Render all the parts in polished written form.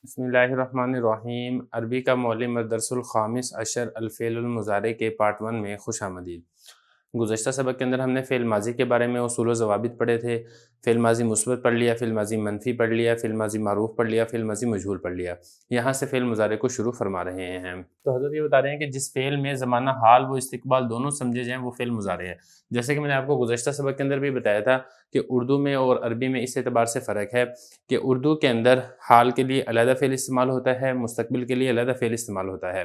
بسم اللہ الرحمن الرحیم۔ عربی کا معلم درس الخامس عشر الفعل المضارع کے پارٹ 1 میں خوش آمدید۔ گزشتہ سبق کے اندر ہم نے فعل ماضی کے بارے میں اصول و ضوابط پڑھے تھے۔ فعل ماضی مثبت پڑھ لیا، فعل ماضی منفی پڑھ لیا، فعل ماضی معروف پڑھ لیا، فعل ماضی مجہول پڑھ لیا۔ یہاں سے فعل مضارع کو شروع فرما رہے ہیں۔ تو حضرت یہ بتا رہے ہیں کہ جس فعل میں زمانہ حال و استقبال دونوں سمجھے جائیں وہ فعل مضارع ہے۔ جیسے کہ میں نے آپ کو گزشتہ سبق کے اندر بھی بتایا تھا کہ اردو میں اور عربی میں اس اعتبار سے فرق ہے کہ اردو کے اندر حال کے لیے علیحدہ فعل استعمال ہوتا ہے، مستقبل کے لیے علیحدہ فعل استعمال ہوتا ہے،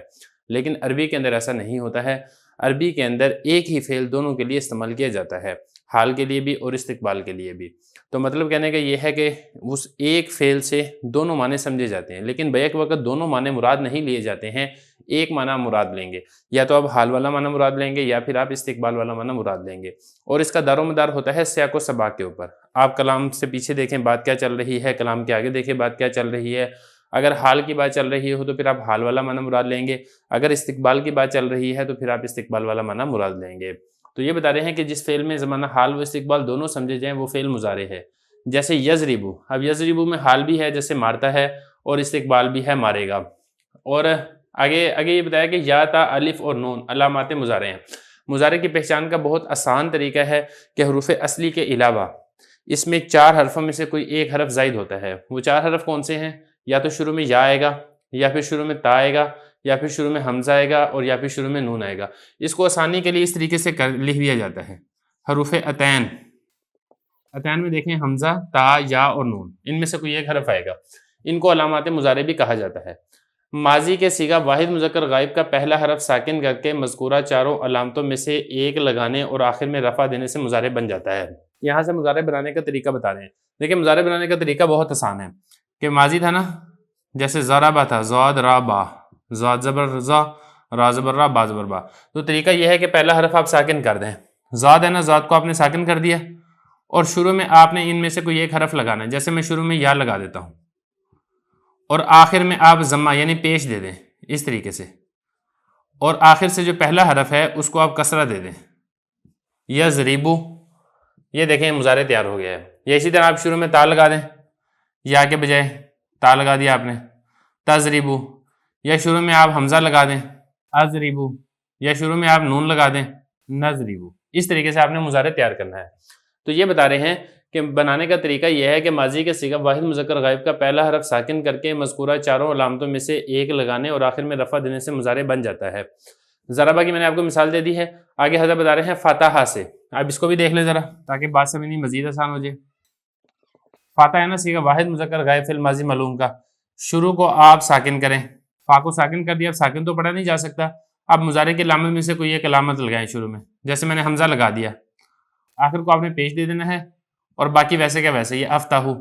لیکن عربی کے اندر ایسا نہیں ہوتا ہے۔ عربی کے اندر ایک ہی فعل دونوں کے لیے استعمال کیا جاتا ہے، حال کے لیے بھی اور استقبال کے لیے بھی۔ تو مطلب کہنے کا یہ ہے کہ اس ایک فعل سے دونوں معنی سمجھے جاتے ہیں، لیکن بیک وقت دونوں معنی مراد نہیں لیے جاتے ہیں، ایک معنی مراد لیں گے، یا تو آپ حال والا معنی مراد لیں گے یا پھر آپ استقبال والا معنی مراد لیں گے، اور اس کا دار و مدار ہوتا ہے سیاق و سباق کے اوپر۔ آپ کلام سے پیچھے دیکھیں بات کیا چل رہی ہے، کلام کے آگے دیکھیں بات کیا چل رہی ہے۔ اگر حال کی بات چل رہی ہو تو پھر آپ حال والا معنی مراد لیں گے، اگر استقبال کی بات چل رہی ہے تو پھر آپ استقبال والا معنی مراد لیں گے۔ تو یہ بتا رہے ہیں کہ جس فعل میں زمانہ حال و استقبال دونوں سمجھے جائیں وہ فعل مضارع ہے۔ جیسے یضربو، اب یضربو میں حال بھی ہے جیسے مارتا ہے، اور استقبال بھی ہے مارے گا۔ اور آگے یہ بتایا کہ یا تا الف اور نون علامات مضارع ہیں۔ مضارع کی پہچان کا بہت آسان طریقہ ہے کہ حروف اصلی کے علاوہ اس میں 4 حرفوں میں سے کوئی ایک حرف زائد ہوتا ہے۔ وہ 4 حرف کون سے ہیں؟ یا تو شروع میں یا آئے گا، یا پھر شروع میں تا آئے گا، یا پھر شروع میں حمزہ آئے گا، اور یا پھر شروع میں نون آئے گا۔ اس کو آسانی کے لیے اس طریقے سے لکھ دیا جاتا ہے، حروف عطین۔ عطین میں دیکھیں حمزہ، تا، یا اور نون، ان میں سے کوئی ایک حرف آئے گا۔ ان کو علامات مضارع بھی کہا جاتا ہے۔ ماضی کے صیغہ واحد مذکر غائب کا پہلا حرف ساکن کر کے مذکورہ 4 علامتوں میں سے ایک لگانے اور آخر میں رفع دینے سے مضارع بن جاتا ہے۔ یہاں سے مضارع بنانے کا طریقہ بتا رہے ہیں۔ دیکھیں مضارع بنانے کا طریقہ بہت آسان ہے کہ ماضی تھا نا، جیسے ضربہ تھا، زاد را با، زاد زبر زا، را زبر را، با زبر با۔ تو طریقہ یہ ہے کہ پہلا حرف آپ ساکن کر دیں۔ زاد ہے نا، زاد کو آپ نے ساکن کر دیا، اور شروع میں آپ نے ان میں سے کوئی ایک حرف لگانا ہے۔ جیسے میں شروع میں یا لگا دیتا ہوں، اور آخر میں آپ ضمہ یعنی پیش دے دیں اس طریقے سے، اور آخر سے جو پہلا حرف ہے اس کو آپ کسرہ دے دیں، یضربو۔ یہ دیکھیں مضارع تیار ہو گیا ہے۔ یا اسی طرح آپ شروع میں تا لگا دیں، یا کے بجائے تا لگا دیا آپ نے، تضربو۔ یا شروع میں آپ حمزہ لگا دیں، اضربو۔ یا شروع میں آپ نون لگا دیں، نضربو۔ اس طریقے سے آپ نے مضارع تیار کرنا ہے۔ تو یہ بتا رہے ہیں کہ بنانے کا طریقہ یہ ہے کہ ماضی کے صیغہ واحد مذکر غائب کا پہلا حرف ساکن کر کے مذکورہ 4 علامتوں میں سے ایک لگانے اور آخر میں رفع دینے سے مضارع بن جاتا ہے۔ ضربہ کی میں نے آپ کو مثال دے دی ہے۔ آگے حضرت بتا رہے ہیں فاتحہ سے۔ اب اس کو بھی دیکھ لیں ذرا تاکہ بات سمجھنی مزید آسان ہو جائے۔ فاتحہ ہے نا صیغہ واحد مذکر غائب فعل ماضی معلوم کا، شروع کو آپ ساکن کریں، فا کو ساکن کر دیا۔ اب ساکن تو پڑھا نہیں جا سکتا، اب مضارع کی علامت میں سے کوئی ایک علامت لگائیں شروع میں، جیسے میں نے حمزہ لگا دیا، آخر کو آپ نے پیش دے دینا ہے، اور باقی ویسے کیا ویسے، یہ افتحو،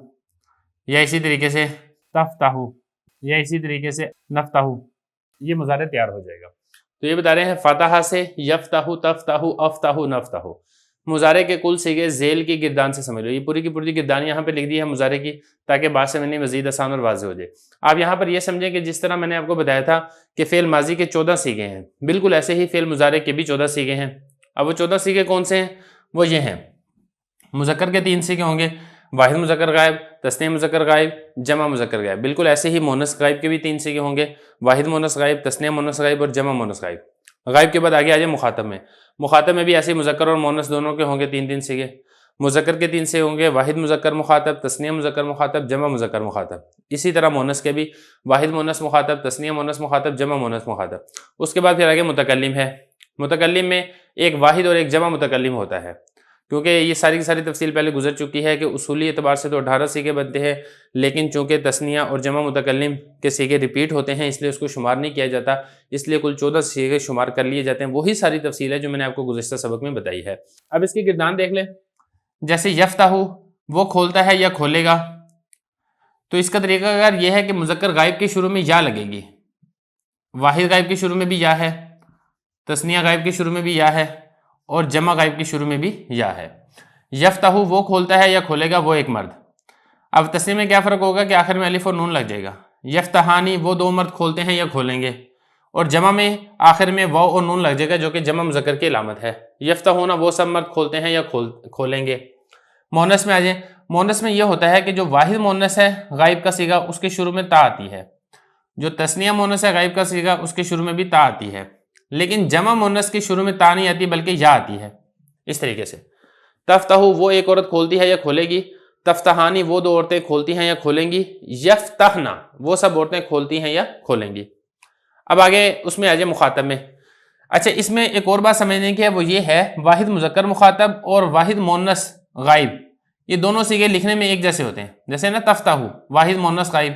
یا اسی طریقے سے تفتحو، یا اسی طریقے سے نفتحو، یہ مضارع تیار ہو جائے گا۔ تو یہ بتا رہے ہیں فاتحہ سے یفتحو، تفتحو، افتحو، نفتحو۔ مضارع کے کل صیغے ذیل کی گردان سے سمجھ لو۔ یہ پوری کی پوری گردان یہاں پہ لکھ دی ہے مضارع کی، تاکہ بات سمجھنے مزید آسان اور واضح ہو جائے۔ آپ یہاں پر یہ سمجھیں کہ جس طرح میں نے آپ کو بتایا تھا کہ فعل ماضی کے 14 صیغے ہیں، بالکل ایسے ہی فعل مضارع کے بھی 14 صیغے ہیں۔ اب وہ 14 صیغے کون سے ہیں؟ وہ یہ ہیں، مذکر کے 3 صیغے ہوں گے، واحد مذکر غائب، تثنیہ مذکر غائب، جمع مذکر غائب۔ بالکل ایسے ہی مؤنث غائب کے بھی 3 صیغے ہوں گے، واحد مؤنث غائب، تثنیہ مؤنث غائب اور جمع مؤنث غائب۔ غائب کے بعد آگے آ جائے مخاطب میں۔ مخاطب میں بھی ایسے مذکر اور مؤنث دونوں کے ہوں گے 3 صیغے۔ مذکر کے 3 صیغے ہوں گے، واحد مذکر مخاطب، تثنیہ مذکر مخاطب، جمع مذکر مخاطب۔ اسی طرح مؤنث کے بھی واحد مؤنث مخاطب، تثنیہ مؤنث مخاطب، جمع مؤنث مخاطب۔ اس کے بعد پھر آگے متکلم ہے۔ متکلم میں ایک واحد اور ایک جمع متکلم ہوتا ہے، کیونکہ یہ ساری کی ساری تفصیل پہلے گزر چکی ہے کہ اصولی اعتبار سے تو 18 صیغے بنتے ہیں، لیکن چونکہ تثنیہ اور جمع متکلم کے صیغے ریپیٹ ہوتے ہیں اس لیے اس کو شمار نہیں کیا جاتا، اس لیے کل 14 صیغے شمار کر لیے جاتے ہیں۔ وہی ساری تفصیل ہے جو میں نے آپ کو گزشتہ سبق میں بتائی ہے۔ اب اس کی گردان دیکھ لیں، جیسے یفتحو وہ کھولتا ہے یا کھولے گا، تو اس کا طریقہ اگر یہ ہے کہ مذکر غائب کے شروع میں یا لگے گی، واحد غائب کے شروع میں بھی یا ہے، تثنیہ غائب کے شروع میں بھی یا ہے، اور جمع غائب کے شروع میں بھی یا ہے۔ یفتحو وہ کھولتا ہے یا کھولے گا، وہ ایک مرد۔ اب تثنیہ میں کیا فرق ہوگا کہ آخر میں الف اور نون لگ جائے گا۔ یفتحانی وہ 2 مرد کھولتے ہیں یا کھولیں گے، اور جمع میں آخر میں واو اور نون لگ جائے گا جو کہ جمع مذکر کی علامت ہے۔ یفتحون وہ سب مرد کھولتے ہیں یا کھولیں گے۔ مؤنث میں آ جائیں، مونس میں یہ ہوتا ہے کہ جو واحد مونس ہے غائب کا صیغہ اس کے شروع میں تا آتی ہے، جو تثنیہ مونس ہے غائب کا صیغہ اس کے شروع میں بھی تا آتی ہے، لیکن جمع مونس کے شروع میں تا نہیں آتی بلکہ یا آتی ہے۔ اس طریقے سے تفتح وہ ایک عورت کھولتی ہے یا کھولے گی، تفتحانی وہ دو عورتیں کھولتی ہیں یا کھولیں گی، یفتحنا وہ سب عورتیں کھولتی ہیں یا کھولیں گی۔ اب آگے اس میں آ جائے مخاطب میں۔ اچھا اس میں ایک اور بات سمجھنے کی ہے، وہ یہ ہے واحد مذکر مخاطب اور واحد مونس غائب یہ دونوں صیغے لکھنے میں ایک جیسے ہوتے ہیں، جیسے نا تفتح واحد مونس غائب،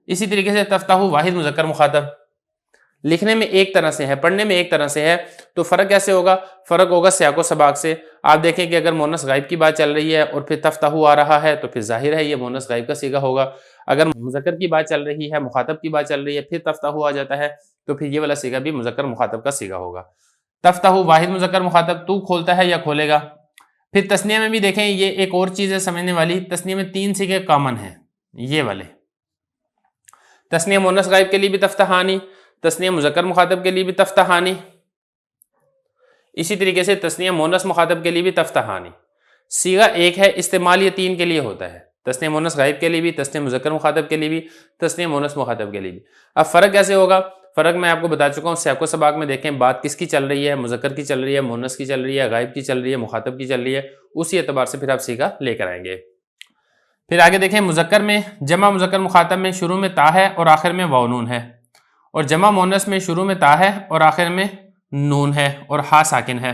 اسی طریقے سے تفتح واحد مذکر مخاطب لکھنے میں ایک طرح سے ہے، پڑھنے میں ایک طرح سے ہے۔ تو فرق کیسے ہوگا؟ فرق ہوگا سیاق و سباق سے۔ آپ دیکھیں کہ اگر مونس غائب کی بات چل رہی ہے اور پھر تفتح آ رہا ہے تو پھر ظاہر ہے یہ مونس غائب کا صیغہ ہوگا۔ اگر مذکر کی بات چل رہی ہے، مخاطب کی بات چل رہی ہے، پھر تفتح آ جاتا ہے تو پھر یہ والا صیغہ بھی مذکر مخاطب کا صیغہ ہوگا۔ تفتح واحد مذکر مخاطب، تو کھولتا ہے یا کھولے گا۔ پھر تثنیہ میں بھی دیکھیں، یہ ایک اور چیز ہے سمجھنے والی، تثنیہ میں 3 صیغے کامن ہیں، یہ والے تثنیہ مونس غائب کے لیے بھی تفتحانی، تثنیہ مذکر مخاطب کے لیے بھی تفتحانی، اسی طریقے سے تثنیہ مونس مخاطب کے لیے بھی تفتحانی۔ صیغہ ایک ہے، استعمال یہ 3 کے لیے ہوتا ہے، تثنیہ مونس غائب کے لیے بھی، تثنیہ مذکر مخاطب کے لیے بھی، تثنیہ مونس مخاطب کے لیے بھی۔ اب فرق کیسے ہوگا؟ فرق میں آپ کو بتا چکا ہوں، سیاق و سباق میں دیکھیں بات کس کی چل رہی ہے، مذکر کی چل رہی ہے، مونس کی چل رہی ہے، غائب کی چل رہی ہے، مخاطب کی چل رہی ہے، اسی اعتبار سے پھر آپ صیغہ لے کر آئیں گے۔ پھر آگے دیکھیں مذکر میں، جمع مذکر مخاطب میں شروع میں تا ہے اور آخر میں واو نون ہے، اور جمع مونس میں شروع میں تا ہے اور آخر میں نون ہے اور ہا ساکن ہے۔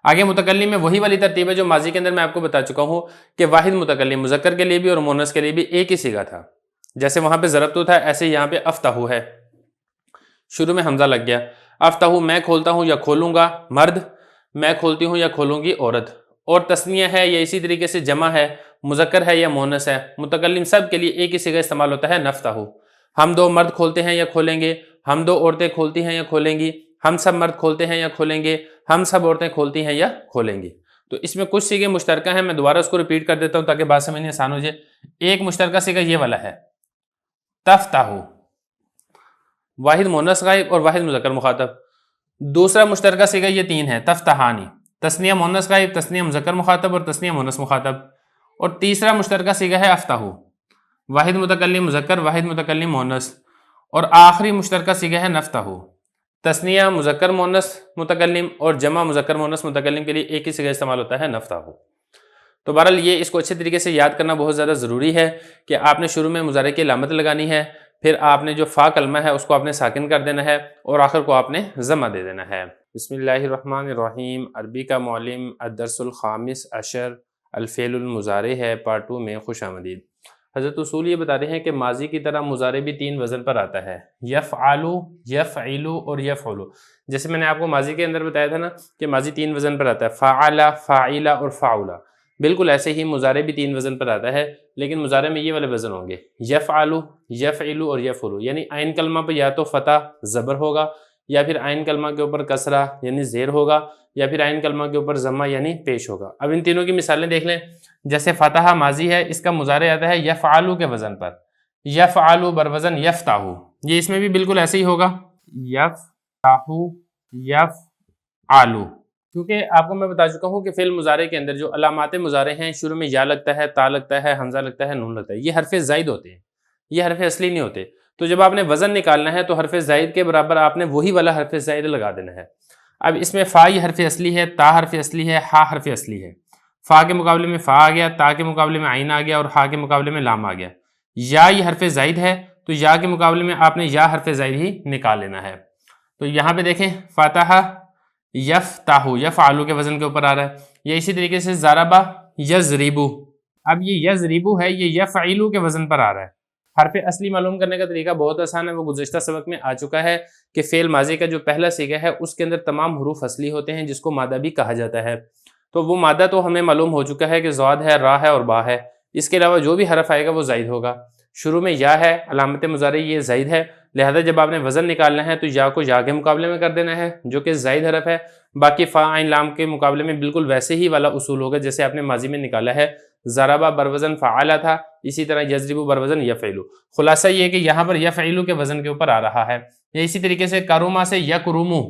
آگے متکلم میں وہی والی ترتیب ہے جو ماضی کے اندر میں آپ کو بتا چکا ہوں کہ واحد متکلم مذکر کے لیے بھی اور مونس کے لیے بھی ایک ہی صیغہ تھا، جیسے وہاں پہ ضربتو تھا ایسے یہاں پہ افتحو ہے، شروع میں حمزہ لگ گیا۔ افتحو میں کھولتا ہوں یا کھولوں گا مرد، میں کھولتی ہوں یا کھولوں گی عورت، اور تثنیہ ہے یا اسی طریقے سے جمع ہے، مذکر ہے یا مونس ہے، متکلم سب کے لیے ایک ہی صیغہ استعمال ہوتا ہے نفتحو۔ ہم دو مرد کھولتے ہیں یا کھولیں گے، ہم دو عورتیں کھولتی ہیں یا کھولیں گی، ہم سب مرد کھولتے ہیں یا کھولیں گے، ہم سب عورتیں کھولتی ہیں یا کھولیں گی۔ تو اس میں کچھ صیغے مشترکہ ہیں، میں دوبارہ اس کو ریپیٹ کر دیتا ہوں تاکہ بات سمجھنے آسان ہو جائے۔ ایک مشترکہ صیغہ یہ والا ہے تفتحو، واحد مونس غائب اور واحد مذکر مخاطب۔ دوسرا مشترکہ صیغہ یہ 3 ہے تفتحانی، تثنیہ مونس غائب، تثنیہ مذکر مخاطب اور تثنیہ مونس مخاطب۔ اور تیسرا مشترکہ صیغہ ہے افتحو، واحد متکلم مذکر، واحد متکلم مونس، اور آخری مشترکہ صیغہ ہے نفتحو، تثنیہ مذکر مونس متکلم اور جمع مذکر مونس متکلم کے لیے ایک ہی صیغہ استعمال ہوتا ہے نفتحو۔ تو بہرحال یہ اس کو اچھے طریقے سے یاد کرنا بہت زیادہ ضروری ہے کہ آپ نے شروع میں مضارع کی علامت لگانی ہے، پھر آپ نے جو فا کلمہ ہے اس کو آپ نے ساکن کر دینا ہے اور آخر کو آپ نے ضمہ دے دینا ہے۔ بسم اللہ الرحمن الرحیم، عربی کا معلم الدرس الخامس عشر الفعل المضارع ہے، پارٹ 2 میں خوش آمدید۔ حضرت اصول یہ بتا رہے ہیں کہ ماضی کی طرح مضارع بھی 3 وزن پر آتا ہے، یفعلو، یفعلو اور یفعلو۔ جیسے میں نے آپ کو ماضی کے اندر بتایا تھا نا کہ ماضی 3 وزن پر آتا ہے، فعلا، فاعلا اور فاعلا، بالکل ایسے ہی مضارع بھی 3 وزن پر آتا ہے، لیکن مضارع میں یہ والے وزن ہوں گے یفعلو، یفعلو اور یفعلو، یعنی عین کلمہ پہ یا تو فتح زبر ہوگا، یا پھر عین کلمہ کے اوپر کسرہ یعنی زیر ہوگا، یا پھر عین کلمہ کے اوپر ضمہ یعنی پیش ہوگا۔ اب ان تینوں کی مثالیں دیکھ لیں، جیسے فتح ماضی ہے، اس کا مضارع آتا ہے یفعلو کے وزن پر، یفعلو بروزن یفتحو، یہ اس میں بھی بالکل ایسے ہی ہوگا یفتحو، یفعلو۔ کیونکہ آپ کو میں بتا چکا ہوں کہ فعل مضارع کے اندر جو علامات مضارع ہیں، شروع میں یا لگتا ہے، تا لگتا ہے، حمزہ لگتا ہے، نون لگتا ہے، یہ حرف زائد ہوتے ہیں، یہ حرف اصلی نہیں ہوتے۔ تو جب آپ نے وزن نکالنا ہے تو حرف زائد کے برابر آپ نے وہی والا حرف زائد لگا دینا ہے۔ اب اس میں فا یہ حرف اصلی ہے، تا حرف اصلی ہے، ہا حرف اصلی ہے، فا کے مقابلے میں فا آ گیا، تا کے مقابلے میں عین آ گیا اور ہا کے مقابلے میں لام آ گیا۔ یا یہ حرف زائد ہے تو یا کے مقابلے میں آپ نے یا حرف زائد ہی نکال لینا ہے۔ تو یہاں پہ دیکھیں فتح یفتحو، یفعلو کے وزن کے اوپر آ رہا ہے، یا اسی طریقے سے ضربہ یضربو، اب یہ یضربو ہے، یہ یفعلو کے وزن پر آ رہا ہے۔ حرف اصلی معلوم کرنے کا طریقہ بہت آسان ہے، وہ گزشتہ سبق میں آ چکا ہے کہ فعل ماضی کا جو پہلا صیغہ ہے اس کے اندر تمام حروف اصلی ہوتے ہیں، جس کو مادہ بھی کہا جاتا ہے۔ تو وہ مادہ تو ہمیں معلوم ہو چکا ہے کہ ضاد ہے، را ہے اور با ہے، اس کے علاوہ جو بھی حرف آئے گا وہ زائد ہوگا۔ شروع میں یا ہے، علامت مضارع یہ زائد ہے، لہذا جب آپ نے وزن نکالنا ہے تو یا کو یا کے مقابلے میں کر دینا ہے جو کہ زائد حرف ہے، باقی فا عین لام کے مقابلے میں بالکل ویسے ہی والا اصول ہوگا جیسے آپ نے ماضی میں نکالا ہے۔ ضربہ بروزن فعلا تھا، اسی طرح یضربو بروزن یفعلو۔ خلاصہ یہ ہے کہ یہاں پر یفعلو کے وزن کے اوپر آ رہا ہے، یا اسی طریقے سے کرما سے یکرمو،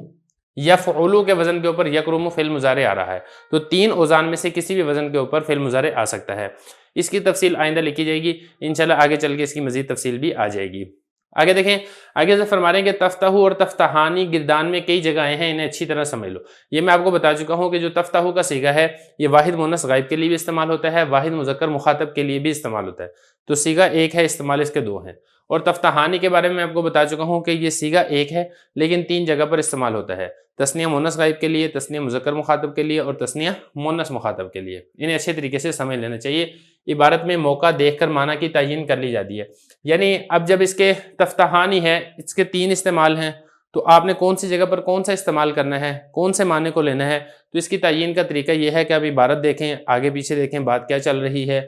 یفعلو کے وزن کے اوپر یکرمو فعل مضارع آ رہا ہے، تو 3 اوزان میں سے کسی بھی وزن کے اوپر فعل مضارع آ سکتا ہے۔ اس کی تفصیل آئندہ لکھی جائے گی، انشاءاللہ آگے چل کے اس کی مزید تفصیل بھی آ جائے گی۔ آگے دیکھیں، آگے سے فرما رہے ہیں کہ تفتح اور تفتحانی گردان میں کئی جگہیں ہیں، انہیں اچھی طرح سمجھ لو۔ یہ میں آپ کو بتا چکا ہوں کہ جو تفتح کا صیغہ ہے یہ واحد مؤنث غائب کے لیے بھی استعمال ہوتا ہے، واحد مذکر مخاطب کے لیے بھی استعمال ہوتا ہے، تو صیغہ ایک ہے، استعمال اس کے 2 ہیں۔ اور تفتحانی کے بارے میں آپ کو بتا چکا ہوں کہ یہ صیغہ ایک ہے لیکن 3 جگہ پر استعمال ہوتا ہے، تثنیہ مؤنث غائب کے لیے، تثنیہ مذکر مخاطب کے لیے اور تثنیہ مؤنث مخاطب کے لیے۔ انہیں اچھے طریقے سے سمجھ لینا چاہیے۔ عبارت میں موقع دیکھ کر معنی کی تعیین کر لی جاتی ہے، یعنی اب جب اس کے تفتحانی ہے، اس کے 3 استعمال ہیں، تو آپ نے کون سی جگہ پر کون سا استعمال کرنا ہے، کون سے معنی کو لینا ہے، تو اس کی تعیین کا طریقہ یہ ہے کہ اب عبارت دیکھیں، آگے پیچھے دیکھیں بات کیا چل رہی ہے،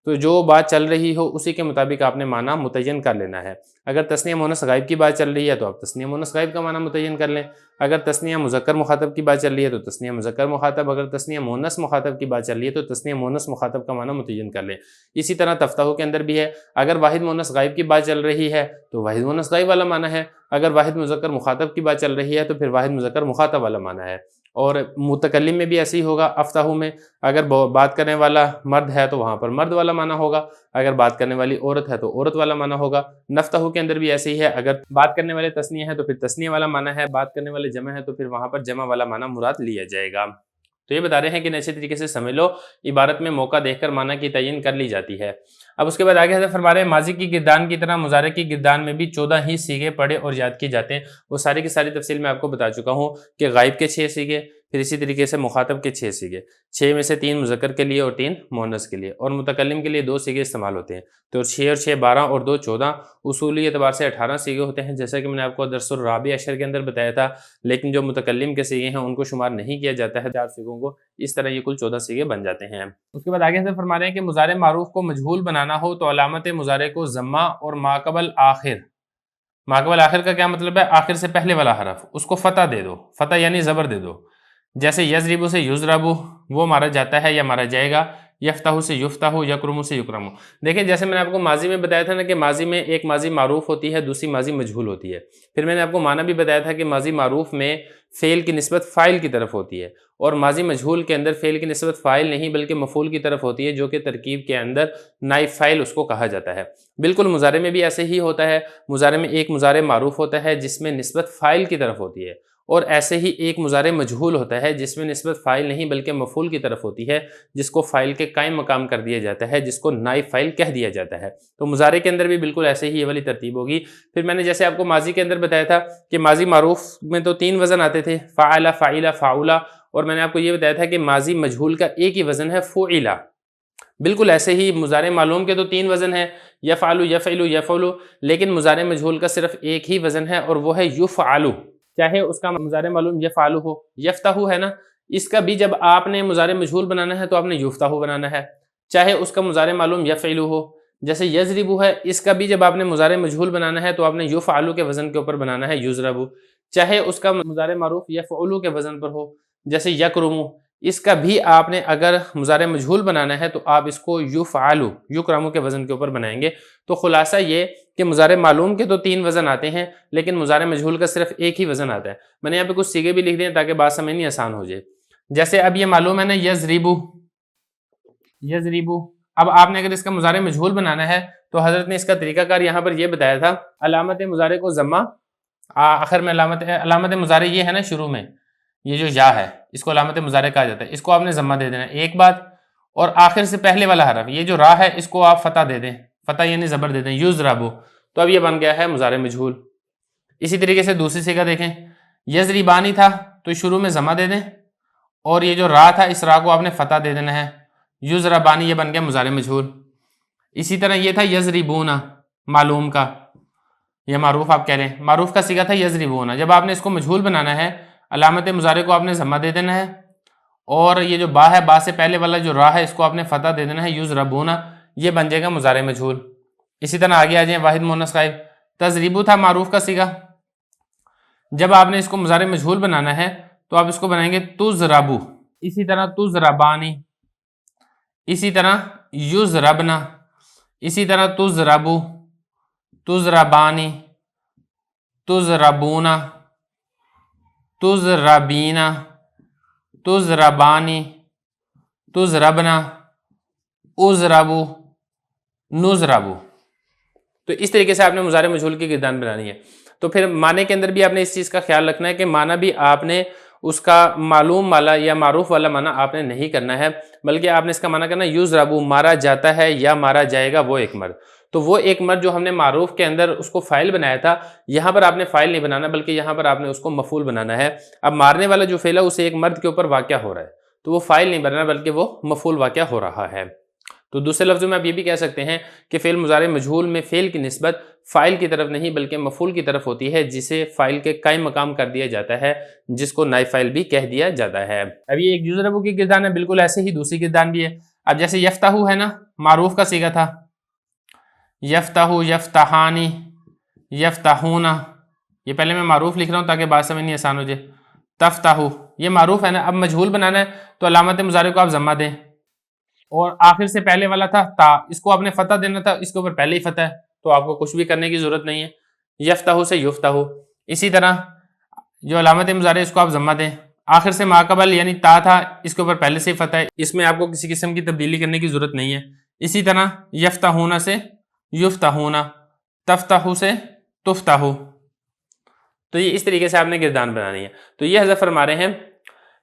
تو جو بات چل رہی ہو اسی کے مطابق آپ نے معنی متعین کر لینا ہے۔ اگر تثنیہ مؤنث غائب کی بات چل رہی ہے تو آپ تثنیہ مؤنث غائب کا معنی متعین کر لیں، اگر تثنیہ مذکر مخاطب کی بات چل رہی ہے تو تثنیہ مذکر مخاطب، اگر تثنیہ مؤنث مخاطب کی بات چل رہی ہے تو تثنیہ مؤنث مخاطب کا معنی متعین کر لیں۔ اسی طرح تفتح کے اندر بھی ہے، اگر واحد مؤنث غائب کی بات چل رہی ہے تو واحد مؤنث غائب والا معنی ہے، اگر واحد مذکر مخاطب کی بات چل رہی ہے تو پھر واحد مذکر مخاطب والا معنی ہے۔ اور متکلم میں بھی ایسے ہی ہوگا، افتح میں اگر بات کرنے والا مرد ہے تو وہاں پر مرد والا معنی ہوگا، اگر بات کرنے والی عورت ہے تو عورت والا معنی ہوگا۔ نفتح کے اندر بھی ایسے ہی ہے، اگر بات کرنے والے تثنیہ ہے تو پھر تثنیہ والا معنی ہے، بات کرنے والے جمع ہے تو پھر وہاں پر جمع والا معنی مراد لیا جائے گا۔ تو یہ بتا رہے ہیں کہ اچھے طریقے سے سمجھ لو، عبارت میں موقع دیکھ کر معنی کی تعین کر لی جاتی ہے۔ اب اس کے بعد آگے حضرت فرما رہے ہیں ماضی کی گردان کی طرح مضارع کی گردان میں بھی 14 ہی صیغے پڑھے اور یاد کیے جاتے ہیں۔ وہ ساری کی ساری تفصیل میں آپ کو بتا چکا ہوں کہ غائب کے 6 صیغے، پھر اسی طریقے سے مخاطب کے 6 صیغے، 6 میں سے 3 مذکر کے لیے اور 3 مؤنث کے لیے، اور متکلم کے لیے 2 صیغے استعمال ہوتے ہیں، تو 6 اور 6 12 اور 2 14، اصولی اعتبار سے 18 صیغے ہوتے ہیں، جیسا کہ میں نے آپ کو درس الرابع عشر کے اندر بتایا تھا۔ لیکن جو متکلم کے صیغے ہیں ان کو شمار نہیں کیا جاتا ہے 4 صیغوں کو، اس طرح یہ کل 14 صیغے بن جاتے ہیں۔ اس کے بعد آگے سے فرما رہے ہیں کہ مضارع معروف کو مجہول بنانا ہو تو علامت مضارع کو ضمہ اور ماقبل آخر، ماقبل آخر کا کیا مطلب ہے، آخر سے پہلے والا حرف، اس کو فتح دے دو، فتح یعنی زبر دے دو۔ جیسے یضرب سے یضرب، وہ مارا جاتا ہے یا مارا جائے گا، یفتح سے یفتح، یکرم سے یکرم۔ دیکھیں جیسے میں نے آپ کو ماضی میں بتایا تھا نا کہ ماضی میں ایک ماضی معروف ہوتی ہے، دوسری ماضی مجہول ہوتی ہے، پھر میں نے آپ کو معنی بھی بتایا تھا کہ ماضی معروف میں فعل کی نسبت فاعل کی طرف ہوتی ہے، اور ماضی مجہول کے اندر فعل کی نسبت فاعل نہیں بلکہ مفعول کی طرف ہوتی ہے، جو کہ ترکیب کے اندر نائب فاعل اس کو کہا جاتا ہے۔ بالکل مضارع میں بھی ایسے ہی ہوتا ہے، مضارع میں ایک مضارع معروف ہوتا ہے جس میں نسبت فاعل کی طرف ہوتی ہے، اور ایسے ہی ایک مضارع مجہول ہوتا ہے جس میں نسبت فاعل نہیں بلکہ مفعول کی طرف ہوتی ہے، جس کو فاعل کے قائم مقام کر دیا جاتا ہے، جس کو نائب فاعل کہہ دیا جاتا ہے۔ تو مضارع کے اندر بھی بالکل ایسے ہی یہ والی ترتیب ہوگی۔ پھر میں نے جیسے آپ کو ماضی کے اندر بتایا تھا کہ ماضی معروف میں تو 3 وزن آتے تھے، فعل، فعیل، فعولا، اور میں نے آپ کو یہ بتایا تھا کہ ماضی مجہول کا ایک ہی وزن ہے فعل۔ بالکل ایسے ہی مضارع معلوم کے تو 3 وزن ہیں، یفعل، یفعل، یفعل، لیکن مضارع مجہول کا صرف ایک ہی وزن ہے اور وہ ہے یفعل، چاہے اس کا مضارع معلوم یفعل ہو، یفتح ہے نا، اس کا بھی جب آپ نے مضارع مجہول بنانا ہے تو آپ نے یفتح بنانا ہے، چاہے اس کا مضارع معلوم یفعل ہو۔ جیسے یضرب ہے، اس کا بھی جب آپ نے مضارع مجہول بنانا ہے تو آپ نے یفعل کے وزن کے اوپر بنانا ہے یضرب، چاہے اس کا مضارع معروف یفعل کے وزن پر ہو۔ جیسے یکرم، اس کا بھی آپ نے اگر مضارع مجہول بنانا ہے تو آپ اس کو یفعل، یکرم کے وزن کے اوپر بنائیں گے۔ تو خلاصہ یہ کہ مضارع معلوم کے تو 3 وزن آتے ہیں لیکن مضارع مجہول کا صرف ایک ہی وزن آتا ہے۔ میں نے یہاں پہ کچھ صیغے بھی لکھ دیں تاکہ بات سمجھنی آسان ہو جائے۔ جیسے اب یہ معلوم ہے نا یضرب، یضرب، اب آپ نے اگر اس کا مضارع مجہول بنانا ہے تو حضرت نے اس کا طریقہ کار یہاں پر یہ بتایا تھا، علامت مضارع کو ضمہ، آخر میں علامت مضارع یہ ہے نا، شروع میں یہ جو یا ہے اس کو علامت مضارع کہا جاتا ہے، اس کو آپ نے ضمہ دے دینا ہے ایک بات، اور آخر سے پہلے والا حرف یہ جو را ہے اس کو آپ فتح دے دیں، فتح یعنی زبر دے دیں، یضرب، تو اب یہ بن گیا ہے مضارع مجہول۔ اسی طریقے سے دوسری صیغہ دیکھیں، یضربانی تھا تو شروع میں ضمہ دے دیں، اور یہ جو را تھا اس را کو آپ نے فتح دے دینا ہے، یضربانی، یہ بن گیا مضارع مجہول۔ اسی طرح یہ تھا یضربون، معلوم کا، یہ معروف آپ کہہ رہے ہیں، معروف کا صیغہ تھا یضربون، جب آپ نے اس کو مجہول بنانا ہے علامت مضارع کو آپ نے ضمہ دے دینا ہے، اور یہ جو با ہے، با سے پہلے والا جو را ہے اس کو آپ نے فتح دے دینا ہے، یضربون، یہ بن جائے گا مضارع مجہول۔ اسی طرح آگے آ جائیں، واحد مؤنث غائب، تضریب تھا معروف کا صیغہ، جب آپ نے اس کو مضارع مجہول بنانا ہے تو آپ اس کو بنائیں گے تضربو، اسی طرح تضربانی، اسی طرح یضربنا، اسی طرح تضربو، تضربانی، تضربونا، تزربینا، تزربانی، تزربنا، ازربو، نزربو۔ تو اس طریقے سے آپ نے مضارع مجہول کی گردان بنانی ہے۔ تو پھر معنی کے اندر بھی آپ نے اس چیز کا خیال رکھنا ہے کہ معنی بھی آپ نے اس کا معلوم والا یا معروف والا معنی آپ نے نہیں کرنا ہے، بلکہ آپ نے اس کا معنی کرنا یضربو، مارا جاتا ہے یا مارا جائے گا وہ ایک مرد۔ تو وہ ایک مرد جو ہم نے معروف کے اندر اس کو فاعل بنایا تھا، یہاں پر آپ نے فاعل نہیں بنانا بلکہ یہاں پر آپ نے اس کو مفعول بنانا ہے۔ اب مارنے والا جو فعل ہے اسے ایک مرد کے اوپر واقع ہو رہا ہے، تو وہ فاعل نہیں بننا بلکہ وہ مفعول واقع ہو رہا ہے۔ تو دوسرے لفظوں میں آپ یہ بھی کہہ سکتے ہیں کہ فعل مضارع مجہول میں فعل کی نسبت فاعل کی طرف نہیں بلکہ مفعول کی طرف ہوتی ہے، جسے فاعل کے قائم مقام کر دیا جاتا ہے، جس کو نائب فاعل بھی کہہ دیا جاتا ہے۔ اب یہ ایک یضربو کی گردان ہے، بالکل ایسے ہی دوسری گردان بھی ہے۔ اب جیسے یفتحو ہے نا، معروف کا صیغہ تھا، یفتحو، یفتحانی، یفتحونا، یہ پہلے میں معروف لکھ رہا ہوں تاکہ بات سمجھنی آسان ہو جائے۔ تفتحو، یہ معروف ہے نا، اب مجہول بنانا ہے تو علامت مضارع کو آپ ضمہ دیں، اور آخر سے پہلے والا تھا تا، اس کو آپ نے فتح دینا تھا، اس کے اوپر پہلے ہی فتح ہے تو آپ کو کچھ بھی کرنے کی ضرورت نہیں ہے۔ یفتحو سے یفتحو، اسی طرح جو علامت مضارع اس کو آپ ضمہ دیں، آخر سے ماقبل یعنی تا تھا، اس کے اوپر پہلے سے ہی فتح ہے، اس میں آپ کو کسی قسم کی تبدیلی کرنے کی ضرورت نہیں ہے۔ اسی طرح یفتحون سے یفتحون، تفتحو سے تفتحو، تو یہ اس طریقے سے آپ نے گردان بنانی ہے۔ تو یہ حضرت فرما رہے ہیں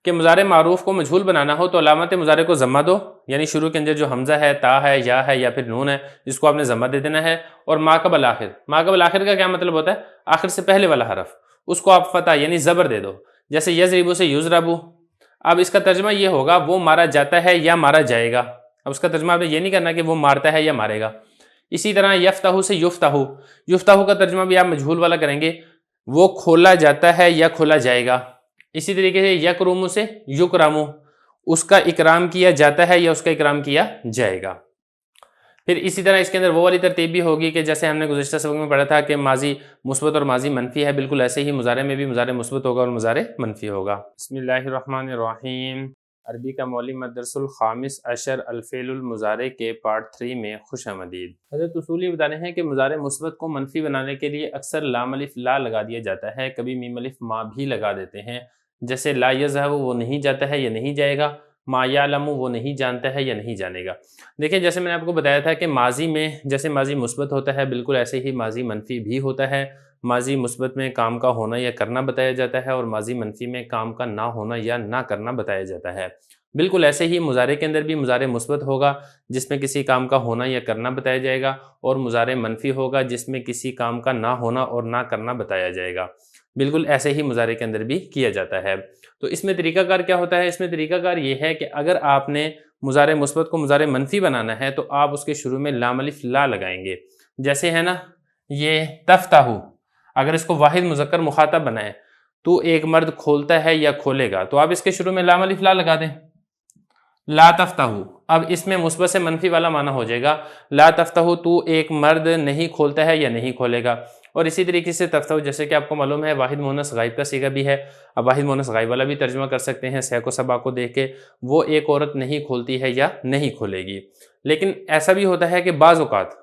کہ مضارع معروف کو مجہول بنانا ہو تو علامت مضارع کو ضمہ دو، یعنی شروع کے اندر جو حمزہ ہے، تا ہے، یا ہے یا پھر نون ہے، اس کو آپ نے ضمہ دے دینا ہے، اور ما قبل آخر، ما قبل آخر کا کیا مطلب ہوتا ہے؟ آخر سے پہلے والا حرف، اس کو آپ فتح یعنی زبر دے دو، جیسے یضربو سے یضربو۔ اب اس کا ترجمہ یہ ہوگا وہ مارا جاتا ہے یا مارا جائے گا، اب اس کا ترجمہ آپ نے یہ نہیں کرنا کہ وہ مارتا ہے یا مارے گا۔ اسی طرح یفتحو سے یفتحو، یفتحو کا ترجمہ بھی آپ مجہول والا کریں گے، وہ کھولا جاتا ہے یا کھولا جائے گا۔ اسی طریقے سے یکرمو سے یکرمو، اس کا اکرام کیا جاتا ہے یا اس کا اکرام کیا جائے گا۔ پھر اسی طرح اس کے اندر وہ والی ترتیب بھی ہوگی کہ جیسے ہم نے گزشتہ سبق میں پڑھا تھا کہ ماضی مثبت اور ماضی منفی ہے، بالکل ایسے ہی مضارع میں بھی مضارع مثبت ہوگا اور مضارع منفی ہوگا۔ بسم اللہ الرحمن الرحیم، عربی کا مولم مدرس الخامس عشر الفعل المضارع کے پارٹ 3 میں خوش آمدید۔ حضرت اصول یہ بتانے ہیں کہ مضارع مثبت کو منفی بنانے کے لیے اکثر لام الف لا لگا دیا جاتا ہے، کبھی میم الف ما بھی لگا دیتے ہیں، جیسے لا یذهب وہ نہیں جاتا ہے یا نہیں جائے گا، ما یعلم وہ نہیں جانتا ہے یا نہیں جانے گا۔ دیکھیں جیسے میں نے آپ کو بتایا تھا کہ ماضی میں جیسے ماضی مثبت ہوتا ہے، بالکل ایسے ہی ماضی منفی بھی ہوتا ہے۔ ماضی مثبت میں کام کا ہونا یا کرنا بتایا جاتا ہے، اور ماضی منفی میں کام کا نہ ہونا یا نہ کرنا بتایا جاتا ہے۔ بالکل ایسے ہی مضارع کے اندر بھی مضارع مثبت ہوگا جس میں کسی کام کا ہونا یا کرنا بتایا جائے گا، اور مضارع منفی ہوگا جس میں کسی کام کا نہ ہونا اور نہ کرنا بتایا جائے گا۔ بالکل ایسے ہی مضارع کے اندر بھی کیا جاتا ہے۔ تو اس میں طریقہ کار کیا ہوتا ہے؟ اس میں طریقہ کار یہ ہے کہ اگر آپ نے مضارع مثبت کو مضارع منفی بنانا ہے تو آپ اس کے شروع میں لام الف لا لگائیں گے، جیسے ہے نا یہ تفتحو، اگر اس کو واحد مذکر مخاطب بنائیں تو ایک مرد کھولتا ہے یا کھولے گا، تو آپ اس کے شروع میں لام الف لا لگا دیں، لا تفتحو۔ اب اس میں مثبت سے منفی والا معنی ہو جائے گا، لا تفتحو تو ایک مرد نہیں کھولتا ہے یا نہیں کھولے گا۔ اور اسی طریقے سے تفتحو جیسے کہ آپ کو معلوم ہے واحد مؤنث غائب کا صیغہ بھی ہے، اب واحد مؤنث غائب والا بھی ترجمہ کر سکتے ہیں سیاق و سباق کو دیکھ کے، وہ ایک عورت نہیں کھولتی ہے یا نہیں کھولے گی۔ لیکن ایسا بھی ہوتا ہے کہ بعض اوقات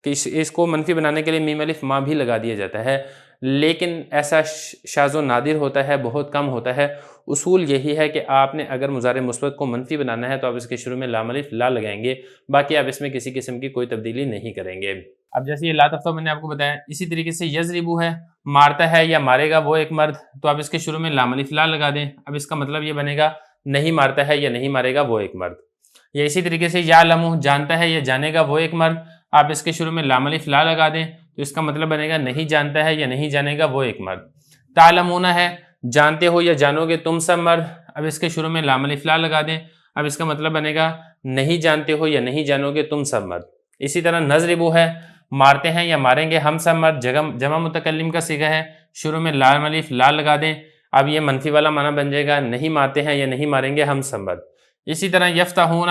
کہ اس کو منفی بنانے کے لیے میم الف ما بھی لگا دیا جاتا ہے، لیکن ایسا شاذ و نادر ہوتا ہے، بہت کم ہوتا ہے۔ اصول یہی ہے کہ آپ نے اگر مضارع مثبت کو منفی بنانا ہے تو آپ اس کے شروع میں لام الف لا لگائیں گے، باقی آپ اس میں کسی قسم کی کوئی تبدیلی نہیں کریں گے۔ اب جیسے یہ لا تفتحو میں نے آپ کو بتایا، اسی طریقے سے یضربو ہے، مارتا ہے یا مارے گا وہ ایک مرد، تو آپ اس کے شروع میں لام الف لا لگا دیں، اب اس کا مطلب یہ بنے گا نہیں مارتا ہے یا نہیں مارے گا وہ ایک مرد۔ یا اسی طریقے سے یعلم جانتا ہے یا جانے گا وہ ایک مرد، آپ اس کے شروع میں لام الف لا لگا دیں تو اس کا مطلب بنے گا نہیں جانتا ہے یا نہیں جانے گا وہ ایک مرد۔ تعلمون ہے، جانتے ہو یا جانو گے تم سب مرد، اب اس کے شروع میں لام الف لا لگا دیں، اب اس کا مطلب بنے گا نہیں جانتے ہو یا نہیں جانو گے تم سب مرد۔ اسی طرح نضربو ہے، مارتے ہیں یا ماریں گے ہم سب مرد، جمع متکلم کا صیغہ ہے، شروع میں لام الف لا لگا دیں، اب یہ منفی والا معنی بن جائے گا نہیں مارتے ہیں یا نہیں ماریں گے ہم سب مرد۔ اسی طرح یفتحون،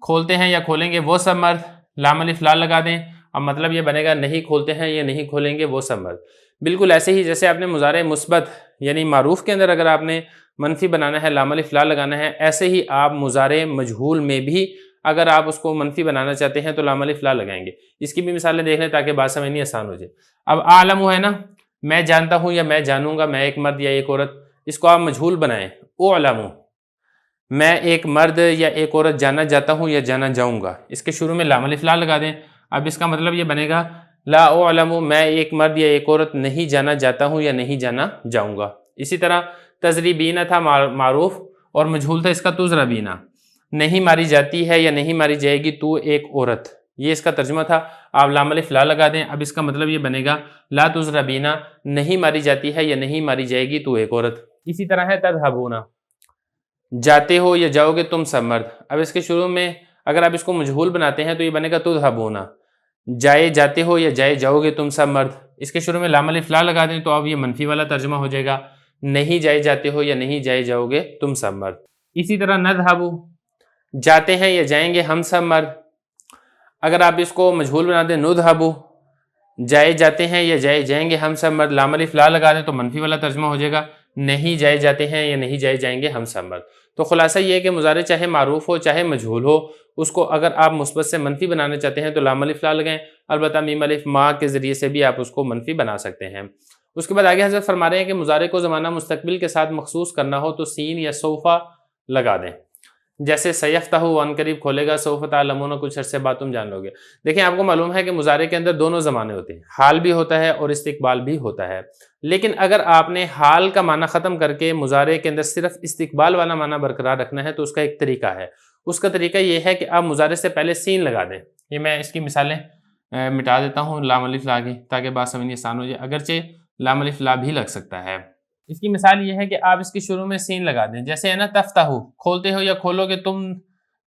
کھولتے ہیں یا کھولیں گے وہ سب مرد، لام الف لا لگا دیں، اب مطلب یہ بنے گا نہیں کھولتے ہیں یا نہیں کھولیں گے وہ سب مرد۔ بالکل ایسے ہی جیسے آپ نے مضارع مثبت یعنی معروف کے اندر اگر آپ نے منفی بنانا ہے لام الف لا لگانا ہے، ایسے ہی آپ مضارع مجہول میں بھی اگر آپ اس کو منفی بنانا چاہتے ہیں تو لام الف لا لگائیں گے۔ اس کی بھی مثالیں دیکھ لیں تاکہ بات سمجھنی آسان ہو جائے۔ اب عالم ہے نا، میں جانتا ہوں یا میں جانوں گا، میں ایک مرد یا ایک عورت، اس کو آپ مجہول بنائیں، اعلم، میں ایک مرد یا ایک عورت جانا جاتا ہوں یا جانا جاؤں گا، اس کے شروع میں لام الف لا لگا دیں۔ اب اس کا مطلب یہ بنے گا لا اعلم، میں ایک مرد یا ایک عورت نہیں جانا جاتا ہوں یا نہیں جانا جاؤں گا۔ اسی طرح تضریبین تھا معروف اور مجہول تھا اس کا تضربین، نہیں ماری جاتی ہے یا نہیں ماری جائے گی تو ایک عورت، یہ اس کا ترجمہ تھا۔ آپ لام الف لا لگا دیں، اب اس کا مطلب یہ بنے گا لا تضربین، نہیں ماری جاتی ہے یا نہیں ماری جائے گی تو ایک عورت۔ اسی طرح ہے تذهبون، جاتے ہو یا جاؤ گے تم سب مرد، اب اس کے شروع میں اگر آپ اس کو مجہول بناتے ہیں تو یہ بنے گا تذهبون، جائے جاتے ہو یا جائے جاؤ گے تم سب مرد، اس کے شروع میں لام الف لا لگا دیں تو اب یہ منفی والا ترجمہ ہو جائے گا، نہیں جائے جاتے ہو یا نہیں جائے جاؤ گے تم سب مرد۔ اسی طرح نذهب، جاتے ہیں یا جائیں گے ہم سب مرد، اگر آپ اس کو مجہول بنا دیں نذهب، جائے جاتے ہیں یا جائے جائیں گے ہم سب مرد، لام الف لا لگا دیں تو منفی والا ترجمہ ہو جائے گا، نہیں جائے جاتے ہیں یا نہیں جائے جائیں گے ہم سب مرد۔ تو خلاصہ یہ ہے کہ مضارع چاہے معروف ہو چاہے مجہول ہو، اس کو اگر آپ مثبت سے منفی بنانا چاہتے ہیں تو لام الف لا لگائیں، البتہ میم الف ما کے ذریعے سے بھی آپ اس کو منفی بنا سکتے ہیں۔ اس کے بعد آگے حضرت فرما رہے ہیں کہ مضارع کو زمانہ مستقبل کے ساتھ مخصوص کرنا ہو تو سین یا سوفا لگا دیں، جیسے سیفتح ان قریب کھولے گا، سوف تعلمون کچھ عرصے بعد تم جان لو گے۔ دیکھیں آپ کو معلوم ہے کہ مضارع کے اندر دونوں زمانے ہوتے ہیں، حال بھی ہوتا ہے اور استقبال بھی ہوتا ہے، لیکن اگر آپ نے حال کا معنی ختم کر کے مضارع کے اندر صرف استقبال والا معنی برقرار رکھنا ہے تو اس کا ایک طریقہ ہے، اس کا طریقہ یہ ہے کہ آپ مضارع سے پہلے سین لگا دیں۔ یہ میں اس کی مثالیں مٹا دیتا ہوں لام الف لا کے تاکہ بات سمجھنی آسان ہو جائے، اگرچہ لام الف لا بھی لگ سکتا ہے۔ اس کی مثال یہ ہے کہ آپ اس کے شروع میں سین لگا دیں، جیسے ہے نا تفتح، کھولتے ہو یا کھولو گے تم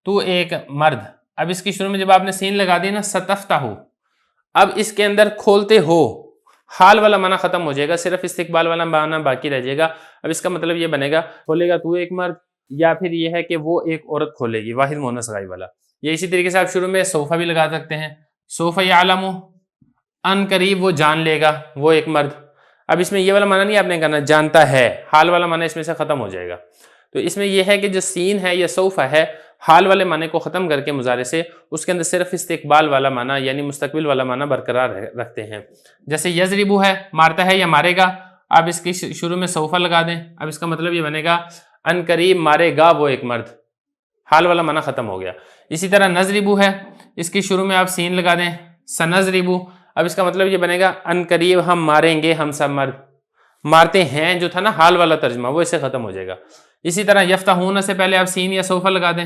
تو ایک مرد، اب اس کے شروع میں جب آپ نے سین لگا دی نا ستفتح، اب اس کے اندر کھولتے ہو حال والا معنی ختم ہو جائے گا، صرف استقبال والا معنی باقی رہ جائے گا۔ اب اس کا مطلب یہ بنے گا کھولے گا تو ایک مرد، یا پھر یہ ہے کہ وہ ایک عورت کھولے گی، واحد مؤنث غائب والا۔ یہ اسی طریقے سے آپ شروع میں سوفا بھی لگا سکتے ہیں، سوف یعلم، ان قریب وہ جان لے گا، وہ ایک مرد۔ اب اس میں یہ والا معنی نہیں آپ نے کرنا جانتا ہے، حال والا معنی اس میں سے ختم ہو جائے گا۔ تو اس میں یہ ہے کہ جو سین ہے یا سوفا ہے، حال والے معنی کو ختم کر کے مضارع سے اس کے اندر صرف استقبال والا معنی یعنی مستقبل والا معنی برقرار رکھتے ہیں، جیسے یضربو ہے مارتا ہے یا مارے گا، اب اس کی شروع میں سوفا لگا دیں، اب اس کا مطلب یہ بنے گا ان قریب مارے گا وہ ایک مرد، حال والا معنی ختم ہو گیا۔ اسی طرح نضربو ہے، اس کی شروع میں آپ سین لگا دیں سنضربو، اب اس کا مطلب یہ بنے گا ان قریب ہم ماریں گے ہم سب مرد، مارتے ہیں جو تھا نا حال والا ترجمہ وہ اس سے ختم ہو جائے گا۔ اسی طرح یفتحون سے پہلے آپ سین یا سوفا لگا دیں،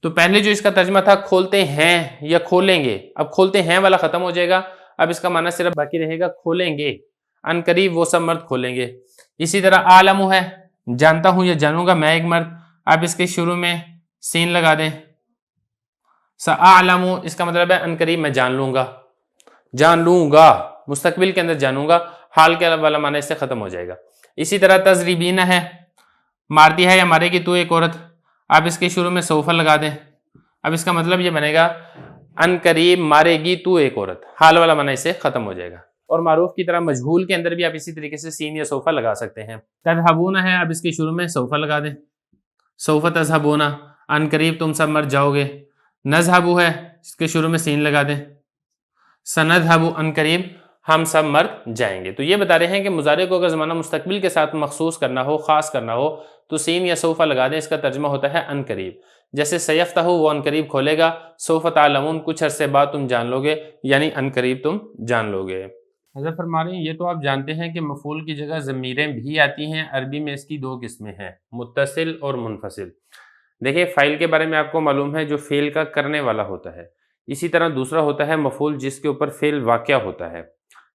تو پہلے جو اس کا ترجمہ تھا کھولتے ہیں یا کھولیں گے، اب کھولتے ہیں والا ختم ہو جائے گا، اب اس کا معنی صرف باقی رہے گا کھولیں گے، ان قریب وہ سب مرد کھولیں گے۔ اسی طرح عالم ہے جانتا ہوں یا جانوں گا میں ایک مرد، اب اس کے شروع میں سین لگا دیں سأعلم، اس کا مطلب ہے ان قریب میں جان لوں گا، جان لوں گا مستقبل کے اندر جانوں گا، حال کے والا معنی اس سے ختم ہو جائے گا۔ اسی طرح تضریبین ہے مارتی ہے یا مارے گی تو ایک عورت، اب اس کے شروع میں سوفا لگا دیں، اب اس کا مطلب یہ بنے گا ان قریب مارے گی تو ایک عورت، حال والا معنی اس سے ختم ہو جائے گا۔ اور معروف کی طرح مجہول کے اندر بھی آپ اسی طریقے سے سین یا سوفا لگا سکتے ہیں۔ تذهبون ہے، اب اس کے شروع میں سوفا لگا دیں، سوف تذهبون، ان قریب تم سب مر جاؤ گے۔ نذهب ہے، اس کے شروع میں سین لگا دیں سنذهب، ان قریب ہم سب مرد جائیں گے۔ تو یہ بتا رہے ہیں کہ مضارع کو اگر زمانہ مستقبل کے ساتھ مخصوص کرنا ہو، خاص کرنا ہو تو سین یا سوفا لگا دیں، اس کا ترجمہ ہوتا ہے ان قریب، جیسے سیفتح وہ ان قریب کھولے گا، سوف تعلمون کچھ عرصے بعد تم جان لو گے، یعنی ان قریب تم جان لو گے۔ حضرت فرما رہے ہیں یہ تو آپ جانتے ہیں کہ مفعول کی جگہ ضمیریں بھی آتی ہیں، عربی میں اس کی دو قسمیں ہیں، متصل اور منفصل۔ دیکھیں فاعل کے بارے میں آپ کو معلوم ہے جو فعل کا کرنے والا ہوتا ہے، اسی طرح دوسرا ہوتا ہے مفعول جس کے اوپر فعل واقع ہوتا ہے۔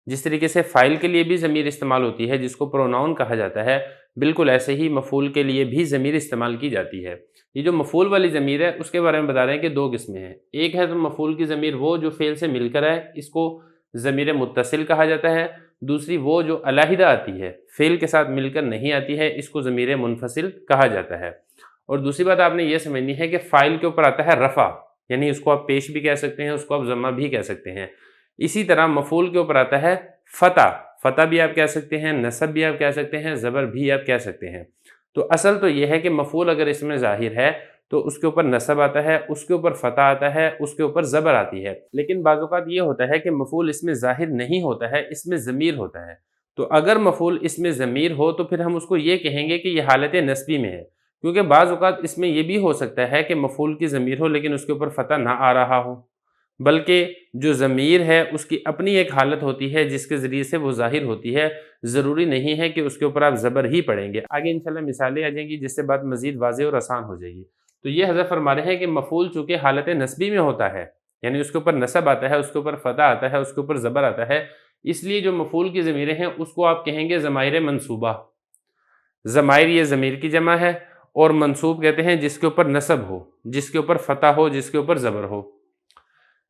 جس طریقے سے فاعل کے لیے بھی ضمیر استعمال ہوتی ہے جس کو پروناؤن کہا جاتا ہے، بالکل ایسے ہی مفعول کے لیے بھی ضمیر استعمال کی جاتی ہے۔ یہ جو مفعول والی ضمیر ہے اس کے بارے میں بتا رہے ہیں کہ دو قسمیں ہیں، ایک ہے تو مفعول کی ضمیر وہ جو فعل سے مل کر ہے، اس کو ضمیر متصل کہا جاتا ہے، دوسری وہ جو علیحدہ آتی ہے فعل کے ساتھ مل کر نہیں آتی ہے، اس کو ضمیر منفصل کہا جاتا ہے۔ اور دوسری بات آپ نے یہ سمجھنی ہے کہ فاعل کے اوپر آتا ہے رفع، یعنی اس کو آپ پیش بھی کہہ سکتے ہیں، اس کو آپ ضمہ بھی کہہ سکتے ہیں۔ اسی طرح مفعول کے اوپر آتا ہے فتح، فتح بھی آپ کہہ سکتے ہیں، نصب بھی آپ کہہ سکتے ہیں، زبر بھی آپ کہہ سکتے ہیں۔ تو اصل تو یہ ہے کہ مفعول اگر اس میں ظاہر ہے تو اس کے اوپر نصب آتا ہے، اس کے اوپر فتح آتا ہے، اس کے اوپر زبر آتی ہے، لیکن بعض اوقات یہ ہوتا ہے کہ مفعول اس میں ظاہر نہیں ہوتا ہے، اس میں ضمیر ہوتا ہے، تو اگر مفعول اس میں ضمیر ہو تو پھر ہم اس کو یہ کہیں گے کہ یہ حالت نصبی میں ہے، کیونکہ بعض اوقات اس میں یہ بھی ہو سکتا ہے کہ مفعول کی ضمیر ہو لیکن اس کے اوپر فتح نہ آ رہا ہو، بلکہ جو ضمیر ہے اس کی اپنی ایک حالت ہوتی ہے جس کے ذریعے سے وہ ظاہر ہوتی ہے، ضروری نہیں ہے کہ اس کے اوپر آپ زبر ہی پڑھیں گے۔ آگے انشاءاللہ مثالیں آ جائیں گی جس سے بات مزید واضح اور آسان ہو جائے گی۔ تو یہ حضرت فرما رہے ہیں کہ مفعول چونکہ حالت نصبی میں ہوتا ہے، یعنی اس کے اوپر نصب آتا ہے، اس کے اوپر فتح آتا ہے، اس کے اوپر زبر آتا ہے، اس لیے جو مفعول کی ضمیریں ہیں اس کو آپ کہیں گے ضمائر منصوبہ۔ ضمائر یہ ضمیر کی جمع ہے، اور منصوب کہتے ہیں جس کے اوپر نصب ہو، جس کے اوپر فتح ہو، جس کے اوپر زبر ہو۔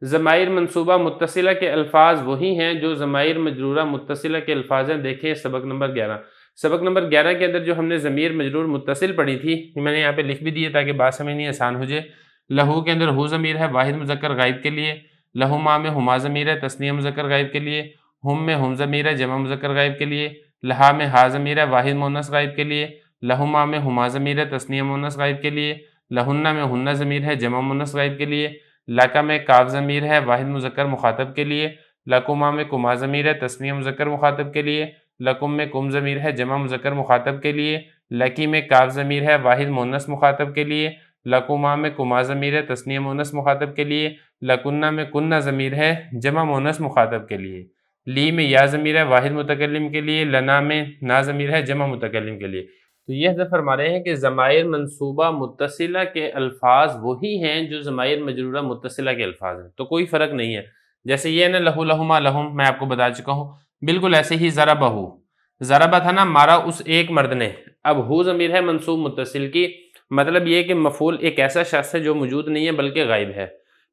ضمائر منصوبہ متصلہ کے الفاظ وہی ہیں جو ضمائر مجرورہ متصلہ کے الفاظ ہیں۔ دیکھیں سبق نمبر 11، سبق نمبر 11 کے اندر جو ہم نے ضمیر مجرور متصل پڑھی تھی، میں نے یہاں پہ لکھ بھی دی ہے تاکہ بات سمجھنی آسان ہو جائے۔ لہو کے اندر ہو ضمیر ہے واحد مذکر غائب کے لیے، لہما میں ہما ضمیر ہے تثنیہ مذکر غائب کے لیے، ہم میں ہم ضمیر ہے جمع مذکر غائب کے لیے، لہا میں ہا ضمیر ہے واحد مؤنث غائب کے لیے، لہما میں ہما ضمیر ہے تثنیہ مؤنث غائب کے لیے، لہن میں ہن ضمیر ہے جمع مؤنث غائب کے لیے، لکا میں کاف ضمیر ہے واحد مذکر مخاطب کے لیے، لکما میں کما ضمیر ہے تثنیہ مذکر مخاطب کے لیے، لکم میں کم ضمیر ہے جمع مذکر مخاطب کے لیے، لکی میں کاف ضمیر ہے واحد مؤنث مخاطب کے لیے، لکما میں کما ضمیر ہے تثنیہ مؤنث مخاطب کے لیے، لکنہ میں کنہ ضمیر ہے جمع مؤنث مخاطب کے لیے، لی میں یا ضمیر ہے واحد متکلم کے لیے، لنا میں نا ضمیر ہے جمع متکلم کے لیے۔ تو یہ حضرت فرما رہے ہیں کہ ضمائر منصوبہ متصلہ کے الفاظ وہی ہیں جو ضمائر مجرورہ متصلہ کے الفاظ ہیں، تو کوئی فرق نہیں ہے۔ جیسے یہ نا لہو لہما لہم، میں آپ کو بتا چکا ہوں، بالکل ایسے ہی ضربہ، ضربہ تھا نا مارا اس ایک مرد نے، اب ہو ضمیر ہے منصوب متصل کی، مطلب یہ کہ مفعول ایک ایسا شخص ہے جو موجود نہیں ہے بلکہ غائب ہے۔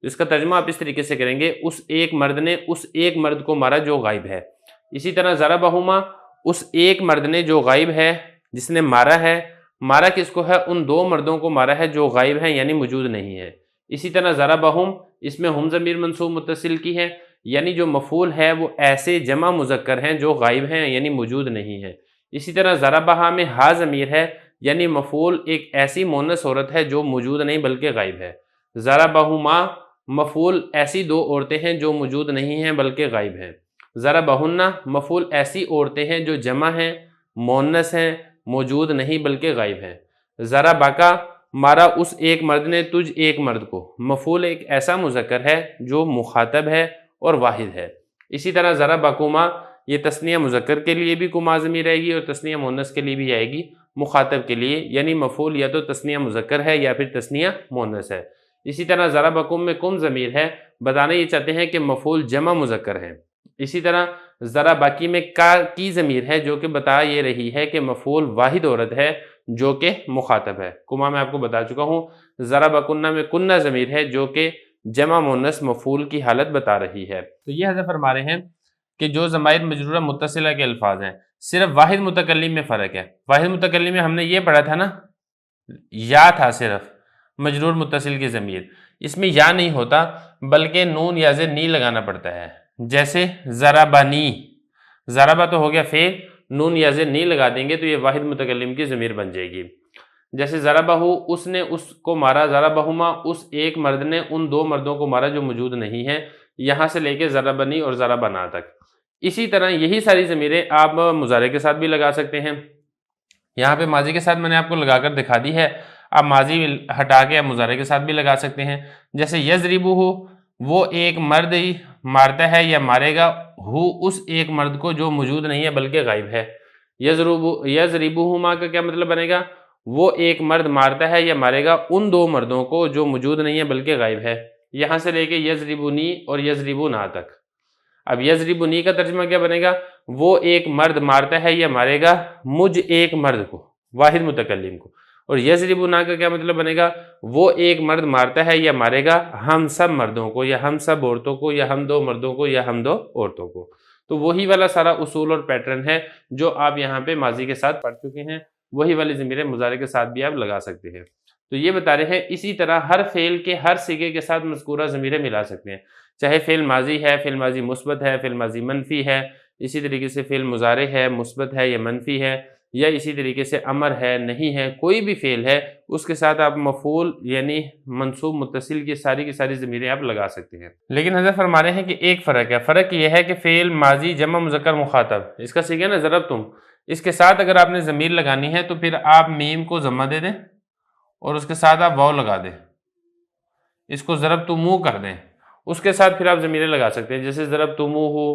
اس کا ترجمہ آپ اس طریقے سے کریں گے، اس ایک مرد نے اس ایک مرد کو مارا جو غائب ہے۔ اسی طرح ضربہما، اس ایک مرد نے جو غائب ہے، جس نے مارا ہے، مارا کس کو ہے؟ ان دو مردوں کو مارا ہے جو غائب ہیں یعنی موجود نہیں ہے۔ اسی طرح ضربہم، اس میں ہم ضمیر منصوب متصل کی ہے، یعنی جو مفعول ہے وہ ایسے جمع مذکر ہیں جو غائب ہیں یعنی موجود نہیں ہے۔ اسی طرح ضربہا میں ہا ضمیر ہے، یعنی مفعول ایک ایسی مؤنث عورت ہے جو موجود نہیں بلکہ غائب ہے۔ ضربہما، مفعول ایسی دو عورتیں ہیں جو موجود نہیں ہیں بلکہ غائب ہیں۔ ضربہن، مفعول ایسی عورتیں ہیں جو جمع ہیں، مؤنث ہیں، موجود نہیں بلکہ غائب ہیں۔ ضربکا، مارا اس ایک مرد نے تجھ ایک مرد کو، مفعول ایک ایسا مذکر ہے جو مخاطب ہے اور واحد ہے۔ اسی طرح ضربکما، یہ تثنیہ مذکر کے لیے بھی کما ضمیر آئے گی اور تثنیہ مؤنث کے لیے بھی آئے گی، مخاطب کے لیے، یعنی مفعول یا تو تثنیہ مذکر ہے یا پھر تثنیہ مؤنث ہے۔ اسی طرح ضربکم میں کم ضمیر ہے، بتانا یہ چاہتے ہیں کہ مفعول جمع مذکر ہے۔ اسی طرح ضرباکی میں کا کی ضمیر ہے جو کہ بتا یہ رہی ہے کہ مفعول واحد عورت ہے جو کہ مخاطب ہے۔ کما میں آپ کو بتا چکا ہوں۔ ضربکنہ میں کنہ ضمیر ہے جو کہ جمع مؤنث مفعول کی حالت بتا رہی ہے۔ تو یہ حضرت فرما رہے ہیں کہ جو ضمائر مجرورہ متصلہ کے الفاظ ہیں، صرف واحد متکلم میں فرق ہے۔ واحد متکلم میں ہم نے یہ پڑھا تھا نا، یا تھا صرف مجرور متصل کی ضمیر، اس میں یا نہیں ہوتا بلکہ نون یا زیر نی لگانا پڑتا ہے۔ جیسے ضربنی، ضربہ تو ہو گیا فعل، نون یا زیر نی لگا دیں گے تو یہ واحد متکلم کی ضمیر بن جائے گی۔ جیسے ضربہو، اس نے اس کو مارا، ضربہما، اس ایک مرد نے ان دو مردوں کو مارا جو موجود نہیں ہیں، یہاں سے لے کے ضربنی اور ضربنا تک۔ اسی طرح یہی ساری ضمیریں آپ مضارع کے ساتھ بھی لگا سکتے ہیں۔ یہاں پہ ماضی کے ساتھ میں نے آپ کو لگا کر دکھا دی ہے، آپ ماضی ہٹا کے آپ مضارع کے ساتھ بھی لگا سکتے ہیں۔ جیسے یضربہ، وہ ایک مرد مارتا ہے یا مارے گا، ہو اس ایک مرد کو جو موجود نہیں ہے بلکہ غائب ہے۔ یضربہما کا کیا مطلب بنے گا؟ وہ ایک مرد مارتا ہے یا مارے گا ان دو مردوں کو جو موجود نہیں ہے بلکہ غائب ہے، یہاں سے لے کے یضربنی اور یضربنا تک۔ اب یضربنی کا ترجمہ کیا بنے گا؟ وہ ایک مرد مارتا ہے یا مارے گا مجھ ایک مرد کو، واحد متکلم کو۔ اور یضربنا کا کیا مطلب بنے گا؟ وہ ایک مرد مارتا ہے یا مارے گا ہم سب مردوں کو یا ہم سب عورتوں کو یا ہم دو مردوں کو یا ہم دو عورتوں کو۔ تو وہی والا سارا اصول اور پیٹرن ہے جو آپ یہاں پہ ماضی کے ساتھ پڑھ چکے ہیں، وہی والی ضمیریں مضارع کے ساتھ بھی آپ لگا سکتے ہیں۔ تو یہ بتا رہے ہیں اسی طرح ہر فعل کے ہر صیغے کے ساتھ مذکورہ ضمیریں ملا سکتے ہیں، چاہے فعل ماضی ہے، فعل ماضی مثبت ہے، فعل ماضی منفی ہے، اسی طریقے سے فعل مضارع ہے، مثبت ہے یا منفی ہے، یا اسی طریقے سے امر ہے، نہیں ہے، کوئی بھی فعل ہے اس کے ساتھ آپ مفعول یعنی منصوب متصل کی ساری ضمیریں آپ لگا سکتے ہیں۔ لیکن حضرت فرما رہے ہیں کہ ایک فرق ہے، فرق یہ ہے کہ فعل ماضی جمع مذکر مخاطب، اس کا صیغہ نا ضربتم، اس کے ساتھ اگر آپ نے ضمیر لگانی ہے تو پھر آپ میم کو ضمہ دے دیں اور اس کے ساتھ آپ واو لگا دیں، اس کو ضربتمو کر دیں، اس کے ساتھ پھر آپ ضمیریں لگا سکتے ہیں، جیسے ضربتموہو،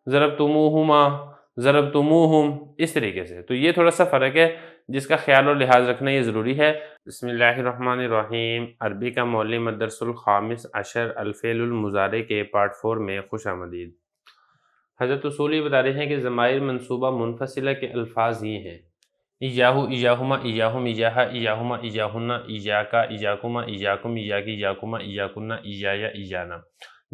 ضربتموہما، ضربتموہم، اس طریقے سے۔ تو یہ تھوڑا سا فرق ہے جس کا خیال اور لحاظ رکھنا یہ ضروری ہے۔ بسم اللہ الرحمن الرحیم، عربی کا معلم الدرس الخامس عشر الفعل المضارع کے پارٹ 4 میں خوش آمدید۔ حضرت اصولی بتا رہے ہیں کہ ضمائر منصوبہ منفصلہ کے الفاظ یہ ہیں: ایاہو، ایاہما، ایاہم، ایاہا، ایاہما، ایاہن، ایاکا، ایاکما، ایاکم، ایاکی، ایاکما، ایاکن، ایایا، ایانا۔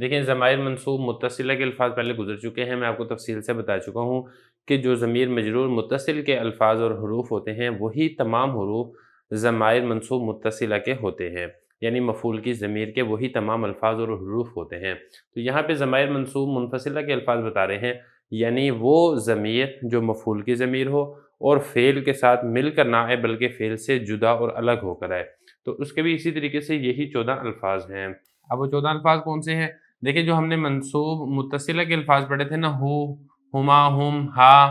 دیکھیں ضمائر منصوب متصلہ کے الفاظ پہلے گزر چکے ہیں، میں آپ کو تفصیل سے بتا چکا ہوں کہ جو ضمیر مجرور متصل کے الفاظ اور حروف ہوتے ہیں وہی تمام حروف ضمائر منصوب متصلہ کے ہوتے ہیں، یعنی مفعول کی ضمیر کے وہی تمام الفاظ اور حروف ہوتے ہیں۔ تو یہاں پہ ضمائر منصوب منفصلہ کے الفاظ بتا رہے ہیں، یعنی وہ ضمیر جو مفعول کی ضمیر ہو اور فعل کے ساتھ مل کر نہ آئے بلکہ فعل سے جدا اور الگ ہو کر آئے، تو اس کے بھی اسی طریقے سے یہی 14 الفاظ ہیں۔ اب وہ 14 الفاظ کون سے ہیں؟ دیکھیں جو ہم نے منصوب متصلہ کے الفاظ پڑھے تھے نا، ہو، ہما، ہم، ہا،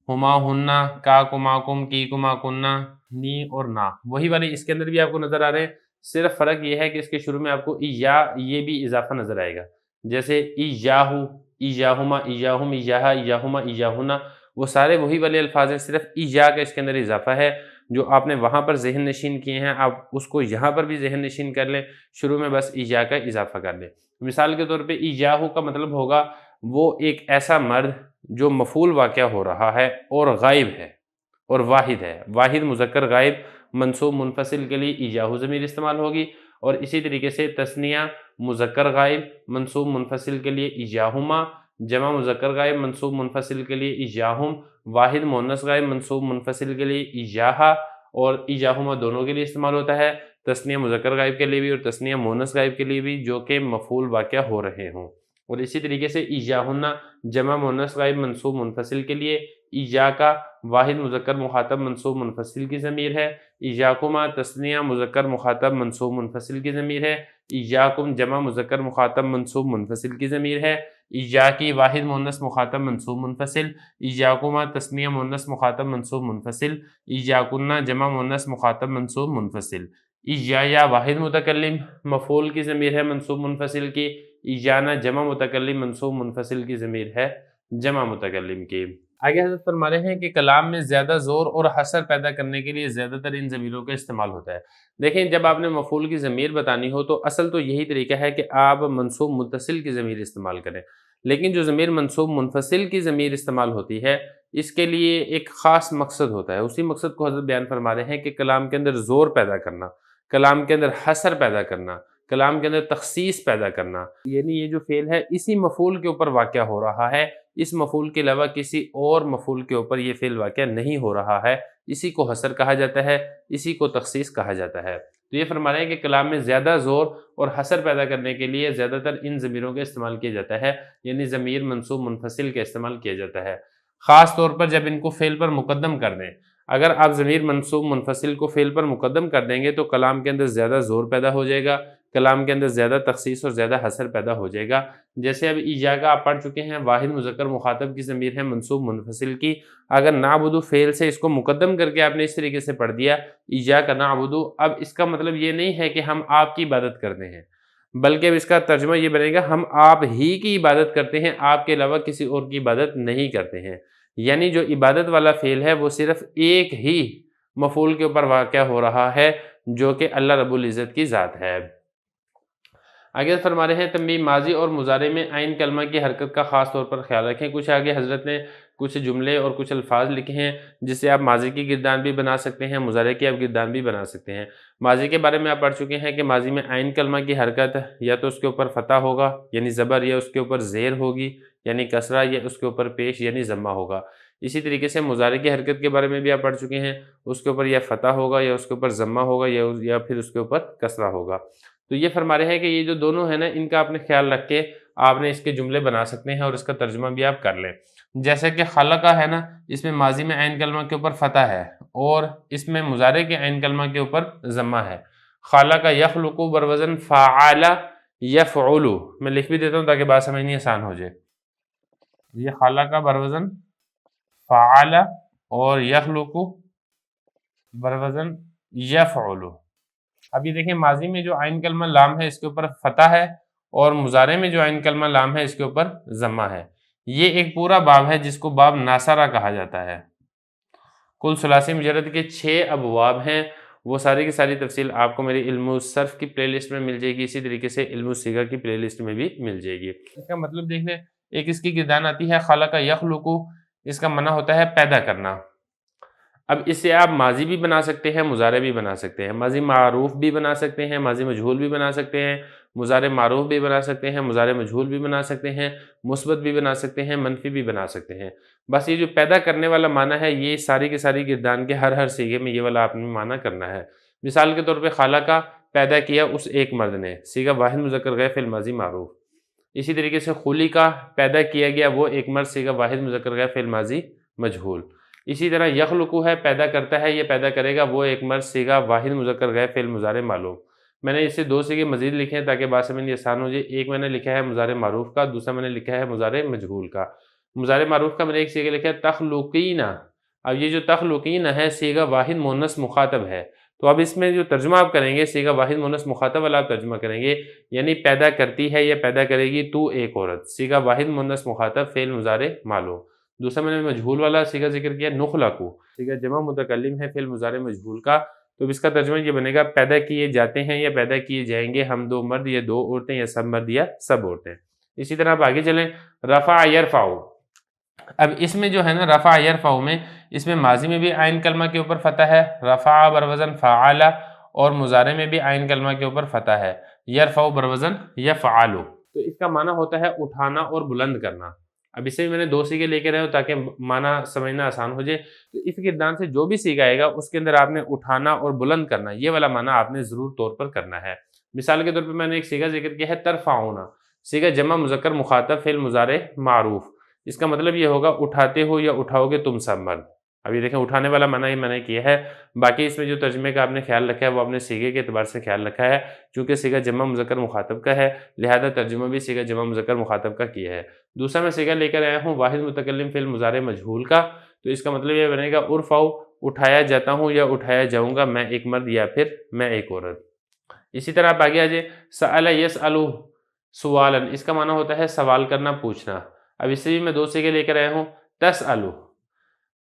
ہما، ہننا، کا، کما، کم، کی، کما، کننا، نی اور نا، وہی والے اس کے اندر بھی آپ کو نظر آ رہے ہیں۔ صرف فرق یہ ہے کہ اس کے شروع میں آپ کو یا یہ بھی اضافہ نظر آئے گا، جیسے ایاہو، ایاہما، ایاہم، ایاہا، ایاہما، ایاہنا، وہ سارے وہی والے الفاظ ہیں، صرف ایا کا اس کے اندر اضافہ ہے جو آپ نے وہاں پر ذہن نشین کیے ہیں، آپ اس کو یہاں پر بھی ذہن نشین کر لیں، شروع میں بس ایا کا اضافہ کر لیں۔ مثال کے طور پہ ایاہو کا مطلب ہوگا وہ ایک ایسا مرد جو مفعول واقع ہو رہا ہے اور غائب ہے اور واحد ہے، واحد مذکر غائب، منصوب منفصل کے لیے ایاہو ضمیر استعمال ہوگی، اور اسی طریقے سے تثنیہ مذکر غائب منصوب منفصل کے لیے ایاہما، جمع مذکر غائب منصوب منفصل کے لیے ایاہم، واحد مؤنث غائب منصوب منفصل کے لیے ایاہا اور ایاہما دونوں کے لیے استعمال ہوتا ہے، تثنیہ مذکر غائب کے لیے بھی اور تثنیہ مؤنث غائب کے لیے بھی جو کہ مفعول واقع ہو رہے ہوں، اور اسی طریقے سے ایاہن جمع مؤنث غائب منصوب منفصل کے لیے، ایاکا واحد مذکر مخاطب منصوب منفصل کی ضمیر ہے، ایاکما تثنیہ مذکر مخاطب منصوب منفصل کی ضمیر ہے، ایاکم جمع مذکر مخاطب منصوب منفصل کی ضمیر ہے، ایاکی واحد مؤنث مخاطب منصوب منفصل، ایاکما تثنیہ مؤنث مخاطب منصوب منفصل، ایاکن جمع مؤنث مخاطب منصوب منفصل، ایایا واحد متکلم مفعول کی ضمیر ہے منصوب منفصل کی، ایانا جمع متکلم منصوب منفصل کی ضمیر ہے جمع متکلم کی۔ آگے حضرت فرما رہے ہیں کہ کلام میں زیادہ زور اور حصر پیدا کرنے کے لیے زیادہ تر ان ضمیروں کا استعمال ہوتا ہے۔ دیکھیں جب آپ نے مفعول کی ضمیر بتانی ہو تو اصل تو یہی طریقہ ہے کہ آپ منصوب متصل کی ضمیر استعمال کریں، لیکن جو ضمیر منصوب منفصل کی ضمیر استعمال ہوتی ہے اس کے لیے ایک خاص مقصد ہوتا ہے، اسی مقصد کو حضرت بیان فرما رہے ہیں کہ کلام کے اندر زور پیدا کرنا، کلام کے اندر حصر پیدا کرنا، کلام کے اندر تخصیص پیدا کرنا، یعنی یہ جو فعل ہے اسی مفعول کے اوپر واقع ہو رہا ہے، اس مفعول کے علاوہ کسی اور مفعول کے اوپر یہ فعل واقع نہیں ہو رہا ہے، اسی کو حصر کہا جاتا ہے، اسی کو تخصیص کہا جاتا ہے۔ تو یہ فرما رہے ہیں کہ کلام میں زیادہ زور اور حصر پیدا کرنے کے لیے زیادہ تر ان ضمیروں کا استعمال کیا جاتا ہے، یعنی ضمیر منصوب منفصل کا استعمال کیا جاتا ہے، خاص طور پر جب ان کو فعل پر مقدم کر دیں۔ اگر آپ ضمیر منصوب منفصل کو فعل پر مقدم کر دیں گے تو کلام کے اندر زیادہ زور پیدا ہو جائے گا، کلام کے اندر زیادہ تخصیص اور زیادہ حصر پیدا ہو جائے گا۔ جیسے اب ایاکا آپ پڑھ چکے ہیں، واحد مذکر مخاطب کی ضمیر ہے منصوب منفصل کی، اگر نعبدو فعل سے اس کو مقدم کر کے آپ نے اس طریقے سے پڑھ دیا ایاکا نعبدو، اب اس کا مطلب یہ نہیں ہے کہ ہم آپ کی عبادت کرتے ہیں، بلکہ اب اس کا ترجمہ یہ بنے گا ہم آپ ہی کی عبادت کرتے ہیں، آپ کے علاوہ کسی اور کی عبادت نہیں کرتے ہیں، یعنی جو عبادت والا فعل ہے وہ صرف ایک ہی مفعول کے اوپر واقع ہو رہا ہے جو کہ اللہ رب العزت کی ذات ہے۔ آگے فرما رہے ہیں تنبیہ، ماضی اور مضارع میں عین کلمہ کی حرکت کا خاص طور پر خیال رکھیں۔ کچھ آگے حضرت نے کچھ جملے اور کچھ الفاظ لکھے ہیں جس سے آپ ماضی کی گردان بھی بنا سکتے ہیں، مضارع کی آپ گردان بھی بنا سکتے ہیں۔ ماضی کے بارے میں آپ پڑھ چکے ہیں کہ ماضی میں عین کلمہ کی حرکت یا تو اس کے اوپر فتح ہوگا یعنی زبر، یا اس کے اوپر زیر ہوگی یعنی کسرہ، یا اس کے اوپر پیش یعنی ضمہ ہوگا۔ اسی طریقے سے مضارع کی حرکت کے بارے میں بھی آپ پڑھ چکے ہیں، اس کے اوپر یا فتح ہوگا یا اس کے اوپر ضمہ ہوگا یا پھر اس کے اوپر کسرہ ہوگا۔ تو یہ فرما رہے ہیں کہ یہ جو دونوں ہیں نا ان کا آپ نے خیال رکھ کے آپ نے اس کے جملے بنا سکتے ہیں اور اس کا ترجمہ بھی آپ کر لیں۔ جیسے کہ خلقہ ہے نا، اس میں ماضی میں عین کلمہ کے اوپر فتح ہے اور اس میں مضارع کے عین کلمہ کے اوپر ضمہ ہے۔ خلقہ یخلق بروزن فعل یفعل، میں لکھ بھی دیتا ہوں تاکہ بات سمجھنی آسان ہو جائے۔ یہ خلقہ بروزن فعل اور یخلق بروزن یفعل۔ اب یہ دیکھیں ماضی میں جو عین کلمہ لام ہے اس کے اوپر فتح ہے اور مضارع میں جو عین کلمہ لام ہے اس کے اوپر ضمہ ہے۔ یہ ایک پورا باب ہے جس کو باب ناصرہ کہا جاتا ہے۔ کل ثلاثی مجرد کے 6 ابواب ہیں، وہ ساری کی ساری تفصیل آپ کو میری علم الصرف کی پلے لسٹ میں مل جائے گی، اسی طریقے سے علم الصیغہ کی پلے لسٹ میں بھی مل جائے گی۔ اس کا مطلب دیکھ لیں، ایک اس کی گردان آتی ہے خلق یخلق، اس کا معنی ہوتا ہے پیدا کرنا۔ اب اس سے آپ ماضی بھی بنا سکتے ہیں، مضارع بھی بنا سکتے ہیں، ماضی معروف بھی بنا سکتے ہیں، ماضی مجہول بھی بنا سکتے ہیں، مضارع معروف بھی بنا سکتے ہیں، مضارع مجہول بھی بنا سکتے ہیں، مثبت بھی بنا سکتے ہیں، منفی بھی بنا سکتے ہیں۔ بس یہ جو پیدا کرنے والا معنی ہے یہ ساری کی ساری گردان کے ہر صیغے میں یہ والا آپ نے معنی کرنا ہے۔ مثال کے طور پہ خلقہ پیدا کیا اس ایک مرد نے، صیغہ واحد مذکر غیر فعل ماضی معروف۔ اسی طریقے سے خلقہ پیدا کیا گیا وہ ایک مرد، صیغہ واحد مذکر غیر فعل ماضی مجہول۔ اسی طرح یخلق ہے پیدا کرتا ہے، یہ پیدا کرے گا وہ ایک مرد، صیغہ واحد مذکر غیر فعل مضارع معلوم۔ میں نے اس سے 2 صیغے مزید لکھے ہیں تاکہ بات سمجھنی آسان ہو جائے۔ ایک میں نے لکھا ہے مضارع معروف کا، دوسرا میں نے لکھا ہے مضارع مجہول کا۔ مضارع معروف کا میں نے ایک صیغہ لکھا ہے تخلقین۔ اب یہ جو تخلقین ہے صیغہ واحد مؤنث مخاطب ہے، تو اب اس میں جو ترجمہ آپ کریں گے صیغہ واحد مؤنث مخاطب والا آپ ترجمہ کریں گے، یعنی پیدا کرتی ہے یا پیدا کرے گی تو ایک عورت، صیغہ واحد مؤنث مخاطب فعل مضارع معلوم۔ دوسرا میں نے مجہول والا صیغہ ذکر کیا نخلقو، صیغہ جمع متکلم ہے فعل مضارع مجہول کا، تو اس کا ترجمہ یہ بنے گا پیدا کیے جاتے ہیں یا پیدا کیے جائیں گے ہم 2 مرد یا 2 عورتیں یا سب مرد یا سب عورتیں۔ اسی طرح آپ آگے چلیں، رفع یرفع۔ اب اس میں جو ہے نا رفع یرفع میں، اس میں ماضی میں بھی عین کلمہ کے اوپر فتح ہے، رفع بروزن فعل، اور مضارع میں بھی عین کلمہ کے اوپر فتح ہے، یرفع بروزن یفعل۔ تو اس کا معنی ہوتا ہے اٹھانا اور بلند کرنا۔ اب اسے میں نے 2 صیغے لے کے رہے ہوں تاکہ معنی سمجھنا آسان ہو جائے۔ تو اس گردان سے جو بھی صیغہ آئے گا اس کے اندر آپ نے اٹھانا اور بلند کرنا، یہ والا معنی آپ نے ضرور طور پر کرنا ہے۔ مثال کے طور پہ میں نے ایک صیغہ ذکر کیا ہے ترفعون، صیغہ جمع مذکر مخاطب فعل مضارع معروف۔ اس کا مطلب یہ ہوگا اٹھاتے ہو یا اٹھاؤ گے تم سب مرد۔ اب یہ دیکھیں اٹھانے والا معنی یہ میں نے کیا ہے، باقی اس میں جو ترجمے کا آپ نے خیال رکھا ہے وہ آپ نے صیغے کے اعتبار سے خیال رکھا ہے، چونکہ صیغہ جمع مذکر مخاطب کا ہے لہذا ترجمہ بھی صیغہ جمع مذکر مخاطب کا کیا ہے۔ دوسرا میں صیغہ لے کر آیا ہوں واحد متکلم فعل مضارع مجہول کا، تو اس کا مطلب یہ بنے گا ارفعو، اٹھایا جاتا ہوں یا اٹھایا جاؤں گا میں ایک مرد یا پھر میں ایک عورت۔ اسی طرح آپ آگے آ جائیں، سأل یسأل سوالا، اس کا معنی ہوتا ہے سوال کرنا، پوچھنا۔ اب اس سے بھی میں 2 صیغے لے کر آیا ہوں، تسأل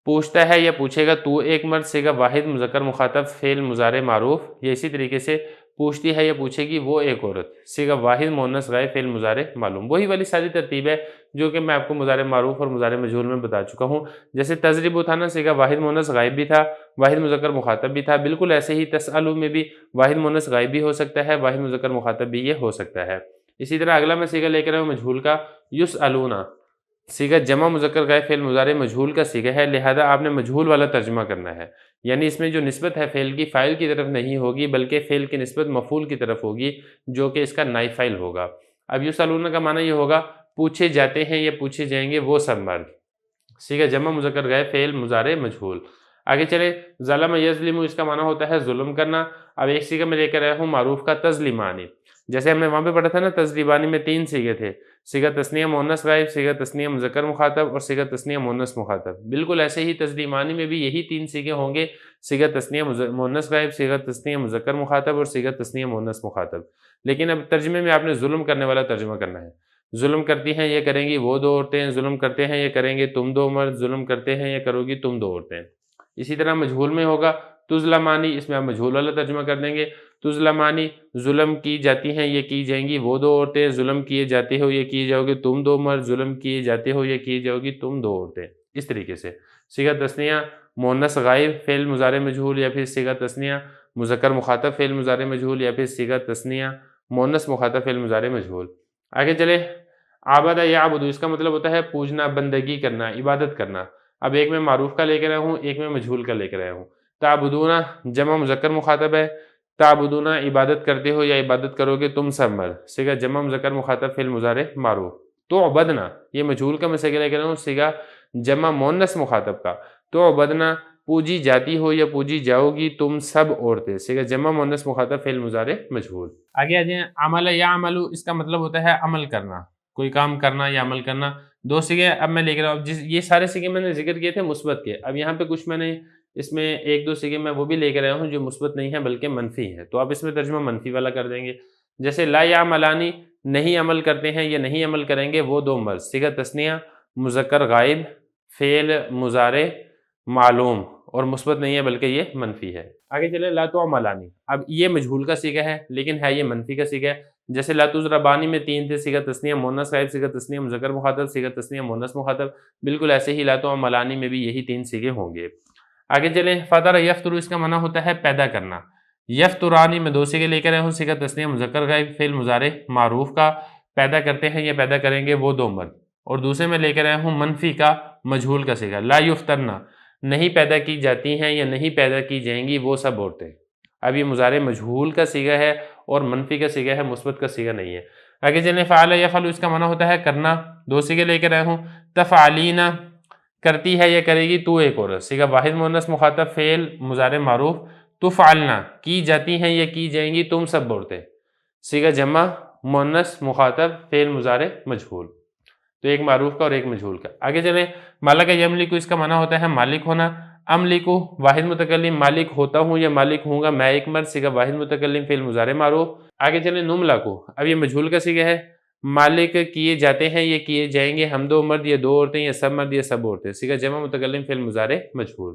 پوچھتا ہے یا پوچھے گا تو ایک مرد، صیغہ واحد مذکر مخاطب فعل مضارع معروف، یا اسی طریقے سے پوچھتی ہے یا پوچھے گی وہ ایک عورت، صیغہ واحد مؤنث غائب فعل مضارع معلوم۔ وہی والی ساری ترتیب ہے جو کہ میں آپ کو مضارع معروف اور مضارع مجہول میں بتا چکا ہوں۔ جیسے تضرب تھا نا، صیغہ واحد مؤنث غائب بھی تھا، واحد مذکر مخاطب بھی تھا، بالکل ایسے ہی تسأل میں بھی واحد مؤنث غائب بھی ہو سکتا ہے، واحد مذکر مخاطب بھی یہ ہو سکتا ہے۔ اسی طرح اگلا میں صیغہ لے کر آیا ہوں مجہول کا، یسألون، صیغہ جمع مذکر غائب فعل مضارع مجہول کا صیغہ ہے لہذا آپ نے مجہول والا ترجمہ کرنا ہے، یعنی اس میں جو نسبت ہے فعل کی فاعل کی طرف نہیں ہوگی بلکہ فعل کی نسبت مفعول کی طرف ہوگی جو کہ اس کا نائب فاعل ہوگا۔ اب یسألون کا معنی یہ ہوگا پوچھے جاتے ہیں یا پوچھے جائیں گے وہ سب مرد، صیغہ جمع مذکر غائب فعل مضارع مجہول۔ آگے چلے، ظلم یظلم، اس کا معنی ہوتا ہے ظلم کرنا۔ اب ایک صیغہ میں لے کر آیا ہوں معروف کا تظلیمانی، جیسے ہم نے وہاں پہ پڑھا تھا نا تظلیمانی میں 3 صیغے تھے، صیغہ تثنیہ مؤنث غائب، صیغہ تثنیہ مذکر مخاطب اور صیغہ تثنیہ مؤنث مخاطب۔ بالکل ایسے ہی تظلیمانی میں بھی یہی 3 صیغے ہوں گے، صیغہ تثنیہ مؤنث غائب، صیغہ تثنیہ مذکر مخاطب اور صیغہ تثنیہ مؤنث مخاطب۔ لیکن اب ترجمے میں آپ نے ظلم کرنے والا ترجمہ کرنا ہے۔ ظلم کرتی ہیں یہ کریں گی وہ 2 عورتیں، ظلم کرتے ہیں یہ کریں گے تم 2 مرد، ظلم کرتے ہیں یہ کرو گی تم 2 عورتیں۔ اسی طرح مجہول میں ہوگا تظلمانی، اس میں آپ مجہول والا ترجمہ کر دیں گے، تظلمانی ظلم کی جاتی ہیں یہ کی جائیں گی وہ 2 عورتیں، ظلم کیے جاتے ہو یہ کیے جاؤ گے تم 2 مرد، ظلم کیے جاتے ہو یہ کی جاؤ گی تم 2 عورتیں۔ اس طریقے سے صیغہ تثنیہ مؤنث غائب فعل مضارع مجہول یا پھر صیغہ تثنیہ مذکر مخاطب فعل مضارع مجہول یا پھر صیغہ تثنیہ مؤنث مخاطب فعل مضارع مجہول۔ آگے چلے، عبد یعبد، اس کا مطلب ہوتا ہے پوجنا، بندگی کرنا، عبادت کرنا۔ اب ایک میں معروف کا لے کر آیا ہوں، ایک میں مجہول کا لے کر آیا ہوں۔ تعبدون جمع مذکر مخاطب ہے، تعبدون عبادت کرتے ہو یا عبادت کرو گے تم سب مرد، صیغہ جمع مذکر مخاطب فعل مضارع معروف۔ تو عبدنا، یہ مجہول کا میں صیغہ لے کر آیا ہوں، صیغہ جمع مونس مخاطب کا، تو عبدنا پوجی جاتی ہو یا پوجی جاؤ گی تم سب عورتیں، سیغہ جمع مونس مخاطب فعل مضارع مجہول۔ آگے آ جائیں، عمل یا عملو، اس کا مطلب ہوتا ہے عمل کرنا، کوئی کام کرنا یا عمل کرنا۔ دو سیغے اب میں لے کر آؤں، یہ سارے سیغے میں نے ذکر کیے تھے مثبت کے، اب یہاں پہ کچھ میں نے اس میں ایک دو سیغے میں وہ بھی لے کر آیا ہوں جو مثبت نہیں ہے بلکہ منفی ہے، تو آپ اس میں ترجمہ منفی والا کر دیں گے۔ جیسے لا یعملانی، نہیں عمل کرتے ہیں یا نہیں عمل کریں گے وہ دو مرد، صیغہ تثنیہ مذکر غائب فعل مضارع معلوم، اور مثبت نہیں ہے بلکہ یہ منفی ہے۔ آگے چلیں، لا تعملانی، اب یہ مجہول کا صیغہ ہے لیکن ہے یہ منفی کا صیغہ ہے۔ جیسے لا تضربانی میں 3 تھے، صیغہ تثنیہ مؤنث غائب، صیغہ تثنیہ مذکر مخاطب، صیغہ تثنیہ مؤنث مخاطب، بالکل ایسے ہی لا تعملانی میں بھی یہی 3 صیغے ہوں گے۔ آگے چلیں، فطر یفطر، اس کا معنی ہوتا ہے پیدا کرنا۔ یفطرانی میں 2 صیغے لے کر آئے ہوں، صیغہ تثنیہ مذکر غائب فعل مضارع معروف کا، پیدا کرتے ہیں یا پیدا کریں گے وہ دو مرد، اور دوسرے میں لے کر آیا ہوں منفی کا مجہول کا صیغہ، لا یفترنا، نہیں پیدا کی جاتی ہیں یا نہیں پیدا کی جائیں گی وہ سب عورتیں۔ اب یہ مضارع مجہول کا صیغہ ہے اور منفی کا صیغہ ہے، مثبت کا صیغہ نہیں ہے۔ آگے چلیں، فعل یفعل، اس کا معنی ہوتا ہے کرنا، 2 صیغے لے کر آیا ہوں، تفعلینا، کرتی ہے یا کرے گی تو ایک عورت، صیغہ واحد مؤنث مخاطب فعل مضارع معروف، تفعلنا، کی جاتی ہیں یا کی جائیں گی تم سب عورتیں، صیغہ جمع مؤنث مخاطب فعل مضارع مجہول، تو ایک معروف کا اور ایک مجہول کا۔ آگے چلیں، مالک یملک، اس کا معنی ہوتا ہے مالک ہونا، املکو واحد متکلم مالک ہوتا ہوں یا مالک ہوں گا میں ایک مرد، صیغہ واحد متکلم فعل مضارع معروف۔ آگے چلیں، نملکو، اب یہ مجہول کا صیغہ ہے، مالک کیے جاتے ہیں یہ کیے جائیں گے ہم 2 مرد یا 2 عورتیں یا سب مرد یا سب عورتیں، صیغہ جمع متکلم فعل مضارع مجہول۔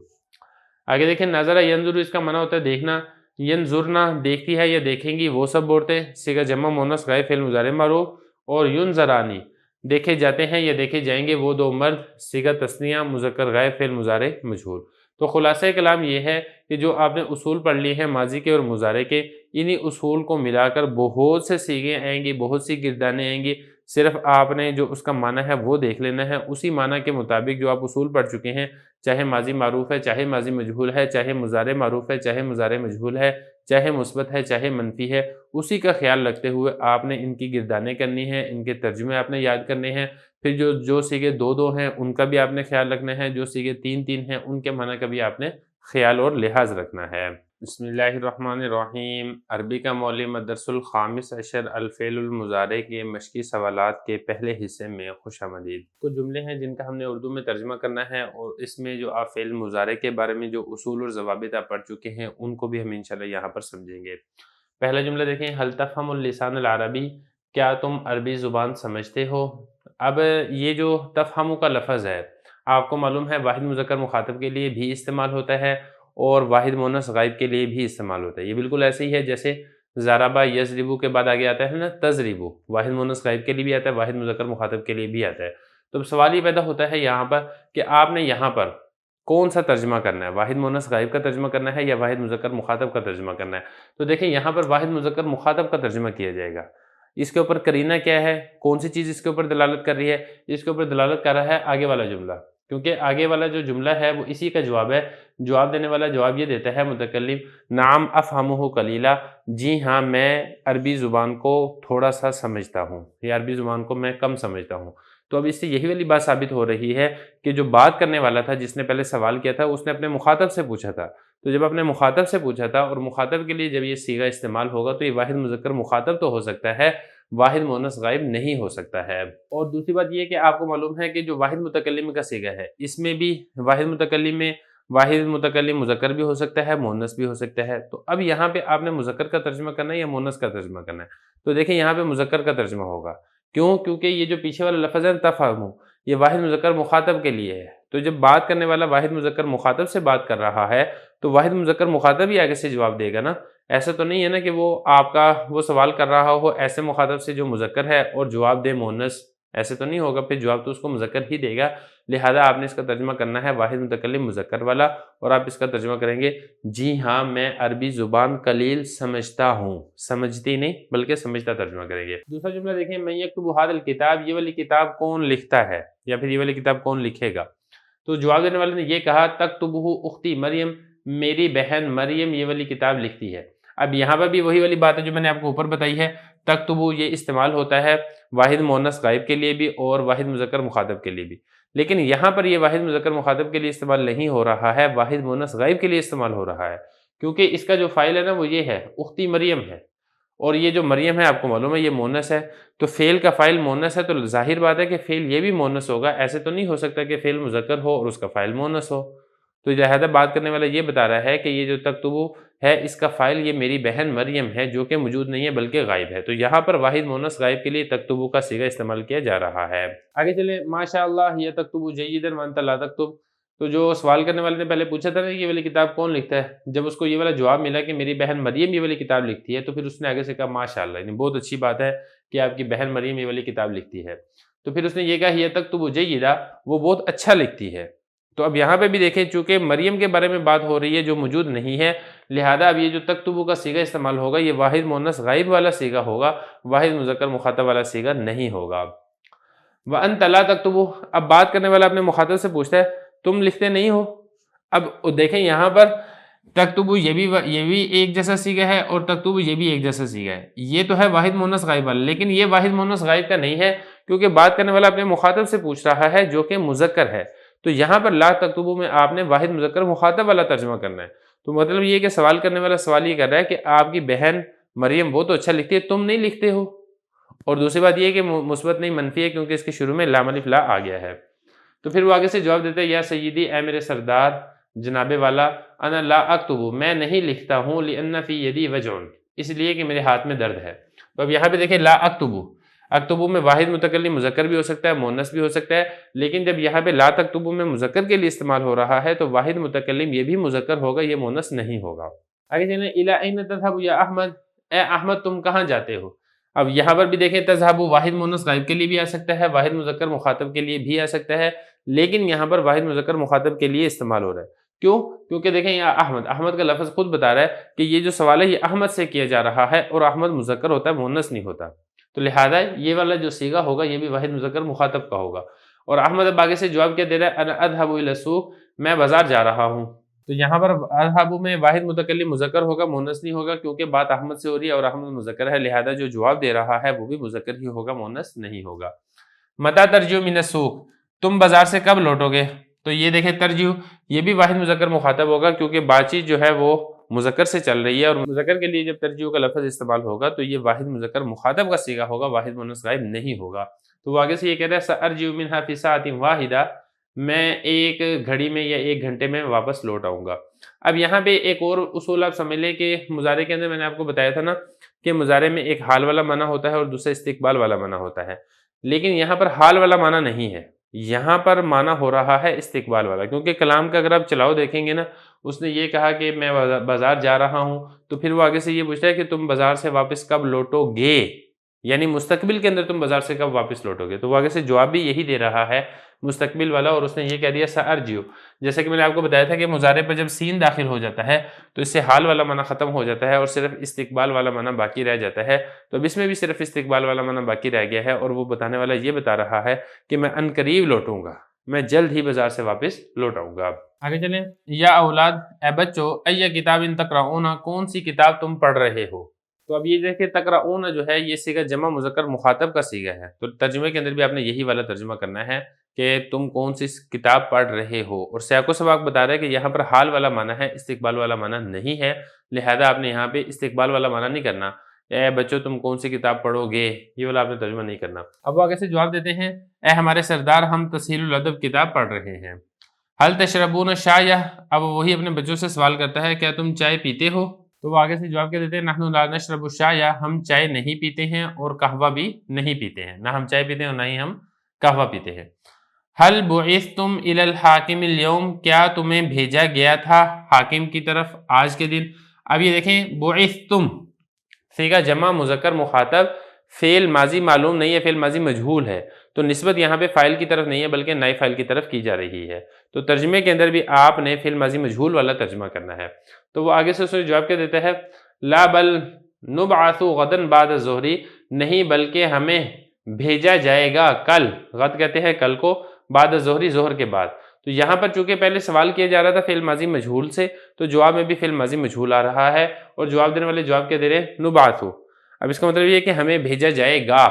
آگے دیکھیں، نظرہ ینظر، اس کا معنی ہوتا ہے دیکھنا، ینظرنا دیکھتی ہے یا دیکھیں گی وہ سب عورتیں، صیغہ جمع مؤنث غائب فعل مضارع معروف، اور ینظرانی دیکھے جاتے ہیں یا دیکھے جائیں گے وہ 2 مرد، صیغہ تثنیہ مذکر غائب فعل مضارع مجہول۔ تو خلاصہ کلام یہ ہے کہ جو آپ نے اصول پڑھ لیے ہیں ماضی کے اور مضارع کے، انہی اصول کو ملا کر بہت سے صیغے آئیں گی، بہت سی گردانیں آئیں گی، صرف آپ نے جو اس کا معنی ہے وہ دیکھ لینا ہے، اسی معنی کے مطابق جو آپ اصول پڑھ چکے ہیں، چاہے ماضی معروف ہے، چاہے ماضی مجہول ہے، چاہے مضارع معروف ہے، چاہے مضارع مجہول ہے، چاہے مثبت ہے، چاہے منفی ہے، اسی کا خیال رکھتے ہوئے آپ نے ان کی گردانیں کرنی ہیں، ان کے ترجمے آپ نے یاد کرنے ہیں، پھر جو صیغے 2 ہیں ان کا بھی آپ نے خیال رکھنا ہے، جو صیغے 3 ہیں ان کے معنی کا بھی آپ نے خیال اور لحاظ رکھنا ہے۔ بسم اللہ الرحمن الرحیم، عربی کا معلم الدرس الخامس عشر الفعل المضارع کے مشقی سوالات کے پہلے حصے میں خوش آمدید۔ کچھ جملے ہیں جن کا ہم نے اردو میں ترجمہ کرنا ہے، اور اس میں جو آپ فعل مضارع کے بارے میں جو اصول اور ضوابط آپ پڑھ چکے ہیں ان کو بھی ہم انشاءاللہ یہاں پر سمجھیں گے۔ پہلا جملہ دیکھیں، حل تفہم اللسان العربی، کیا تم عربی زبان سمجھتے ہو؟ اب یہ جو تفہمو کا لفظ ہے آپ کو معلوم ہے واحد مذکر مخاطب کے لیے بھی استعمال ہوتا ہے اور واحد مؤنث غائب کے لیے بھی استعمال ہوتا ہے، یہ بالکل ایسے ہی ہے جیسے ضربہ یضربو کے بعد آگے آتا ہے نا تضربو، واحد مؤنث غائب کے لیے بھی آتا ہے، واحد مذکر مخاطب کے لیے بھی آتا ہے۔ تو سوال یہ پیدا ہوتا ہے یہاں پر کہ آپ نے یہاں پر کون سا ترجمہ کرنا ہے، واحد مؤنث غائب کا ترجمہ کرنا ہے یا واحد مذکر مخاطب کا ترجمہ کرنا ہے؟ تو دیکھیں یہاں پر واحد مذکر مخاطب کا ترجمہ کیا جائے گا۔ اس کے اوپر قرینہ کیا ہے، کون سی چیز اس کے اوپر دلالت کر رہی ہے؟ اس کے اوپر دلالت کر رہا ہے آگے والا جملہ، کیونکہ آگے والا جو جملہ ہے وہ اسی کا جواب ہے۔ جواب دینے والا جواب یہ دیتا ہے متکلم، نعم افہمہ قلیلا، جی ہاں میں عربی زبان کو تھوڑا سا سمجھتا ہوں یا عربی زبان کو میں کم سمجھتا ہوں۔ تو اب اس سے یہی والی بات ثابت ہو رہی ہے کہ جو بات کرنے والا تھا، جس نے پہلے سوال کیا تھا، اس نے اپنے مخاطب سے پوچھا تھا، تو جب اپنے مخاطب سے پوچھا تھا اور مخاطب کے لیے جب یہ صیغہ استعمال ہوگا تو یہ واحد مذکر مخاطب تو ہو سکتا ہے، واحد مؤنث غائب نہیں ہو سکتا ہے۔ اور دوسری بات یہ کہ آپ کو معلوم ہے کہ جو واحد متکلم کا صیغہ ہے اس میں بھی واحد متکلم میں واحد متکلم مذکر بھی ہو سکتا ہے، مؤنث بھی ہو سکتا ہے۔ تو اب یہاں پہ آپ نے مذکر کا ترجمہ کرنا ہے یا مؤنث کا ترجمہ کرنا ہے؟ تو دیکھیں یہاں پہ مذکر کا ترجمہ ہوگا، کیوں؟ کیونکہ یہ جو پیچھے والا لفظ ہے تفہمو، یہ واحد مذکر مخاطب کے لیے ہے، تو جب بات کرنے والا واحد مذکر مخاطب سے بات کر رہا ہے تو واحد مذکر مخاطب ہی آگے سے جواب دے گا نا۔ ایسا تو نہیں ہے نا کہ وہ آپ کا وہ سوال کر رہا ہو ایسے مخاطب سے جو مذکر ہے اور جواب دے مؤنث، ایسے تو نہیں ہوگا، پھر جواب تو اس کو مذکر ہی دے گا، لہذا آپ نے اس کا ترجمہ کرنا ہے واحد متکلم مذکر والا، اور آپ اس کا ترجمہ کریں گے جی ہاں میں عربی زبان قلیل سمجھتا ہوں، سمجھتی نہیں بلکہ سمجھتا ترجمہ کریں گے۔ دوسرا جملہ دیکھیں، من یکتب ھذا الکتاب، یہ والی کتاب کون لکھتا ہے یا پھر یہ والی کتاب کون لکھے گا؟ تو جواب دینے والے نے یہ کہا تکتبہ اختی مریم، میری بہن مریم یہ والی کتاب لکھتی ہے۔ اب یہاں پر بھی وہی والی بات ہے جو میں نے آپ کو اوپر بتائی ہے، تکتبو یہ استعمال ہوتا ہے واحد مؤنث غائب کے لیے بھی اور واحد مذکر مخاطب کے لیے بھی، لیکن یہاں پر یہ واحد مذکر مخاطب کے لیے استعمال نہیں ہو رہا ہے، واحد مؤنث غائب کے لیے استعمال ہو رہا ہے، کیونکہ اس کا جو فاعل ہے نا وہ یہ ہے، اختی مریم ہے، اور یہ جو مریم ہے آپ کو معلوم ہے یہ مؤنث ہے، تو فعل کا فاعل مؤنث ہے تو ظاہر بات ہے کہ فعل یہ بھی مؤنث ہوگا، ایسے تو نہیں ہو سکتا کہ فعل مذکر ہو اور اس کا فاعل مؤنث ہو۔ تو لہذا بات کرنے والا یہ بتا رہا ہے کہ یہ جو تکتبو ہے اس کا فاعل یہ میری بہن مریم ہے جو کہ موجود نہیں ہے بلکہ غائب ہے، تو یہاں پر واحد مؤنث غائب کے لیے تکتبو کا صیغہ استعمال کیا جا رہا ہے۔ آگے چلیں، ماشاء اللہ یہ تکتبو جیداً وانت لا تکتب، تو جو سوال کرنے والے نے پہلے پوچھا تھا نا یہ والی کتاب کون لکھتا ہے، جب اس کو یہ والا جواب ملا کہ میری بہن مریم یہ والی کتاب لکھتی ہے تو پھر اس نے آگے سے کہا ماشاء اللہ، یعنی بہت اچھی بات ہے کہ آپ کی بہن مریم یہ والی کتاب لکھتی ہے، تو پھر اس نے یہ کہا یہ تکتبو جیدہ، وہ بہت اچھا لکھتی ہے۔ تو اب یہاں پہ بھی دیکھیں چونکہ مریم کے بارے میں بات ہو رہی ہے جو موجود نہیں ہے، لہذا اب یہ جو تکتبو کا صیغہ استعمال ہوگا یہ واحد مؤنث غائب والا صیغہ ہوگا، واحد مذکر مخاطب والا صیغہ نہیں ہوگا۔ وَأَنْتَ لَا تَكْتُبُ، اب بات کرنے والا اپنے مخاطب سے پوچھتا ہے تم لکھتے نہیں ہو۔ اب دیکھیں یہاں پر تکتبو یہ بھی ایک جیسا صیغہ ہے اور تکتبو یہ بھی ایک جیسا صیغہ ہے، یہ تو ہے واحد مؤنث غائب والا، لیکن یہ واحد مؤنث غائب کا نہیں ہے کیونکہ بات کرنے والا اپنے مخاطب سے پوچھ رہا ہے جو کہ مذکر ہے، تو یہاں پر لا تکتبو میں آپ نے واحد مذکر مخاطب والا ترجمہ کرنا ہے۔ تو مطلب یہ کہ سوال کرنے والا سوال یہ کر رہا ہے کہ آپ کی بہن مریم وہ تو اچھا لکھتی ہے، تم نہیں لکھتے ہو، اور دوسری بات یہ کہ مثبت نہیں منفی ہے کیونکہ اس کے شروع میں لام الف لا آ گیا ہے۔ تو پھر وہ آگے سے جواب دیتا ہے یا سیدی اے میرے سردار جناب والا، انا لا اکتب، میں نہیں لکھتا ہوں، لان فی یدی وجع، اس لیے کہ میرے ہاتھ میں درد ہے۔ تو اب یہاں پہ دیکھیں لا اکتب، اکتبو میں واحد متکلم مذکر بھی ہو سکتا ہے مؤنث بھی ہو سکتا ہے، لیکن جب یہاں پہ لا تکتبو میں مذکر کے لیے استعمال ہو رہا ہے تو واحد متکلم یہ بھی مذکر ہوگا، یہ مؤنث نہیں ہوگا۔ آگے چلیں، الی این تذهب یا احمد، اے احمد تم کہاں جاتے ہو۔ اب یہاں پر بھی دیکھیں تذهب واحد مؤنث غائب کے لیے بھی آ سکتا ہے، واحد مذکر مخاطب کے لیے بھی آ سکتا ہے، لیکن یہاں پر واحد مذکر مخاطب کے لیے استعمال ہو رہا ہے۔ کیوں؟ کیونکہ دیکھیں یا احمد، احمد کا لفظ خود بتا رہا ہے کہ یہ جو سوال ہے یہ احمد سے کیا جا رہا ہے اور احمد مذکر ہوتا ہے مؤنث نہیں ہوتا، تو لہذا یہ والا جو صیغہ ہوگا یہ بھی واحد مذکر مخاطب کا ہوگا۔ اور احمد اب آگے سے جواب کیا دے رہا ہے، انا اذهب الى السوق، میں بازار جا رہا ہوں، تو یہاں پر اذهب میں واحد متکلم مذکر ہوگا مؤنث نہیں ہوگا کیونکہ بات احمد سے ہو رہی ہے اور احمد مذکر ہے، لہذا جو جواب دے رہا ہے وہ بھی مذکر ہی ہوگا مؤنث نہیں ہوگا۔ متی ترجع من السوق، تم بازار سے کب لوٹو گے، تو یہ دیکھیں ترجع یہ بھی واحد مذکر مخاطب ہوگا کیونکہ بات چیت جو ہے وہ مذکر سے چل رہی ہے، اور مذکر کے لیے جب ترجع کا لفظ استعمال ہوگا تو یہ واحد مذکر مخاطب کا صیغہ ہوگا، واحد مؤنث غائب نہیں ہوگا۔ تو وہ آگے سے یہ کہہ رہا ہے سأرجع منها فی ساعۃ واحدہ، میں ایک گھڑی میں یا ایک گھنٹے میں واپس لوٹ آؤں گا۔ اب یہاں پہ ایک اور اصول آپ سمجھ لیں کہ مضارع کے اندر میں نے آپ کو بتایا تھا نا کہ مضارع میں ایک حال والا معنی ہوتا ہے اور دوسرا استقبال والا معنی ہوتا ہے، لیکن یہاں پر حال والا معنی نہیں ہے، یہاں پر معنی ہو رہا ہے استقبال والا، کیونکہ کلام کا اگر آپ چلاؤ دیکھیں گے نا، اس نے یہ کہا کہ میں بازار جا رہا ہوں، تو پھر وہ آگے سے یہ پوچھتا ہے کہ تم بازار سے واپس کب لوٹو گے، یعنی مستقبل کے اندر تم بازار سے کب واپس لوٹو گے، تو وہ آگے سے جواب بھی یہی دے رہا ہے مستقبل والا، اور اس نے یہ کہہ دیا سأرجع، جیسے کہ میں نے آپ کو بتایا تھا کہ مضارع پر جب سین داخل ہو جاتا ہے تو اس سے حال والا معنی ختم ہو جاتا ہے اور صرف استقبال والا معنی باقی رہ جاتا ہے، تو اب اس میں بھی صرف استقبال والا معنی باقی رہ گیا ہے، اور وہ بتانے والا یہ بتا رہا ہے کہ میں عنقریب لوٹوں گا، میں جلد ہی بازار سے واپس لوٹ آؤں گا۔ آگے چلیں، یا اولاد، اے بچو، ای کتاب تقرؤون، کون سی کتاب تم پڑھ رہے ہو۔ تو اب یہ دیکھیں تقرؤون جو ہے یہ صیغہ جمع مذکر مخاطب کا صیغہ ہے، تو ترجمے کے اندر بھی آپ نے یہی والا ترجمہ کرنا ہے کہ تم کون سی کتاب پڑھ رہے ہو، اور سیاق و سباق بتا رہا ہے کہ یہاں پر حال والا معنی ہے، استقبال والا معنی نہیں ہے، لہذا آپ نے یہاں پہ استقبال والا معنی نہیں کرنا، اے بچوں تم کون سی کتاب پڑھو گے، یہ والا آپ نے ترجمہ نہیں کرنا۔ اب وہ آگے سے جواب دیتے ہیں، اے ہمارے سردار ہم تسہیل الادب کتاب پڑھ رہے ہیں۔ حل تشربون الشائی، اب وہی اپنے بچوں سے سوال کرتا ہے کیا تم چائے پیتے ہو، تو وہ آگے سے جواب کیا دیتے ہیں، نحن لا نشرب الشائی، ہم چائے نہیں پیتے ہیں اور قہوہ بھی نہیں پیتے ہیں، نہ ہم چائے پیتے ہیں اور نہ ہی ہم قہوہ پیتے ہیں۔ حل بعثتم الی الحاکم اليوم، کیا تمہیں بھیجا گیا تھا حاکم کی طرف آج کے دن۔ اب یہ دیکھیں بعثتم صیغہ جمع مذکر مخاطب، فعل ماضی معلوم نہیں ہے، فعل ماضی مجہول ہے، تو نسبت یہاں پہ فاعل کی طرف نہیں ہے بلکہ نائب فاعل کی طرف کی جا رہی ہے، تو ترجمے کے اندر بھی آپ نے فعل ماضی مجہول والا ترجمہ کرنا ہے۔ تو وہ آگے سے اس نے جواب کیا دیتا ہے، لا بل نبعث غدا بعد الظہر، نہیں بلکہ ہمیں بھیجا جائے گا کل، غد کہتے ہیں کل کو، بعد الظہر ظہر کے بعد، تو یہاں پر چونکہ پہلے سوال کیا جا رہا تھا فعل ماضی مجہول سے، تو جواب میں بھی فعل ماضی مجہول آ رہا ہے، اور جواب دینے والے جواب کیا دے رہے ہیں، نبعث۔ اب اس کا مطلب یہ ہے کہ ہمیں بھیجا جائے گا،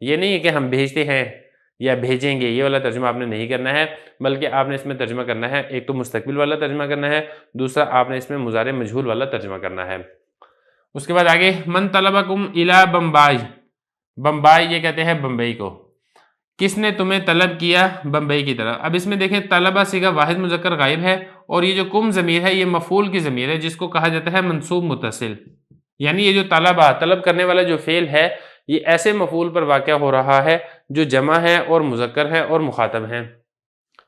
یہ نہیں ہے کہ ہم بھیجتے ہیں، یا بھیجیں گے، یہ والا ترجمہ آپ نے نہیں کرنا ہے، بلکہ آپ نے اس میں ترجمہ کرنا ہے، ایک تو مستقبل والا ترجمہ کرنا ہے، دوسرا آپ نے اس میں مضارع مجہول والا ترجمہ کرنا ہے۔ اس کے بعد آگے من طلبکم الی بمبئی، بمبئی یہ کہتے ہیں بمبئی کو، کس نے تمہیں طلب کیا بمبئی کی طرف۔ اب اس میں دیکھیں طلبہ صیغہ واحد مذکر غائب ہے، اور یہ جو کم ضمیر ہے یہ مفعول کی ضمیر ہے جس کو کہا جاتا ہے منصوب متصل، یعنی یہ جو طلبہ طلب کرنے والا جو فعل ہے یہ ایسے مفعول پر واقع ہو رہا ہے جو جمع ہے اور مذکر ہے اور مخاطب ہیں۔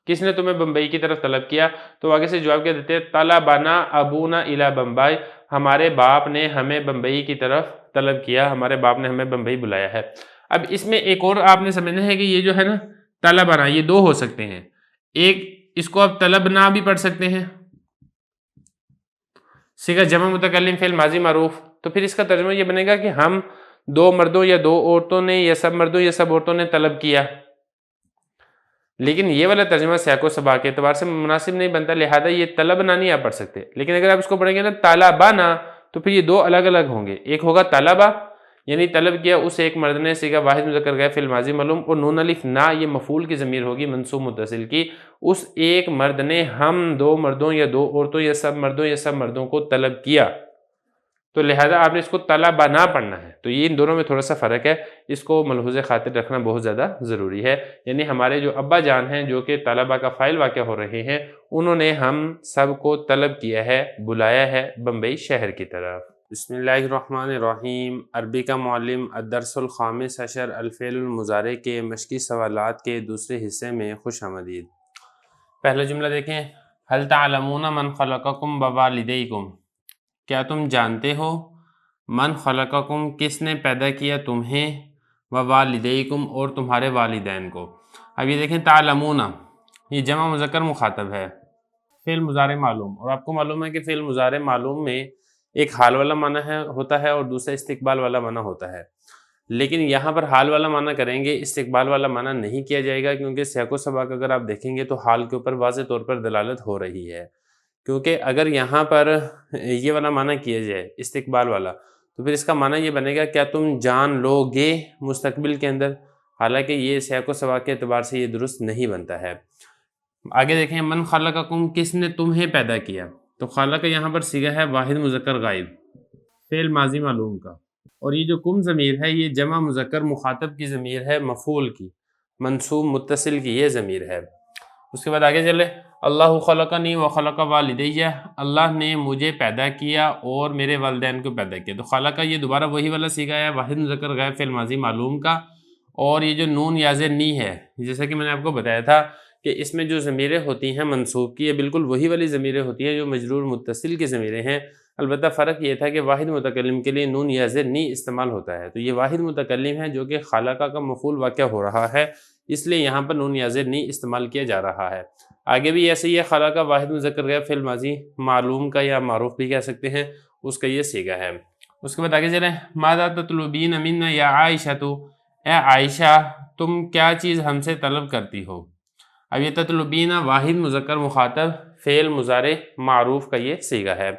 کس نے تمہیں بمبئی کی طرف طلب کیا، تو آگے سے جواب کیا دیتے ہیں، طلبنا ابونا الی بمبئی، ہمارے باپ نے ہمیں بمبئی کی طرف طلب کیا، ہمارے باپ نے ہمیں بمبئی بلایا ہے۔ اب اس میں ایک اور آپ نے سمجھنا ہے کہ یہ جو ہے نا طلبنا، یہ دو ہو سکتے ہیں، ایک اس کو آپ طلبنا بھی پڑھ سکتے ہیں، صیغہ جمع متکلم فعل ماضی معروف، تو پھر اس کا ترجمہ یہ بنے گا کہ ہم دو مردوں یا دو عورتوں نے یا سب مردوں یا سب عورتوں نے طلب کیا، لیکن یہ والا ترجمہ سیاق و سباق کے اعتبار سے مناسب نہیں بنتا، لہذا یہ طلبنا نہیں آپ پڑھ سکتے، لیکن اگر آپ اس کو پڑھیں گے نا طالبانا تو پھر یہ دو الگ الگ ہوں گے، ایک ہوگا طلبہ یعنی طلب کیا اس ایک مرد نے، صیغہ واحد مذکر غائب فعل ماضی معلوم، اور نون الف نا یہ مفعول کی ضمیر ہوگی منصوب متصل کی، اس ایک مرد نے ہم دو مردوں یا دو عورتوں یا سب مردوں یا سب مردوں کو طلب کیا، تو لہذا آپ نے اس کو طلبنا پڑھنا ہے۔ تو یہ ان دونوں میں تھوڑا سا فرق ہے، اس کو ملحوظ خاطر رکھنا بہت زیادہ ضروری ہے، یعنی ہمارے جو ابا جان ہیں جو کہ طلبہ کا فاعل واقع ہو رہے ہیں، انہوں نے ہم سب کو طلب کیا ہے، بلایا ہے بمبئی شہر کی طرف۔ بسم اللہ الرحمن الرحیم۔ عربی کا معلم الدرس الخامس عشر الفعل المضارع کے مشقی سوالات کے دوسرے حصے میں خوش آمدید۔ پہلا جملہ دیکھیں، هل تعلمون من خلقکم ووالدیکم، کیا تم جانتے ہو، من خلقکم کس نے پیدا کیا تمہیں، ووالدیکم اور تمہارے والدین کو۔ اب یہ دیکھیں تعلمون یہ جمع مذکر مخاطب ہے، فعل مضارع معلوم، اور آپ کو معلوم ہے کہ فعل مضارع معلوم میں ایک حال والا معنی ہوتا ہے اور دوسرا استقبال والا معنی ہوتا ہے، لیکن یہاں پر حال والا معنی کریں گے، استقبال والا معنی نہیں کیا جائے گا، کیونکہ سیاق و سباق اگر آپ دیکھیں گے تو حال کے اوپر واضح طور پر دلالت ہو رہی ہے، کیونکہ اگر یہاں پر یہ والا معنی کیا جائے استقبال والا تو پھر اس کا معنی یہ بنے گا کیا تم جان لو گے مستقبل کے اندر، حالانکہ یہ سیاق و سباق کے اعتبار سے یہ درست نہیں بنتا ہے۔ آگے دیکھیں، من خلقکم کس نے تمہیں پیدا کیا، تو خالق یہاں پر صیغہ ہے واحد مذکر غائب فعل ماضی معلوم کا، اور یہ جو کم ضمیر ہے یہ جمع مذکر مخاطب کی ضمیر ہے، مفعول کی منصوب متصل کی یہ ضمیر ہے۔ اس کے بعد آگے چلے، اللہ خلقنی و خلق والدیہ، اللہ نے مجھے پیدا کیا اور میرے والدین کو پیدا کیا، تو خلق یہ دوبارہ وہی والا صیغہ ہے واحد مذکر غائب فعل ماضی معلوم کا، اور یہ جو نون یا زیر نی ہے جیسا کہ میں نے آپ کو بتایا تھا کہ اس میں جو ضمیریں ہوتی ہیں منصوب کی، یہ بالکل وہی والی ضمیریں ہوتی ہیں جو مجرور متصل کی ضمیریں ہیں، البتہ فرق یہ تھا کہ واحد متکلم کے لیے نون یا زیر نی استعمال ہوتا ہے، تو یہ واحد متکلم ہے جو کہ خالقہ کا مفعول واقع ہو رہا ہے، اس لیے یہاں پر نون یا زیر نی استعمال کیا جا رہا ہے۔ آگے بھی ایسے ہی ہے، خالقہ واحد مذکر غائب فعل ماضی معلوم کا یا معروف بھی کہہ سکتے ہیں، اس کا یہ صیغہ ہے۔ اس کے بعد آگے چلیں، ماذا تطلبین منا یا عائشہ، تو اے عائشہ تم کیا چیز ہم سے طلب کرتی ہو۔ اب یہ تطلبین واحد مذکر مخاطب فعل مضارع معروف کا یہ صیغہ ہے۔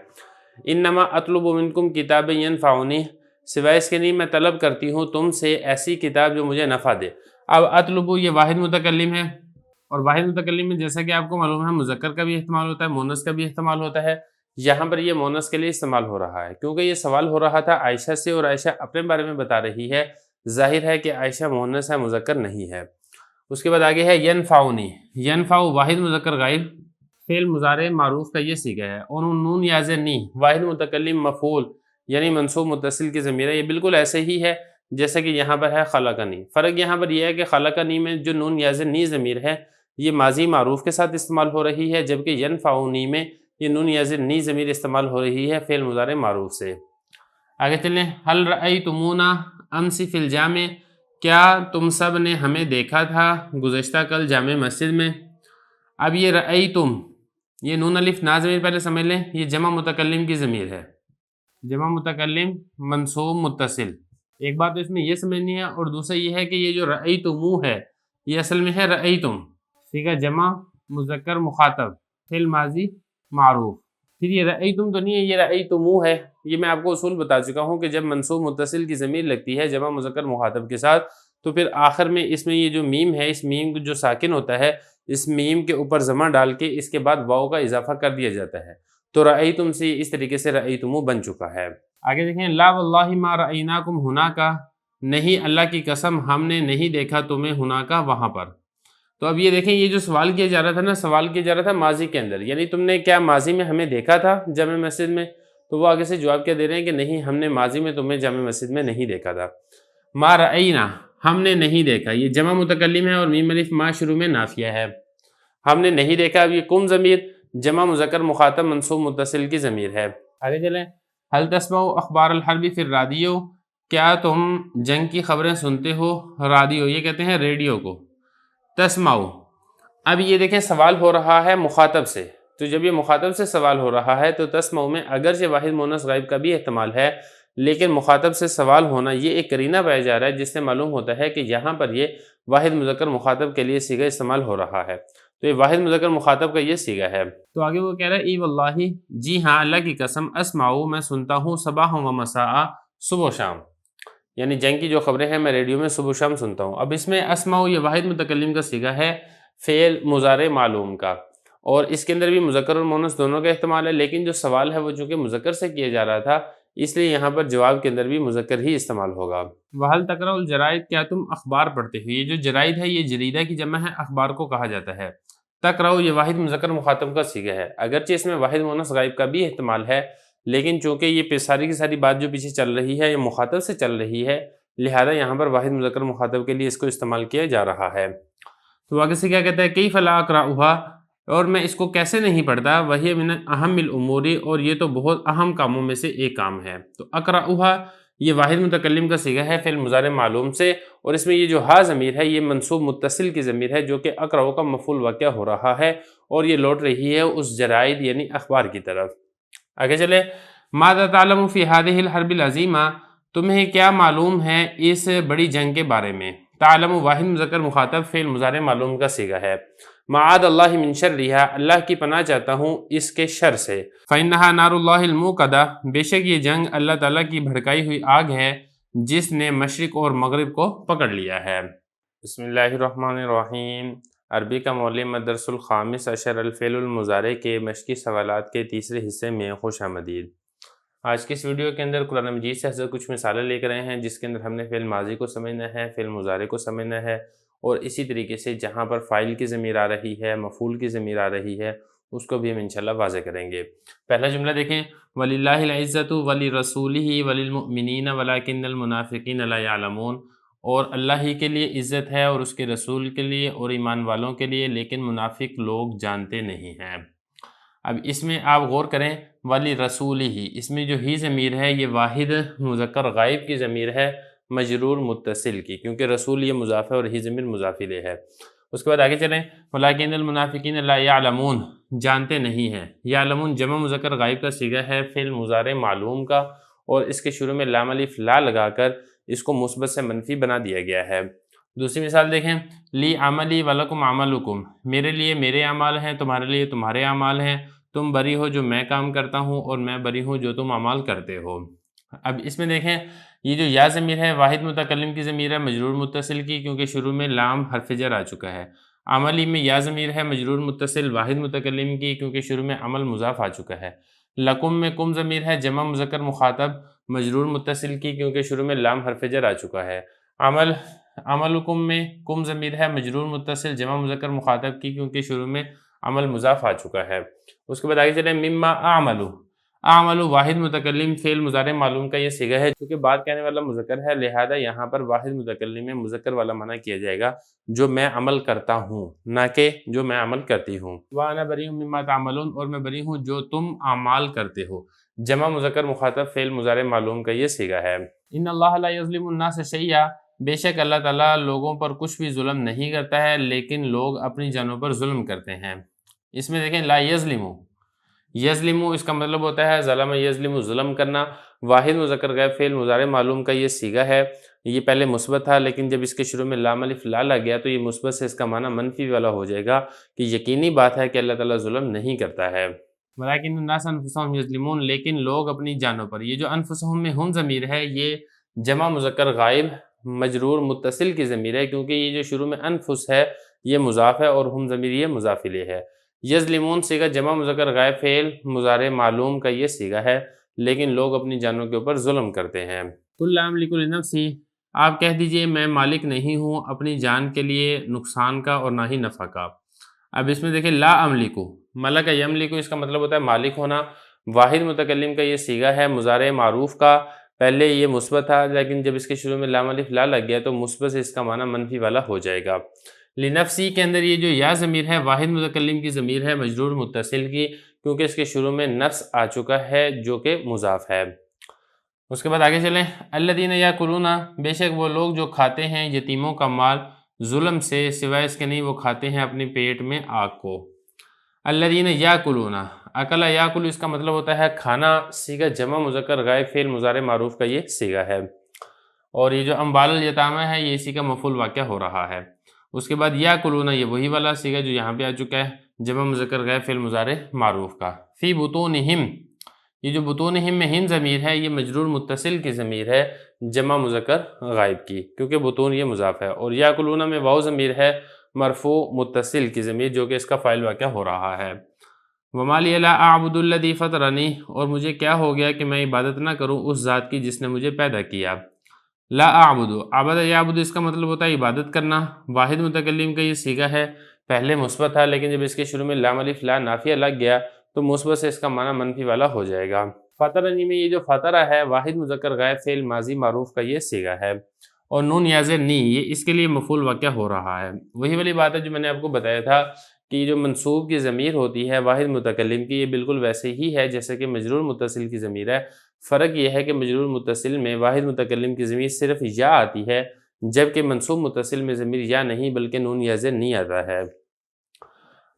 انما اطلب منکم کتابا ینفعنی، سوائے اس کے نہیں میں طلب کرتی ہوں تم سے ایسی کتاب جو مجھے نفع دے۔ اب اطلب یہ واحد متکلم ہے، اور واحد متکلم میں جیسا کہ آپ کو معلوم ہے مذکر کا بھی احتمال ہوتا ہے، مونث کا بھی احتمال ہوتا ہے، یہاں پر یہ مونث کے لیے استعمال ہو رہا ہے کیونکہ یہ سوال ہو رہا تھا عائشہ سے اور عائشہ اپنے بارے میں بتا رہی ہے، ظاہر ہے کہ عائشہ مونث ہے مذکر نہیں ہے۔ اس کے بعد آگے ہے ینفعنی، ینفع واحد مذکر غائب فعل مضارع معروف کا یہ صیغہ ہے، اور نون یا زیر نی واحد متکلم مفعول یعنی منصوب متصل کی ضمیر ہے، یہ بالکل ایسے ہی ہے جیسے کہ یہاں پر ہے خلقنی۔ فرق یہاں پر یہ ہے کہ خلقنی میں جو نون یا زیر نی ضمیر ہے یہ ماضی معروف کے ساتھ استعمال ہو رہی ہے، جبکہ ینفعنی میں یہ نون یا زیر نی ضمیر استعمال ہو رہی ہے فعل مضارع معروف سے۔ آگے چلیں، هل رأیتمونا امس فی الجامع، کیا تم سب نے ہمیں دیکھا تھا گزشتہ کل جامع مسجد میں۔ اب یہ رأیتم یہ نون الف نا ضمیر پہلے سمجھ لیں، یہ جمع متکلم کی ضمیر ہے، جمع متکلم منصوب متصل، ایک بات تو اس میں یہ سمجھنی ہے، اور دوسرا یہ ہے کہ یہ جو رأیتمو ہے یہ اصل میں ہے رأیتم، صیغہ جمع مذکر مخاطب فعل ماضی معروف، پھر یہ رأیتم تو نہیں ہے، یہ رأیتمو ہے۔ یہ میں آپ کو اصول بتا چکا ہوں کہ جب منصوب متصل کی ضمیر لگتی ہے جمع مذکر مخاطب کے ساتھ تو پھر آخر میں اس میں یہ جو میم ہے، اس میم جو ساکن ہوتا ہے، اس میم کے اوپر ضمہ ڈال کے اس کے بعد واو کا اضافہ کر دیا جاتا ہے، تو رأیتم سے اس طریقے سے رأیتمو بن چکا ہے۔ آگے دیکھیں، لا واللہ ما رأیناکم ہناکا، نہیں اللہ کی قسم ہم نے نہیں دیکھا تمہیں ہناکا، وہاں پر۔ تو اب یہ دیکھیں، یہ جو سوال کیا جا رہا تھا نا، سوال کیا جا رہا تھا ماضی کے اندر، یعنی تم نے کیا ماضی میں ہمیں دیکھا تھا جامع مسجد میں؟ تو وہ آگے سے جواب کیا دے رہے ہیں کہ نہیں، ہم نے ماضی میں تمہیں جامع مسجد میں نہیں دیکھا تھا۔ ما رأینا، ہم نے نہیں دیکھا، یہ جمع متکلم ہے اور میم الف ما شروع میں نافیہ ہے، ہم نے نہیں دیکھا۔ اب یہ کم ضمیر جمع مذکر مخاطب منصوب متصل کی ضمیر ہے۔ آگے چلیں، هل تسمع اخبار الحرب فی الرادیو، کیا تم جنگ کی خبریں سنتے ہو؟ رادیو، یہ کہتے ہیں ریڈیو کو۔ تسمعو، اب یہ دیکھیں سوال ہو رہا ہے مخاطب سے، تو جب یہ مخاطب سے سوال ہو رہا ہے تو تسمعو میں اگرچہ واحد مؤنث غائب کا بھی احتمال ہے، لیکن مخاطب سے سوال ہونا یہ ایک قرینہ پایا جا رہا ہے جس سے معلوم ہوتا ہے کہ یہاں پر یہ واحد مذکر مخاطب کے لیے صیغہ استعمال ہو رہا ہے، تو یہ واحد مذکر مخاطب کا یہ صیغہ ہے۔ تو آگے وہ کہہ رہا ہے ای واللہ، جی ہاں اللہ کی قسم، اسمعو میں سنتا ہوں، صباح و مساء، صبح و شام، یعنی جنگ کی جو خبریں ہیں میں ریڈیو میں صبح و شام سنتا ہوں۔ اب اس میں اسمعو یہ واحد متکلم کا صیغہ ہے فعل مضارع معلوم کا، اور اس کے اندر بھی مذکر اور مؤنث دونوں کا احتمال ہے، لیکن جو سوال ہے وہ چونکہ مذکر سے کیا جا رہا تھا اس لیے یہاں پر جواب کے اندر بھی مذکر ہی استعمال ہوگا۔ وَهَلْ تَقْرَأُ الْجَرَائِد، کیا تم اخبار پڑھتے ہو؟ یہ جو جرائد ہے یہ جریدہ کی جمع ہے، اخبار کو کہا جاتا ہے۔ تقرأ یہ واحد مذکر مخاطب کا صیغہ ہے، اگرچہ اس میں واحد مؤنث غائب کا بھی احتمال ہے، لیکن چونکہ یہ ساری کی ساری بات جو پیچھے چل رہی ہے یہ مخاطب سے چل رہی ہے، لہذا یہاں پر واحد مذکر مخاطب کے لیے اس کو استعمال کیا جا رہا ہے۔ تو آگے سے کیا کہتا ہے، کیف لا اقرأها، اور میں اس کو کیسے نہیں پڑھتا، وہی من اہم الامور، اور یہ تو بہت اہم کاموں میں سے ایک کام ہے۔ تو اقرأها یہ واحد متکلم کا صیغہ ہے فعل مضارع معلوم سے، اور اس میں یہ جو ہا ضمیر ہے یہ منصوب متصل کی ضمیر ہے جو کہ اقرأ کا مفعول واقع ہو رہا ہے، اور یہ لوٹ رہی ہے اس جرائد یعنی اخبار کی طرف۔ آگے چلے، ماذا تعلم فی هذه الحرب العظیمہ، تمہیں کیا معلوم ہے اس بڑی جنگ کے بارے میں؟ تعلم واحد مذکر مخاطب فعل مضارع معلوم کا صیغہ ہے۔ معاذ اللہ من شرہا، اللہ کی پناہ چاہتا ہوں اس کے شر سے۔ فإنها نار اللہ الموقدہ، بے شک یہ جنگ اللہ تعالیٰ کی بھڑکائی ہوئی آگ ہے جس نے مشرق اور مغرب کو پکڑ لیا ہے۔ بسم اللہ الرحمن الرحیم۔ عربی کا معلم الدرس الخامس عشر الفعل المضارع کے مشقی سوالات کے تیسرے حصے میں خوش آمدید۔ آج کی اس ویڈیو کے اندر قرآن مجید سے حضرت کچھ مثالیں لے کر آئے ہیں جس کے اندر ہم نے فعل ماضی کو سمجھنا ہے، فعل مضارع کو سمجھنا ہے، اور اسی طریقے سے جہاں پر فاعل کی ضمیر آ رہی ہے، مفعول کی ضمیر آ رہی ہے، اس کو بھی ہم انشاءاللہ واضح کریں گے۔ پہلا جملہ دیکھیں، وَلِلَّهِ الْعِزَّةُ وَلِرَسُولِهِ وَلِلْمُؤْمِنِينَ وَلَكِنَّ الْمُنَافِقِينَ لَا يَعْلَمُونَ، اور اللہ ہی کے لیے عزت ہے اور اس کے رسول کے لیے اور ایمان والوں کے لیے، لیکن منافق لوگ جانتے نہیں ہیں۔ اب اس میں آپ غور کریں، وَلِرَسُولِهِ، اس میں جو ہی ضمیر ہے یہ واحد مذکر غائب کی ضمیر ہے مجرور متصل کی، کیونکہ رسول یہ مضاف ہے اور ہی ضمیر مضاف الیہ ہے۔ اس کے بعد آگے چلیں، وَلَكِنَّ الْمُنَافِقِينَ لَا يَعْلَمُونَ، جانتے نہیں ہیں۔ یعلمون جمع مذکر غائب کا صیغہ ہے فعل مضارع معلوم کا، اور اس کے شروع میں لام الف لا لگا کر اس کو مثبت سے منفی بنا دیا گیا ہے۔ دوسری مثال دیکھیں، لی عملی وَلَكُمْ عَمَلُكُمْ، میرے لیے میرے اعمال ہیں، تمہارے لیے تمہارے اعمال ہیں، تم بری ہو جو میں کام کرتا ہوں اور میں بری ہوں جو تم اعمال کرتے ہو۔ اب اس میں دیکھیں، یہ جو یا ضمیر ہے واحد متکلم کی ضمیر ہے مجرور متصل کی، کیونکہ شروع میں لام حرف جر آ چکا ہے۔ عملی میں یا ضمیر ہے مجرور متصل واحد متکلم کی، کیونکہ شروع میں عمل مضاف آ چکا ہے۔ لکم میں کم ضمیر ہے جمع مذکر مخاطب مجرور متصل کی، کیونکہ شروع میں لام حرف جر آ چکا ہے۔ عملکم میں کم ضمیر ہے مجرور متصل جمع مذکر مخاطب کی، کیونکہ شروع میں عمل مضاف آ چکا ہے۔ اس کے بعد آگے چلیں، مما اعملو، اعملو واحد متکلم فعل مضارع معلوم کا یہ صیغہ ہے، چونکہ بات کہنے والا مذکر ہے لہذا یہاں پر واحد متکلم میں مذکر والا معنی کیا جائے گا، جو میں عمل کرتا ہوں، نہ کہ جو میں عمل کرتی ہوں۔ وانا بری مما تعملون، اور میں بری ہوں جو تم اعمال کرتے ہو، جمع مذکر مخاطب فعل مضارع معلوم کا یہ صیغہ ہے۔ ان اللہ لا یظلم الناس شیئا، بے شک اللہ تعالیٰ لوگوں پر کچھ بھی ظلم نہیں کرتا ہے، لیکن لوگ اپنی جانوں پر ظلم کرتے ہیں۔ اس میں دیکھیں، لا یظلمو، یظلمو اس کا مطلب ہوتا ہے ظلم یظلم، ظلم کرنا، واحد مذکر غائب فعل مضارع معلوم کا یہ صیغہ ہے۔ یہ پہلے مثبت تھا، لیکن جب اس کے شروع میں لام الف لا لگ گیا تو یہ مثبت سے اس کا معنی منفی والا ہو جائے گا کہ یقینی بات ہے کہ اللہ تعالیٰ ظلم نہیں کرتا ہے۔ وَلَكِنَّ النَّاسَ أَنفُسَهُمْ يَظْلِمُونَ، لیکن لوگ اپنی جانوں پر، یہ جو انفسہم میں ہم ضمیر ہے یہ جمع مذکر غائب مجرور متصل کی ضمیر ہے، کیونکہ یہ جو شروع میں انفس ہے یہ مضاف ہے اور ہم ضمیر یہ مضاف الیہ ہے۔ یظلمون صیغہ جمع مذکر غائب فعل مضارع معلوم کا یہ صیغہ ہے، لیکن لوگ اپنی جانوں کے اوپر ظلم کرتے ہیں۔ قل لا املک لنفسی، آپ کہہ دیجئے میں مالک نہیں ہوں اپنی جان کے لیے نقصان کا اور نہ ہی نفع کا۔ اب اس میں دیکھیں لا املکو، ملک یملکو اس کا مطلب ہوتا ہے مالک ہونا۔ واحد متکلم کا یہ صیغہ ہے مضارع معروف کا، پہلے یہ مثبت تھا لیکن جب اس کے شروع میں لام الف لا لگ گیا تو مثبت سے اس کا معنی منفی والا ہو جائے گا۔ لنفسی کے اندر یہ جو یا ضمیر ہے واحد متکلم کی ضمیر ہے مجرور متصل کی، کیونکہ اس کے شروع میں نفس آ چکا ہے جو کہ مضاف ہے۔ اس کے بعد آگے چلیں، الذین یاکلون، بے شک وہ لوگ جو کھاتے ہیں یتیموں کا مال ظلم سے، سوائے اس کے نہیں وہ کھاتے ہیں اپنے پیٹ میں آگ کو۔ الذین یاکلون، اکل یاکل اس کا مطلب ہوتا ہے کھانا، صیغہ جمع مذکر غائب فعل مضارع معروف کا یہ صیغہ ہے، اور یہ جو اموال الیتامى ہے یہ اسی کا مفعول واقع ہو رہا ہے۔ اس کے بعد یاکلون یہ وہی والا صیغہ جو یہاں پہ آ چکا ہے جمع مذکر غائب فعل مضارع معروف کا۔ فی بطونہم، یہ جو بطونہم میں ہم ضمیر ہے یہ مجرور متصل کی ضمیر ہے جمع مذکر غائب کی، کیونکہ بطون یہ مضاف ہے، اور یاکلون میں واو ضمیر ہے مرفوع متصل کی ضمیر جو کہ اس کا فاعل واقع ہو رہا ہے۔ وَمَا لِيَ لَا أَعْبُدُ الَّذِي فَطَرَنِي، اور مجھے کیا ہو گیا کہ میں عبادت نہ کروں اس ذات کی جس نے مجھے پیدا کیا۔ لا اعبد، عبد یعبد اس کا مطلب ہوتا ہے عبادت کرنا، واحد متکلم کا یہ صیغہ ہے، پہلے مثبت تھا لیکن جب اس کے شروع میں لام الف لا نافیہ لگ گیا تو مثبت سے اس کا معنی منفی والا ہو جائے گا۔ فطرنی میں یہ جو فطرہ ہے واحد مذکر غائب فعل ماضی معروف کا یہ صیغہ ہے، اور نون یاز نی یہ اس کے لیے مفعول واقع ہو رہا ہے۔ وہی والی بات ہے جو میں نے آپ کو بتایا تھا کہ یہ جو منصوب کی ضمیر ہوتی ہے واحد متکلم کی، یہ بالکل ویسے ہی ہے جیسے کہ مجرور متصل کی ضمیر ہے۔ فرق یہ ہے کہ مجرور متصل میں واحد متکلم کی ضمیر صرف یا آتی ہے، جبکہ منصوب متصل میں ضمیر یا نہیں بلکہ نون یا زیر نہیں آتا ہے۔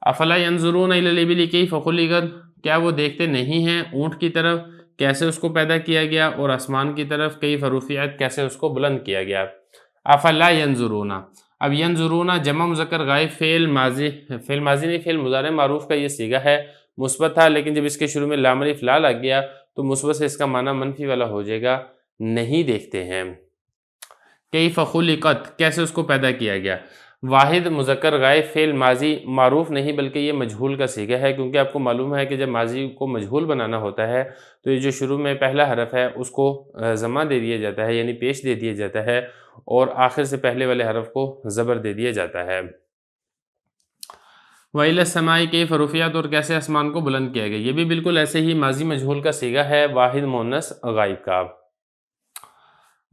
افلا ينظرون الى الابل كيف خلقت، کیا وہ دیکھتے نہیں ہیں اونٹ کی طرف کیسے اس کو پیدا کیا گیا، اور آسمان کی طرف کیف رفعت کیسے اس کو بلند کیا گیا۔ افلا ينظرون، اب ینظرون جمع مذکر غائب فعل ماضی نہیں فعل مضارع معروف کا یہ صیغہ ہے، مثبت تھا لیکن جب اس کے شروع میں لام الف لا لگ گیا تو مثبت سے اس کا معنی منفی والا ہو جائے گا، نہیں دیکھتے ہیں۔ کیف خلقت کیسے اس کو پیدا کیا گیا، واحد مذکر غائب فعل ماضی معروف نہیں بلکہ یہ مجہول کا صیغہ ہے، کیونکہ آپ کو معلوم ہے کہ جب ماضی کو مجہول بنانا ہوتا ہے تو یہ جو شروع میں پہلا حرف ہے اس کو ضمہ دے دیا جاتا ہے یعنی پیش دے دیا جاتا ہے، اور آخر سے پہلے والے حرف کو زبر دے دیا جاتا ہے۔ وَإِلَى السَّمَاءِ كَيْفَ رُفِعَتْ، اور کیسے آسمان کو بلند کیا گیا، یہ بھی بالکل ایسے ہی ماضی مجہول کا صیغہ ہے واحد مؤنث غائب کا۔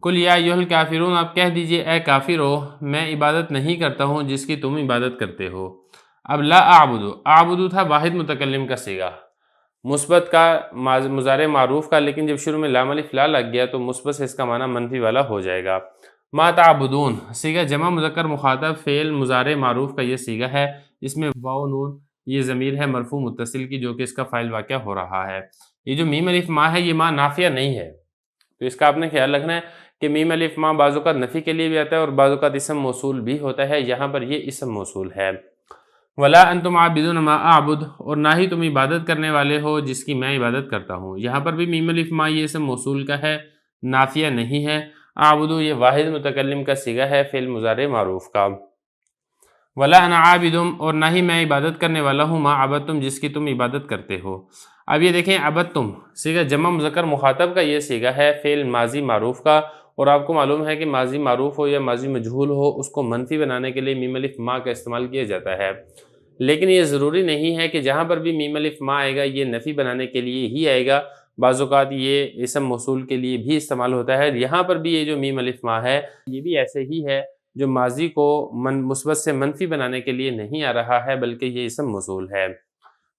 قُلْ يَا أَيُّهَا الْكَافِرُونَ، آپ کہہ دیجئے اے کافرو میں عبادت نہیں کرتا ہوں جس کی تم عبادت کرتے ہو۔ اب لا اعبد تھا واحد متکلم کا صیغہ، مثبت کا مضارع معروف کا، لیکن جب شروع میں لام الف لا لگ گیا تو مثبت سے اس کا معنی منفی والا ہو جائے گا۔ ما تعبدون صیغہ جمع مذکر مخاطب فعل مضارع معروف کا یہ صیغہ ہے، اس میں واو نون یہ ضمیر ہے مرفوع متصل کی جو کہ اس کا فاعل واقع ہو رہا ہے۔ یہ جو میم الف ما ہے یہ ما نافیہ نہیں ہے، تو اس کا آپ نے خیال رکھنا ہے کہ میم الف ما بعض اوقات نفی کے لیے بھی آتا ہے اور بعض اوقات اسم موصول بھی ہوتا ہے، یہاں پر یہ اسم موصول ہے۔ ولا انتم عابدون ما اعبد، اور نہ ہی تم عبادت کرنے والے ہو جس کی میں عبادت کرتا ہوں، یہاں پر بھی میم الف ما یہ اسم موصول کا ہے، نافیہ نہیں ہے۔ اعبدو یہ واحد متکلم کا صیغہ ہے فعل مضارع معروف کا۔ ولا انا عابدم، اور نہ ہی میں عبادت کرنے والا ہوں ما عبدتم جس کی تم عبادت کرتے ہو۔ اب یہ دیکھیں عبدتم صیغہ جمع مذکر مخاطب کا یہ صیغہ ہے فعل ماضی معروف کا، اور آپ کو معلوم ہے کہ ماضی معروف ہو یا ماضی مجہول ہو اس کو منفی بنانے کے لیے میم الف ما کا استعمال کیا جاتا ہے، لیکن یہ ضروری نہیں ہے کہ جہاں پر بھی میم الف ما آئے گا یہ نفی بنانے کے لیے ہی آئے گا، بعض اوقات یہ اسم موصول کے لیے بھی استعمال ہوتا ہے۔ یہاں پر بھی یہ جو میم الف ما ہے یہ بھی ایسے ہی ہے جو ماضی کو مثبت سے منفی بنانے کے لیے نہیں آ رہا ہے بلکہ یہ اسم موصول ہے۔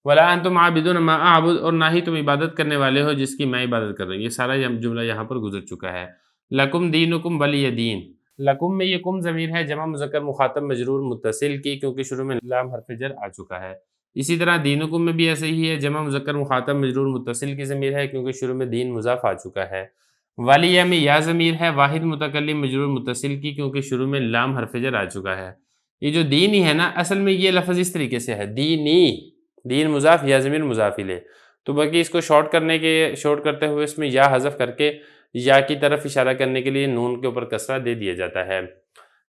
ولا انتم عابدون ما اعبد، اور نہ ہی تم عبادت کرنے والے ہو جس کی میں عبادت کر رہا ہوں، یہ سارا جملہ یہاں پر گزر چکا ہے۔ لکم دینکم ولی دین، لکم میں یہ کم ضمیر ہے جمع مذکر مخاطب مجرور متصل کی، کیونکہ شروع میں لام حرف جر آ چکا ہے۔ اسی طرح دینکم میں بھی ایسے ہی ہے جمع مذکر مخاطب مجرور متصل کی ضمیر ہے کیونکہ شروع میں دین مضاف آ چکا ہے۔ ولیہ میں یا ضمیر ہے واحد متکلم مجرور متصل کی کیونکہ شروع میں لام حرف جر آ چکا ہے۔ یہ جو دین ہی ہے نا اصل میں یہ لفظ اس طریقے سے ہے دینی، دین مضاف یا ضمیر مضاف الیہ، تو باقی اس کو شارٹ کرتے ہوئے اس میں یا حذف کر کے یا کی طرف اشارہ کرنے کے لیے نون کے اوپر کسرہ دے دیا جاتا ہے۔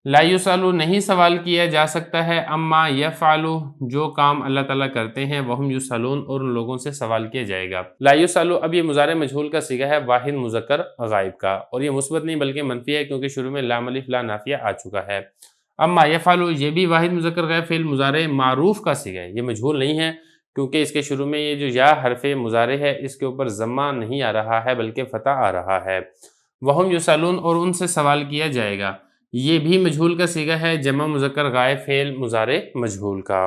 لا یسالو نہیں سوال کیا جا سکتا ہے، اما یفعلو جو کام اللہ تعالیٰ کرتے ہیں، وہم یسالون اور ان لوگوں سے سوال کیا جائے گا۔ لا یسالو اب یہ مضارع مجہول کا صیغہ ہے واحد مذکر غائب کا، اور یہ مثبت نہیں بلکہ منفی ہے کیونکہ شروع میں لام الف لا نافیہ آ چکا ہے۔ اما یفعلو یہ بھی واحد مذکر غائب فعل مضارع معروف کا صیغہ ہے، یہ مجہول نہیں ہے کیونکہ اس کے شروع میں یہ جو یا حرف مضارع ہے اس کے اوپر ضمہ نہیں آ رہا ہے بلکہ فتح آ رہا ہے۔ وہم یسالون اور ان سے سوال کیا جائے گا، یہ بھی مجہول کا صیغہ ہے جمع مذکر غائب فعل مضارع مجہول کا۔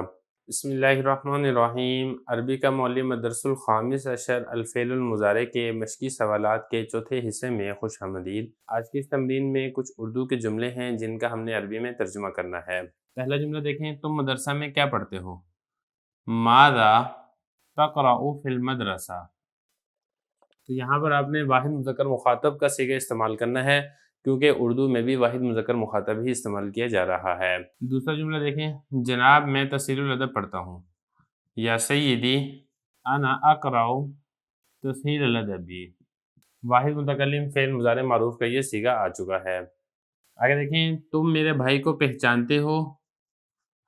بسم اللہ الرحمن الرحیم۔ عربی کا معلم مدرس الخامس عشر الفعل المضارع کے مشقی سوالات کے چوتھے حصے میں خوش آمدید۔ آج کی اس تمرین میں کچھ اردو کے جملے ہیں جن کا ہم نے عربی میں ترجمہ کرنا ہے۔ پہلا جملہ دیکھیں، تم مدرسہ میں کیا پڑھتے ہو؟ ماذا تقرأ فی المدرسہ۔ تو یہاں پر آپ نے واحد مذکر مخاطب کا صیغہ استعمال کرنا ہے کیونکہ اردو میں بھی واحد مذکر مخاطب ہی استعمال کیا جا رہا ہے۔ دوسرا جملہ دیکھیں، جناب میں تسہیل الادب پڑھتا ہوں۔ یا سیدی انا اقرأ تسہیل الادب، واحد متکلم فعل مضارع معروف کا یہ صیغہ آ چکا ہے۔ آگے دیکھیں، تم میرے بھائی کو پہچانتے ہو؟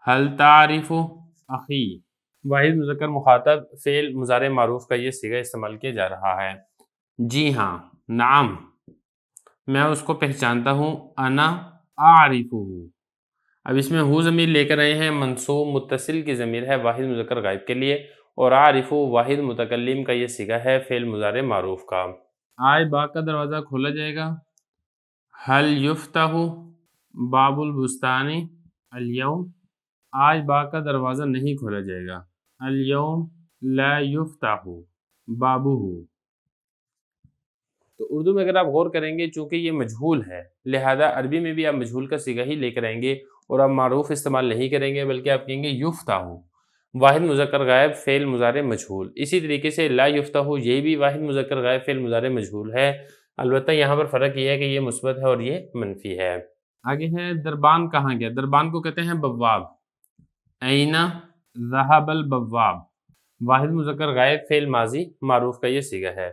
حل تعرف اخی، واحد مذکر مخاطب فعل مضارع معروف کا یہ صیغہ استعمال کیا جا رہا ہے۔ جی ہاں، نعم میں اس کو پہچانتا ہوں، انا اعرفہ۔ اب اس میں ہو ضمیر لے کر آئے ہیں، منصوب متصل کی ضمیر ہے واحد مذکر غائب کے لیے، اور اعرفہ واحد متکلم کا یہ صیغہ ہے فعل مضارع معروف کا۔ آج باغ کا دروازہ کھولا جائے گا؟ حل یفتح باب البستان اليوم، آج باغ کا دروازہ نہیں کھولا جائے گا۔ اليوم لا یفتح بابہ۔ تو اردو میں اگر آپ غور کریں گے چونکہ یہ مجہول ہے لہذا عربی میں بھی آپ مجہول کا صیغہ ہی لے کر آئیں گے اور آپ معروف استعمال نہیں کریں گے بلکہ آپ کہیں گے یفتح، واحد مذکر غائب فعل مضارع مجہول۔ اسی طریقے سے لا یفتح یہ بھی واحد مذکر غائب فعل مضارع مجہول ہے، البتہ یہاں پر فرق یہ ہے کہ یہ مثبت ہے اور یہ منفی ہے۔ آگے ہے، دربان کہاں گیا؟ دربان کو کہتے ہیں بواب۔ این ذهب البواب، واحد مذکر غائب فعل ماضی معروف کا یہ صیغہ ہے۔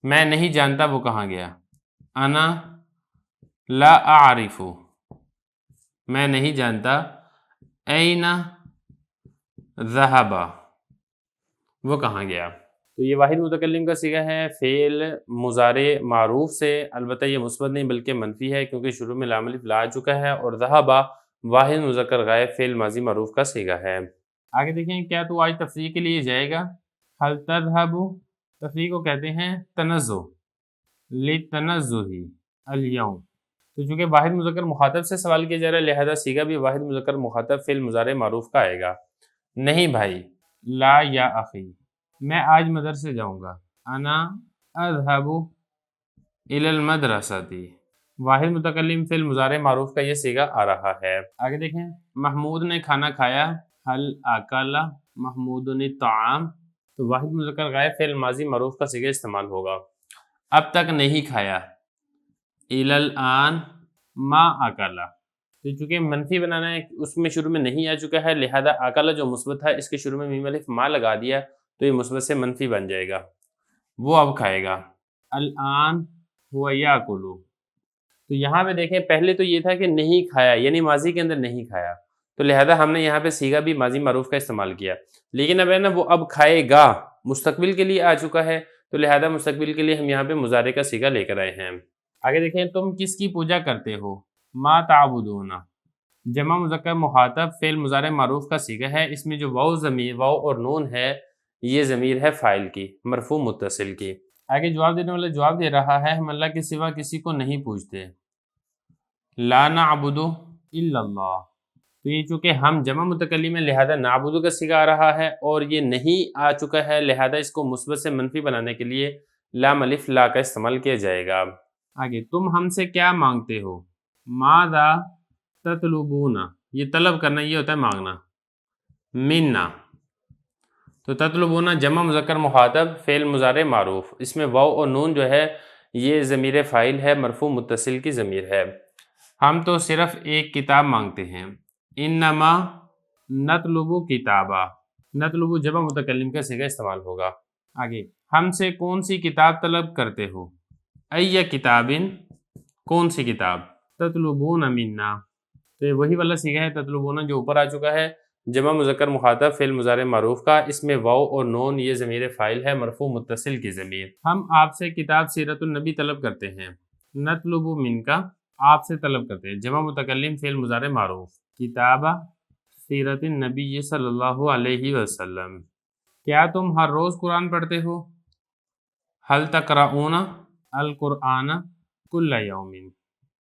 میں نہیں جانتا وہ کہاں گیا۔ انا لا اعرف، میں نہیں جانتا۔ این ذهب، وہ کہاں گیا۔ تو یہ واحد متکلم کا صیغہ ہے فعل مضارع معروف سے، البتہ یہ مثبت نہیں بلکہ منفی ہے کیونکہ شروع میں لام الف لا آ چکا ہے، اور ذهب واحد مذکر غائب فعل ماضی معروف کا صیغہ ہے۔ آگے دیکھیں، کیا تو آج تفریح کے لیے جائے گا؟ حل تذهب، تفریح کو کہتے ہیں تنزہ، للتنزہ اليوم۔ تو چونکہ واحد مذکر مخاطب سے سوال کیا جا رہا ہے لہذا صیغہ بھی واحد مذکر مخاطب فعل مضارع معروف کا آئے گا۔ نہیں بھائی، لا یا اخی، میں آج مدرسے جاؤں گا۔ انا اذهب الى المدرسة، واحد متکلم فعل مضارع معروف کا یہ صیغہ آ رہا ہے۔ آگے دیکھیں، محمود نے کھانا کھایا؟ حل اکل محمود الطعام، تو واحد مذکر غائب فعل ماضی معروف کا صیغہ استعمال ہوگا۔ اب تک نہیں کھایا؟ الی الان ما اکل، تو چونکہ منفی بنانا ہے اس میں شروع میں نہیں آ چکا ہے لہذا اکل جو مثبت ہے اس کے شروع میں میم الف ما لگا دیا تو یہ مثبت سے منفی بن جائے گا، وہ اب کھائے گا۔ الان هو یاکل، تو یہاں پہ دیکھیں پہلے تو یہ تھا کہ نہیں کھایا یعنی ماضی کے اندر نہیں کھایا، تو لہذا ہم نے یہاں پہ صیغہ بھی ماضی معروف کا استعمال کیا، لیکن اب ہے نا وہ اب کھائے گا مستقبل کے لیے آ چکا ہے تو لہذا مستقبل کے لیے ہم یہاں پہ مضارع کا صیغہ لے کر آئے ہیں۔ آگے دیکھیں، تم کس کی پوجا کرتے ہو؟ ما تعبدون، جمع مذکر مخاطب فعل مضارع معروف کا صیغہ ہے، اس میں جو واو ضمیر واو اور نون ہے یہ ضمیر ہے فاعل کی مرفوع متصل کی۔ آگے جواب دینے والا جواب دے رہا ہے، ہم اللہ کے سوا کسی کو نہیں پوجتے۔ لا نعبد الا اللہ، تو یہ چونکہ ہم جمع متکلم ہے لہذا نعبد کا صیغہ آ رہا ہے اور یہ نہیں آ چکا ہے لہذا اس کو مثبت سے منفی بنانے کے لیے لام الف لا کا استعمال کیا جائے گا۔ آگے، تم ہم سے کیا مانگتے ہو؟ ماذا تطلبون، یہ طلب کرنا یہ ہوتا ہے مانگنا۔ منا، تو تطلبون جمع مذکر مخاطب فعل مضارع معروف، اس میں واو اور نون جو ہے یہ ضمیر فاعل ہے مرفوع متصل کی ضمیر ہے۔ ہم تو صرف ایک کتاب مانگتے ہیں۔ انما نطلب کتابا، نطلب جمع متکلم کا صیغہ استعمال ہوگا۔ آگے، ہم سے کون سی کتاب طلب کرتے ہو؟ ای کتابن، کون سی کتاب، تطلبون منا، تو یہ وہی والا صیغہ ہے تطلبون جو اوپر آ چکا ہے، جمع مذکر مخاطب فعل مضارع معروف کا، اس میں واو اور نون یہ ضمیر فاعل ہے مرفوع متصل کی ضمیر۔ ہم آپ سے کتاب سیرت النبی طلب کرتے ہیں، نطلب منکا، آپ سے طلب کرتے ہیں، جمع متکلم فعل مضارع معروف، کتابہ سیرت النبی صلی اللہ علیہ وسلم، کیا تم ہر روز قرآن پڑھتے ہو، حل تقرؤون القرآن کل یوم،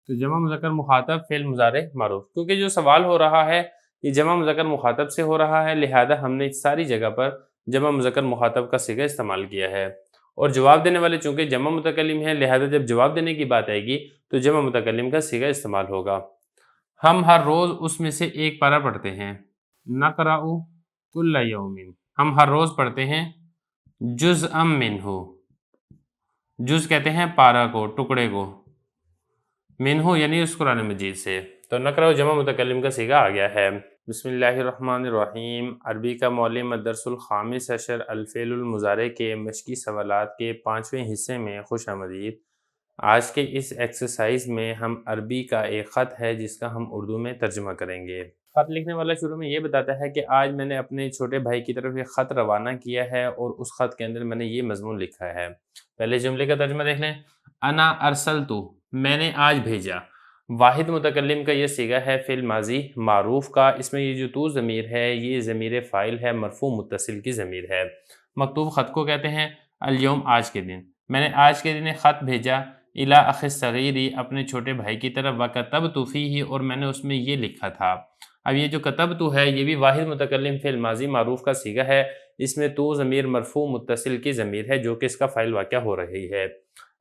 تو جمع مذکر مخاطب فعل مضارع معروف، کیونکہ جو سوال ہو رہا ہے یہ جمع مذکر مخاطب سے ہو رہا ہے، لہذا ہم نے اس ساری جگہ پر جمع مذکر مخاطب کا صیغہ استعمال کیا ہے، اور جواب دینے والے چونکہ جمع متکلم ہے لہذا جب جواب دینے کی بات آئے گی تو جمع متکلم کا صیغہ استعمال ہوگا۔ ہم ہر روز اس میں سے ایک پارہ پڑھتے ہیں، نقرأ کل یوم، ہم ہر روز پڑھتے ہیں، جزءا منہ، جز کہتے ہیں پارہ کو، ٹکڑے کو، منہ یعنی اس قرآن مجید سے، تو نقرأ جمع متکلم کا صیغہ آ گیا ہے۔ بسم اللہ الرحمن الرحیم، عربی کا معلم الدرس الخامس عشر الفعل المضارع کے مشقی سوالات کے 5ویں حصے میں خوش آمدید۔ آج کے اس ایکسرسائز میں ہم عربی کا ایک خط ہے جس کا ہم اردو میں ترجمہ کریں گے۔ خط لکھنے والا شروع میں یہ بتاتا ہے کہ آج میں نے اپنے چھوٹے بھائی کی طرف ایک خط روانہ کیا ہے اور اس خط کے اندر میں نے یہ مضمون لکھا ہے۔ پہلے جملے کا ترجمہ دیکھ لیں، انا ارسلتو، میں نے آج بھیجا، واحد متکلم کا یہ صیغہ ہے فعل ماضی معروف کا، اس میں یہ جو تو ضمیر ہے یہ ضمیر فاعل ہے مرفوع متصل کی ضمیر ہے۔ مکتوب خط کو کہتے ہیں الیوم، آج کے دن، میں نے آج کے دن ایک خط بھیجا، الی اخی الصغیر، اپنے چھوٹے بھائی کی طرف، وکتبت فیہ، اور میں نے اس میں یہ لکھا تھا۔ اب یہ جو کتبت ہے یہ بھی واحد متکلم فعل ماضی معروف کا صیغہ ہے، اس میں تو ضمیر مرفوع متصل کی ضمیر ہے جو کہ اس کا فاعل واقع ہو رہی ہے۔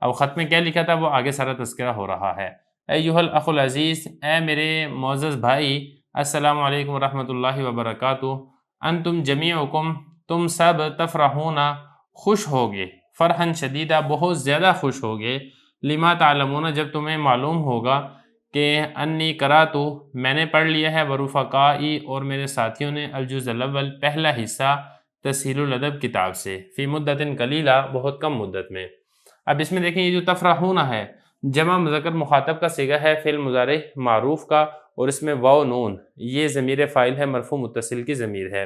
اب خط میں کیا لکھا تھا وہ آگے سارا تذکرہ ہو رہا ہے۔ ایھا الاخ العزیز، اے میرے معزز بھائی، السلام علیکم ورحمۃ اللہ وبرکاتہ، انتم جمیعکم، تم سب، تفرحون، خوش ہوگے، فرحاً شدیدہ، بہت زیادہ خوش ہوگے، لما تعلمون، جب تمہیں معلوم ہوگا کہ انی قرأت، میں نے پڑھ لیا ہے، ورفقائی، اور میرے ساتھیوں نے، الجزء الاول، پہلا حصہ، تسہیل الادب کتاب سے، فی مدت قلیلہ، بہت کم مدت میں۔ اب اس میں دیکھیں یہ جو تفرحون ہے جمع مذکر مخاطب کا صیغہ ہے فعل مضارع معروف کا، اور اس میں واو نون یہ ضمیر فاعل ہے مرفوع متصل کی ضمیر ہے۔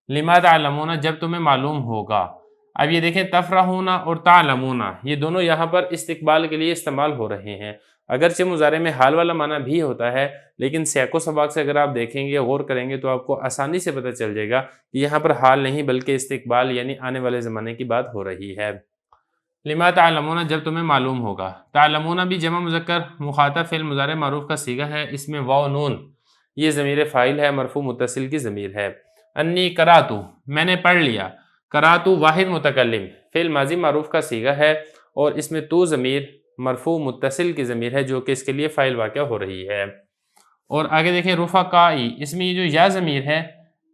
لما تعلمون، جب تمہیں معلوم ہوگا۔ اب یہ دیکھیں تفرحون اور تعلمون یہ دونوں یہاں پر استقبال کے لیے استعمال ہو رہے ہیں، اگرچہ مضارع میں حال والا معنی بھی ہوتا ہے لیکن سیاق و سباق سے اگر آپ دیکھیں گے غور کریں گے تو آپ کو آسانی سے پتہ چل جائے گا کہ یہاں پر حال نہیں بلکہ استقبال یعنی آنے والے زمانے کی بات ہو رہی ہے۔ لما تعلمون، جب تمہیں معلوم ہوگا۔ تعلمون بھی جمع مذکر مخاطب فعل مضارع معروف کا صیغہ ہے، اس میں واو نون یہ ضمیر فاعل ہے مرفوع متصل کی ضمیر ہے۔ انی قرأت، میں نے پڑھ لیا، قرأت واحد متکلم فعل ماضی معروف کا صیغہ ہے اور اس میں تو ضمیر مرفوع متصل کی ضمیر ہے جو کہ اس کے لیے فاعل واقع ہو رہی ہے۔ اور آگے دیکھیں رفقائی، اس میں یہ جو یا ضمیر ہے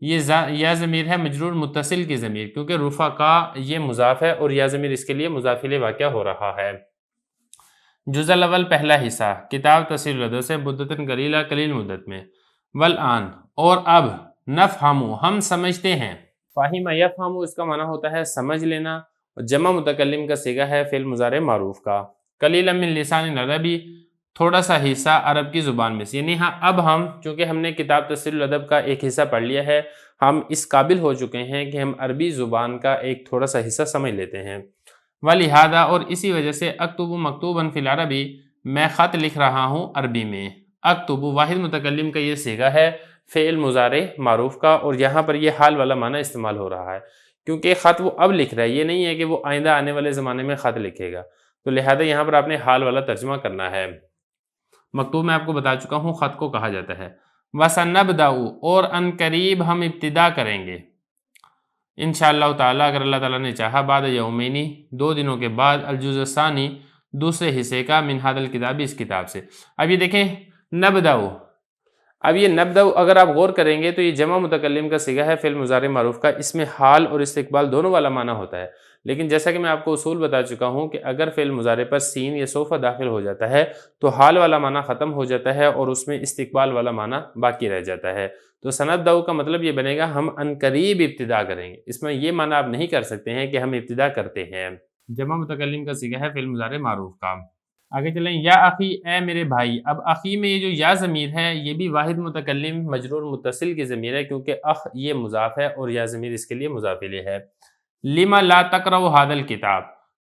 یہ یا ضمیر ہے مجرور متصل کی ضمیر، کیونکہ رفقا یہ مضاف ہے اور یا ضمیر اس کے لیے مضاف الیہ واقع ہو رہا ہے۔ جزء الاول، پہلا حصہ، کتاب تسہیل الادب سے، مدت قلیلہ، قلیل مدت میں، والآن، اور اب، نفہم، ہم سمجھتے ہیں، فاہم یفہم اس کا معنی ہوتا ہے سمجھ لینا، اور جمع متکلم کا صیغہ ہے فعل مضارع معروف کا۔ قلیلا من لسان العربی، تھوڑا سا حصہ عرب کی زبان میں سے، یعنی ہاں اب ہم چونکہ ہم نے کتاب تسہیل الادب کا ایک حصہ پڑھ لیا ہے، ہم اس قابل ہو چکے ہیں کہ ہم عربی زبان کا ایک تھوڑا سا حصہ سمجھ لیتے ہیں۔ وَلِہَذَا، اور اسی وجہ سے، اکتب مکتوباً فی العربی، میں خط لکھ رہا ہوں عربی میں۔ اکتب واحد متکلم کا یہ صیغہ ہے فعل مضارع معروف کا، اور یہاں پر یہ حال والا معنی استعمال ہو رہا ہے کیونکہ خط وہ اب لکھ رہا ہے، یہ نہیں ہے کہ وہ آئندہ آنے والے زمانے میں خط لکھے گا، تو لہذا یہاں پر آپ نے حال والا ترجمہ کرنا ہے۔ مکتوب میں آپ کو بتا چکا ہوں خط کو کہا جاتا ہے۔ وَسَنَبْدَأُ، اور ان قریب ہم ابتدا کریں گے، انشاءاللہ تعالیٰ اگر اللہ تعالیٰ نے چاہا، بعد یومینی، 2 دنوں کے بعد، الجزء الثانی، دوسرے حصے کا، من ھذا الکتاب، اس کتاب سے۔ اب یہ دیکھیں نبدأ، اب یہ نبدأ اگر آپ غور کریں گے تو یہ جمع متکلم کا صیغہ ہے فعل مضارع معروف کا، اس میں حال اور استقبال دونوں والا معنی ہوتا ہے، لیکن جیسا کہ میں آپ کو اصول بتا چکا ہوں کہ اگر فعل مضارع پر سین یا سوف داخل ہو جاتا ہے تو حال والا معنی ختم ہو جاتا ہے اور اس میں استقبال والا معنی باقی رہ جاتا ہے۔ تو سنبدأ کا مطلب یہ بنے گا ہم عنقریب ابتدا کریں گے، اس میں یہ معنی آپ نہیں کر سکتے ہیں کہ ہم ابتدا کرتے ہیں۔ جمع متکلم کا صیغہ ہے فعل مضارع معروف کا۔ آگے چلیں، یا اخی اے میرے بھائی۔ اب اخی میں یہ جو یا ضمیر ہے یہ بھی واحد متکلم مجرور متصل کی ضمیر ہے، کیونکہ اخ یہ مضاف ہے اور یا ضمیر اس کے لیے مضاف الیہ ہے۔ لما لا تقرؤ ھذا الکتاب،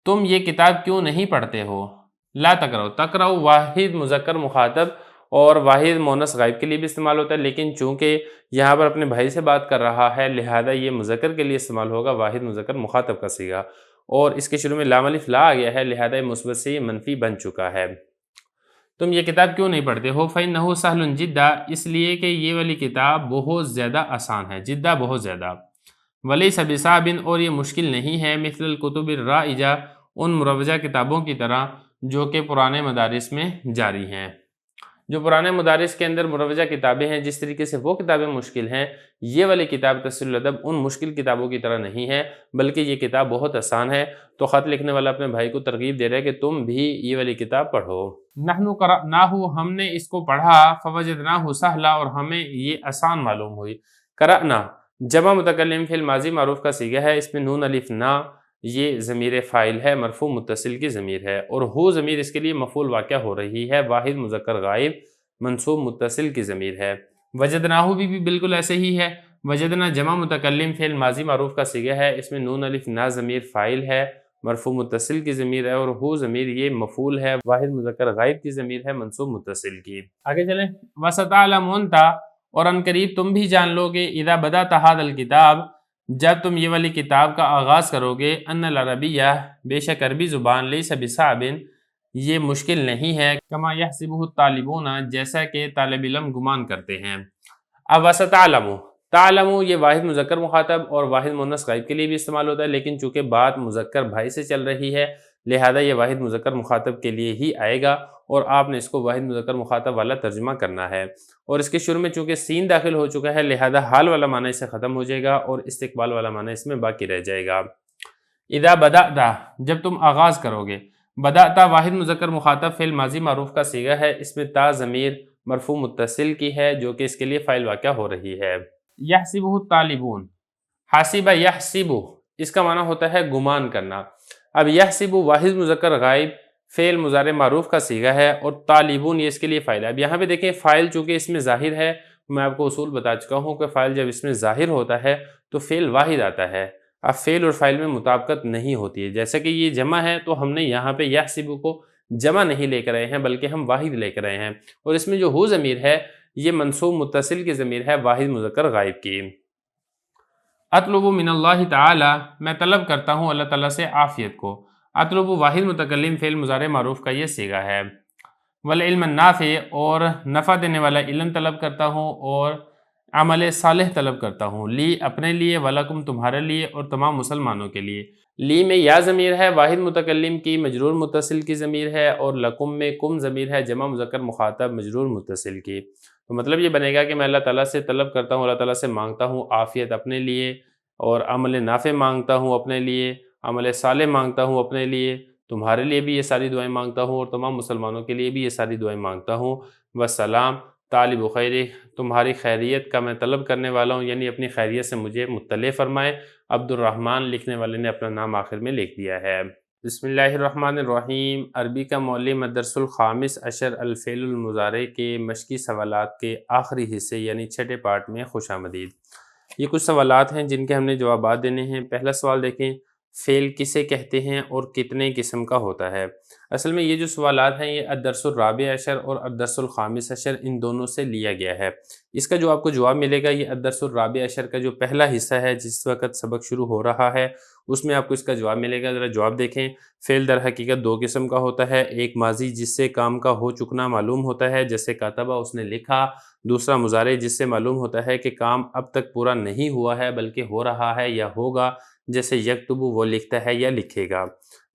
تم یہ کتاب کیوں نہیں پڑھتے ہو؟ لا تقرؤ، تقرؤ واحد مذکر مخاطب اور واحد مؤنث غائب کے لیے بھی استعمال ہوتا ہے، لیکن چونکہ یہاں پر اپنے بھائی سے بات کر رہا ہے لہذا یہ مذکر کے لیے استعمال ہوگا، واحد مذکر مخاطب کا صیغہ، اور اس کے شروع میں لام الف لا آ گیا ہے لہذا یہ مثبت سے یہ منفی بن چکا ہے۔ تم یہ کتاب کیوں نہیں پڑھتے ہو؟ فإنه سهل جدا، اس لیے کہ یہ والی کتاب بہت زیادہ آسان ہے، جدا بہت زیادہ۔ ولیس بصعب، اور یہ مشکل نہیں ہے، مثل الکتب الرائجہ، ان مروجہ کتابوں کی طرح جو کہ پرانے مدارس میں جاری ہیں۔ جو پرانے مدارس کے اندر مروجہ کتابیں ہیں، جس طریقے سے وہ کتابیں مشکل ہیں، یہ والی کتاب تسہیل الادب ان مشکل کتابوں کی طرح نہیں ہے، بلکہ یہ کتاب بہت آسان ہے۔ تو خط لکھنے والا اپنے بھائی کو ترغیب دے رہا ہے کہ تم بھی یہ والی کتاب پڑھو۔ نحن قرأناہ، ہم نے اس کو پڑھا، فوجدناہ سہلا، اور ہمیں یہ آسان معلوم ہوئی۔ قرأنا جمع متکلم فعل ماضی معروف کا صیغہ ہے، اس میں نون الف نا یہ ضمیر فاعل ہے، مرفوع متصل کی ضمیر ہے، اور ہو ضمیر اس کے لیے مفعول واقع ہو رہی ہے، واحد مذکر غائب منصوب متصل کی ضمیر ہے۔ وجدناہ بھی بالکل ایسے ہی ہے، وجدنا جمع متکلم فعل ماضی معروف کا صیغہ ہے، اس میں نون الف نا ضمیر فاعل ہے، مرفوع متصل کی ضمیر ہے، اور ہو ضمیر یہ مفعول ہے، واحد مذکر غائب کی ضمیر ہے، منصوب متصل کی۔ آگے چلیں، وَسَتَعْلَمُونَ، اور ان قریب تم بھی جان لو گے، اذا بدأت هذا الکتاب، جب تم یہ والی کتاب کا آغاز کرو گے، ان العربیہ، بے شک عربی زبان، لیس بصعب، یہ مشکل نہیں ہے، کما یحسبہ الطالبون، جیسا کہ طالب علم گمان کرتے ہیں۔ اب وَسَتَعْلَمُ، تعلم یہ واحد مذکر مخاطب اور واحد مؤنث غائب کے لیے بھی استعمال ہوتا ہے، لیکن چونکہ بات مذکر بھائی سے چل رہی ہے لہذا یہ واحد مذکر مخاطب کے لیے ہی آئے گا، اور آپ نے اس کو واحد مذکر مخاطب والا ترجمہ کرنا ہے، اور اس کے شروع میں چونکہ سین داخل ہو چکا ہے لہذا حال والا معنی اس سے ختم ہو جائے گا اور استقبال والا معنی اس میں باقی رہ جائے گا۔ اذا بدأت، جب تم آغاز کرو گے، بدأت واحد مذکر مخاطب فعل ماضی معروف کا صیغہ ہے، اس میں تا ضمیر مرفوع متصل کی ہے جو کہ اس کے لیے فاعل واقع ہو رہی ہے۔ یحسبہ الطالبون، حاسبہ یحسب، اس کا معنی ہوتا ہے گمان کرنا۔ اب یحسب واحد مذکر غائب فعل مضارع معروف کا صیغہ ہے، اور طالبون یہ اس کے لیے فاعل ہے۔ اب یہاں پہ دیکھیں فاعل چونکہ اس میں ظاہر ہے، میں آپ کو اصول بتا چکا ہوں کہ فاعل جب اس میں ظاہر ہوتا ہے تو فعل واحد آتا ہے، اب فعل اور فاعل میں مطابقت نہیں ہوتی ہے، جیسا کہ یہ جمع ہے تو ہم نے یہاں پہ یحسب کو جمع نہیں لے کر آئے ہیں بلکہ ہم واحد لے کر آئے ہیں، اور اس میں جو ہو ضمیر ہے یہ منصوب متصل کی ضمیر ہے، واحد مذکر غائب کی۔ اطلب من اللہ تعالی، میں طلب کرتا ہوں اللہ تعالیٰ سے عافیت کو۔ اطلب واحد متکلم فعل مضارع معروف کا یہ صیغہ ہے۔ والعلم النافع، اور نفع دینے والا علم طلب کرتا ہوں اور عمل صالح طلب کرتا ہوں، لی اپنے لیے، ولکم تمہارے لیے، اور تمام مسلمانوں کے لیے۔ لی میں یا ضمیر ہے واحد متکلم کی مجرور متصل کی ضمیر ہے، اور لکم میں کم ضمیر ہے جمع مذکر مخاطب مجرور متصل کی۔ تو مطلب یہ بنے گا کہ میں اللہ تعالیٰ سے طلب کرتا ہوں، اللہ تعالیٰ سے مانگتا ہوں عافیت اپنے لیے، اور عمل نافع مانگتا ہوں اپنے لیے، عمل صالح مانگتا ہوں اپنے لیے، تمہارے لیے بھی یہ ساری دعائیں مانگتا ہوں، اور تمام مسلمانوں کے لیے بھی یہ ساری دعائیں مانگتا ہوں۔ والسلام، طالب خیر، تمہاری خیریت کا میں طلب کرنے والا ہوں، یعنی اپنی خیریت سے مجھے مطلع فرمائے۔ عبد الرحمن لکھنے والے نے اپنا نام آخر میں لکھ دیا ہے۔ بسم اللہ الرحمن الرحیم۔ عربی کا معلم الدرس الخامس عشر الفعل المضارع کے مشقی سوالات کے آخری حصے یعنی چھٹے پارٹ میں خوش آمدید۔ یہ کچھ سوالات ہیں جن کے ہم نے جوابات دینے ہیں۔ پہلا سوال دیکھیں، فعل کسے کہتے ہیں اور کتنے قسم کا ہوتا ہے؟ اصل میں یہ جو سوالات ہیں یہ الدرس الرابع عشر اور الدرس الخامس عشر ان دونوں سے لیا گیا ہے۔ اس کا جو آپ کو جواب ملے گا یہ الدرس الرابع عشر کا جو پہلا حصہ ہے جس وقت سبق شروع ہو رہا ہے اس میں آپ کو اس کا جواب ملے گا۔ ذرا جواب دیکھیں۔ فعل در حقیقت دو قسم کا ہوتا ہے، ایک ماضی جس سے کام کا ہو چکنا معلوم ہوتا ہے جیسے کاتبہ اس نے لکھا، دوسرا مضارع جس سے معلوم ہوتا ہے کہ کام اب تک پورا نہیں ہوا ہے بلکہ ہو رہا ہے یا ہوگا جیسے یکتب وہ لکھتا ہے یا لکھے گا۔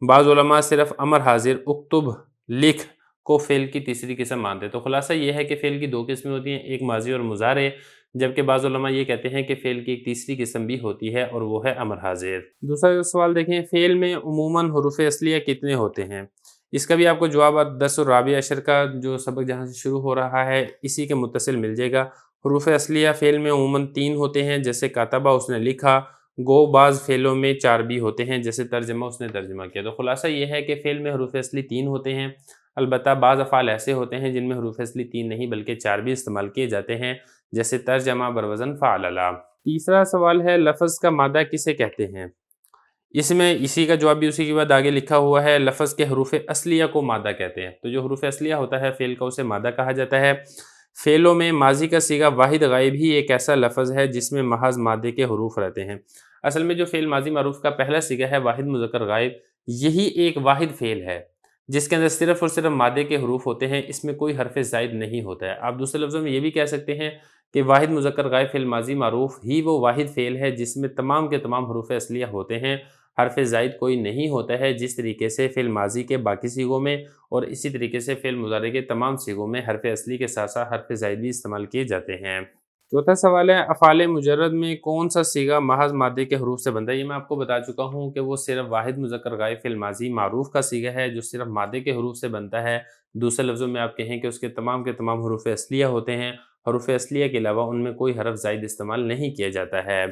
بعض علماء صرف امر حاضر اکتب لکھ کو فعل کی تیسری قسم مانتے ہیں۔ تو خلاصہ یہ ہے کہ فعل کی دو قسمیں ہوتی ہیں، ایک ماضی اور مضارع، جبکہ بعض علماء یہ کہتے ہیں کہ فعل کی ایک تیسری قسم بھی ہوتی ہے اور وہ ہے امر حاضر۔ دوسرا سوال دیکھیں، فعل میں عموماً حروف اصلیہ کتنے ہوتے ہیں؟ اس کا بھی آپ کو جواب الدرس الرابع عشر کا جو سبق جہاں سے شروع ہو رہا ہے اسی کے متصل مل جائے گا۔ حروف اصلیہ فعل میں عموماً 3 ہوتے ہیں جیسے کاتبہ اس نے لکھا، گو بعض فعلوں میں 4 بھی ہوتے ہیں، جیسے ترجمہ اس نے ترجمہ کیا۔ تو خلاصہ یہ ہے کہ فعل میں حروف اصلی 3 ہوتے ہیں، البتہ بعض افعال ایسے ہوتے ہیں جن میں حروف اصلی 3 نہیں بلکہ 4 بھی استعمال کیے جاتے ہیں، جیسے ترجمہ بروزن فعللا۔ تیسرا سوال ہے لفظ کا مادہ کسے کہتے ہیں؟ اس میں اسی کا جواب بھی اسی کے بعد آگے لکھا ہوا ہے، لفظ کے حروف اصلیہ کو مادہ کہتے ہیں۔ تو جو حروف اصلیہ ہوتا ہے فعل کا اسے مادہ کہا جاتا ہے۔ فعلوں میں ماضی کا صیغہ واحد غائب ہی ایک ایسا لفظ ہے جس میں محض مادے کے حروف رہتے ہیں۔ اصل میں جو فعل ماضی معروف کا پہلا صیغہ ہے واحد مذکر غائب، یہی ایک واحد فعل ہے جس کے اندر صرف اور صرف مادے کے حروف ہوتے ہیں، اس میں کوئی حرف زائد نہیں ہوتا ہے۔ آپ دوسرے لفظوں میں یہ بھی کہہ سکتے ہیں کہ واحد مذکر غائب فعل ماضی معروف ہی وہ واحد فعل ہے جس میں تمام کے تمام حروف اصلیہ ہوتے ہیں، حرف زائد کوئی نہیں ہوتا ہے، جس طریقے سے فعل ماضی کے باقی صیغوں میں اور اسی طریقے سے فعل مضارع کے تمام صیغوں میں حرف اصلی کے ساتھ ساتھ حرف زائد بھی استعمال کیے جاتے ہیں۔ چوتھا سوال ہے افعال مجرد میں کون سا صیغہ محض مادے کے حروف سے بنتا ہے؟ یہ میں آپ کو بتا چکا ہوں کہ وہ صرف واحد مذکر غائب فعل ماضی معروف کا صیغہ ہے جو صرف مادے کے حروف سے بنتا ہے۔ دوسرے لفظوں میں آپ کہیں کہ اس کے تمام حروف اصلیہ ہوتے ہیں، حروف اصلیہ کے علاوہ ان میں کوئی حرف زائد استعمال نہیں کیا جاتا ہے۔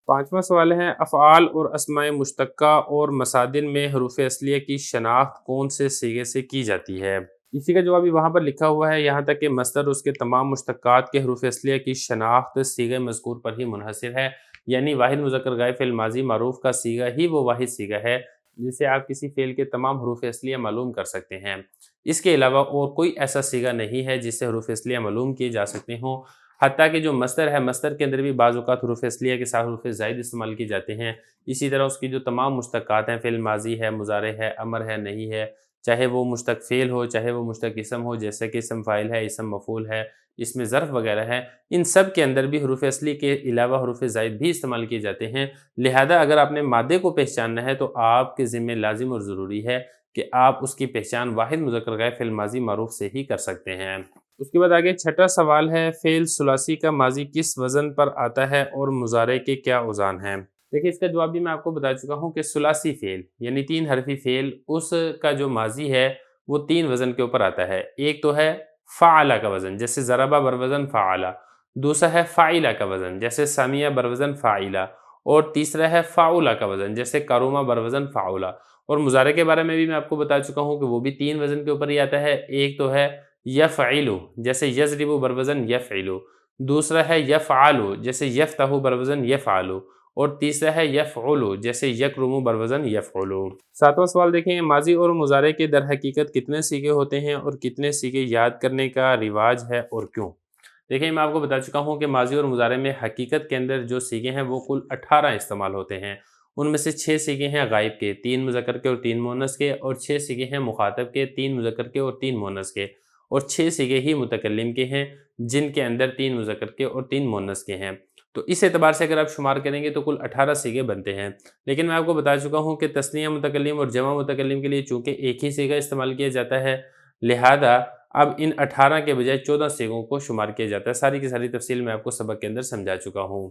پانچواں سوال ہے افعال اور اسماء مشتقہ اور مصادر میں حروف اصلیہ کی شناخت کون سے صیغے سے کی جاتی ہے؟ اسی کا جواب بھی وہاں پر لکھا ہوا ہے، یہاں تک کہ مصدر اس کے تمام مشتقات کے حروف اصلیہ کی شناخت صیغہ مذکور پر ہی منحصر ہے، یعنی واحد مذکر غائب فعل ماضی معروف کا صیغہ ہی وہ واحد صیغہ ہے جسے آپ کسی فعل کے تمام حروف اصلیہ معلوم کر سکتے ہیں۔ اس کے علاوہ اور کوئی ایسا صیغہ نہیں ہے جس سے حروف اصلیہ معلوم کیے جا سکتے ہوں، حتیٰ کہ جو مصدر ہے مصدر کے اندر بھی بعض اوقات حروف اصلیہ کے ساتھ حروف زائد استعمال کیے جاتے ہیں۔ اسی طرح اس کی جو تمام مشتقات ہیں، فعل ماضی ہے، مضارع ہے، امر ہے، نہیں ہے، چاہے وہ مشتق فعل ہو چاہے وہ مشتق اسم ہو، جیسے کہ اسم فاعل ہے، اسم مفعول ہے، اس میں ظرف وغیرہ ہے، ان سب کے اندر بھی حروف اصلی کے علاوہ حروف زائد بھی استعمال کیے جاتے ہیں۔ لہذا اگر آپ نے مادے کو پہچاننا ہے تو آپ کے ذمہ لازم اور ضروری ہے کہ آپ اس کی پہچان واحد مذکر غائب فعل ماضی معروف سے ہی کر سکتے ہیں۔ اس کے بعد آگے چھٹا سوال ہے فعل ثلاثی کا ماضی کس وزن پر آتا ہے اور مضارع کے کیا اوزان ہیں؟ دیکھیں اس کا جواب بھی میں آپ کو بتا چکا ہوں کہ ثلاثی فعل یعنی 3 حرفی فعل، اس کا جو ماضی ہے وہ 3 وزن کے اوپر آتا ہے۔ ایک تو ہے فعلہ کا وزن، جیسے ضربہ بروزن فعلہ، دوسرا ہے فاعلہ کا وزن جیسے سمیہ بروزن فاعلہ، اور تیسرا ہے فاعلہ کا وزن جیسے کرومہ بروزن فاعلہ۔ اور مضارع کے بارے میں بھی میں آپ کو بتا چکا ہوں کہ وہ بھی 3 وزن کے اوپر ہی آتا ہے۔ ایک تو ہے یفعل جیسے یضرب بروزن یفعل، دوسرا ہے یفعل جیسے یفتح بروزن یفعل، اور تیسرا ہے یفعل جیسے یکرم بروزن یفعل۔ ساتواں سوال دیکھیں ماضی اور مضارع کے در حقیقت کتنے صیغے ہوتے ہیں اور کتنے صیغے یاد کرنے کا رواج ہے اور کیوں؟ دیکھیں میں آپ کو بتا چکا ہوں کہ ماضی اور مضارع میں حقیقت کے اندر جو صیغے ہیں وہ کل 18 استعمال ہوتے ہیں۔ ان میں سے 6 صیغے ہیں غائب کے، 3 مذکر کے اور 3 مؤنث کے، اور 6 صیغے ہیں مخاطب کے، 3 مذکر کے اور 3 مؤنث کے، اور 6 صیغے ہی متکلم کے ہیں جن کے اندر 3 مذکر کے اور 3 مؤنث کے ہیں۔ تو اس اعتبار سے اگر آپ شمار کریں گے تو کل 18 صیغے بنتے ہیں۔ لیکن میں آپ کو بتا چکا ہوں کہ تثنیہ متکلم اور جمع متکلم کے لیے چونکہ ایک ہی صیغہ استعمال کیا جاتا ہے، لہذا اب ان 18 کے بجائے 14 صیغوں کو شمار کیا جاتا ہے۔ ساری کی ساری تفصیل میں آپ کو سبق کے اندر سمجھا چکا ہوں۔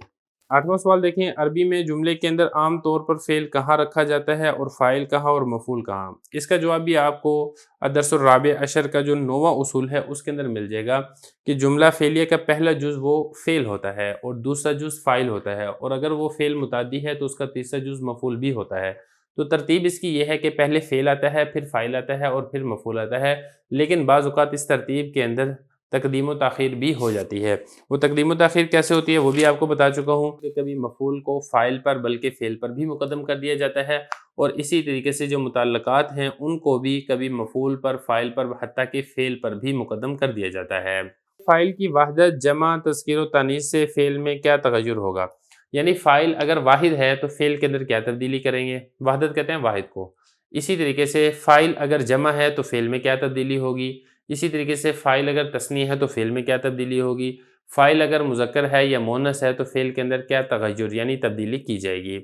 8واں سوال دیکھیں عربی میں جملے کے اندر عام طور پر فعل کہاں رکھا جاتا ہے اور فاعل کہاں اور مفعول کہاں؟ اس کا جواب بھی آپ کو الدرس الرابع عشر کا جو 9واں اصول ہے اس کے اندر مل جائے گا کہ جملہ فعلیہ کا پہلا جز وہ فعل ہوتا ہے اور دوسرا جز فاعل ہوتا ہے، اور اگر وہ فعل متعدی ہے تو اس کا تیسرا جز مفعول بھی ہوتا ہے۔ تو ترتیب اس کی یہ ہے کہ پہلے فعل آتا ہے، پھر فاعل آتا ہے اور پھر مفعول آتا ہے، لیکن بعض اوقات اس ترتیب کے اندر تقدیم و تاخیر بھی ہو جاتی ہے۔ وہ تقدیم و تاخیر کیسے ہوتی ہے وہ بھی آپ کو بتا چکا ہوں کہ کبھی مفعول کو فاعل پر بلکہ فعل پر بھی مقدم کر دیا جاتا ہے، اور اسی طریقے سے جو متعلقات ہیں ان کو بھی کبھی مفعول پر، فاعل پر، حتیٰ کہ فعل پر بھی مقدم کر دیا جاتا ہے۔ فاعل کی وحدت جمع تذکیر و تانیث سے فعل میں کیا تغیر ہوگا؟ یعنی فاعل اگر واحد ہے تو فعل کے اندر کیا تبدیلی کریں گے؟ وحدت کہتے ہیں واحد کو۔ اسی طریقے سے فاعل اگر جمع ہے تو فعل میں کیا تبدیلی ہوگی؟ اسی طریقے سے فاعل اگر تثنیہ ہے تو فعل میں کیا تبدیلی ہوگی؟ فاعل اگر مذکر ہے یا مؤنث ہے تو فعل کے اندر کیا تغیر یعنی تبدیلی کی جائے گی؟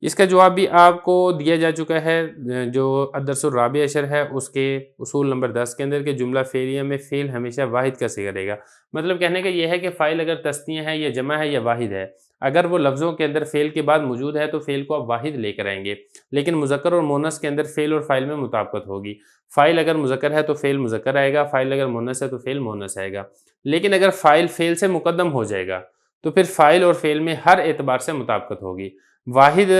اس کا جواب بھی آپ کو دیا جا چکا ہے جو الدرس الرابع عشر ہے اس کے اصول نمبر 10 کے اندر کہ جملہ فعلیہ میں فعل ہمیشہ واحد کا صیغہ رہے گا۔ مطلب کہنے کا یہ ہے کہ فاعل اگر تثنیہ ہے یا جمع ہے یا واحد ہے، اگر وہ لفظوں کے اندر فعل کے بعد موجود ہے تو فعل کو آپ واحد لے کر آئیں گے، لیکن مذکر اور مؤنث کے اندر فعل اور فاعل میں مطابقت ہوگی۔ فاعل اگر مذکر ہے تو فعل مذکر آئے گا، فاعل اگر مؤنث ہے تو فعل مؤنث آئے گا، لیکن اگر فاعل فعل سے مقدم ہو جائے گا تو پھر فاعل اور فعل میں ہر اعتبار سے مطابقت ہوگی۔ واحد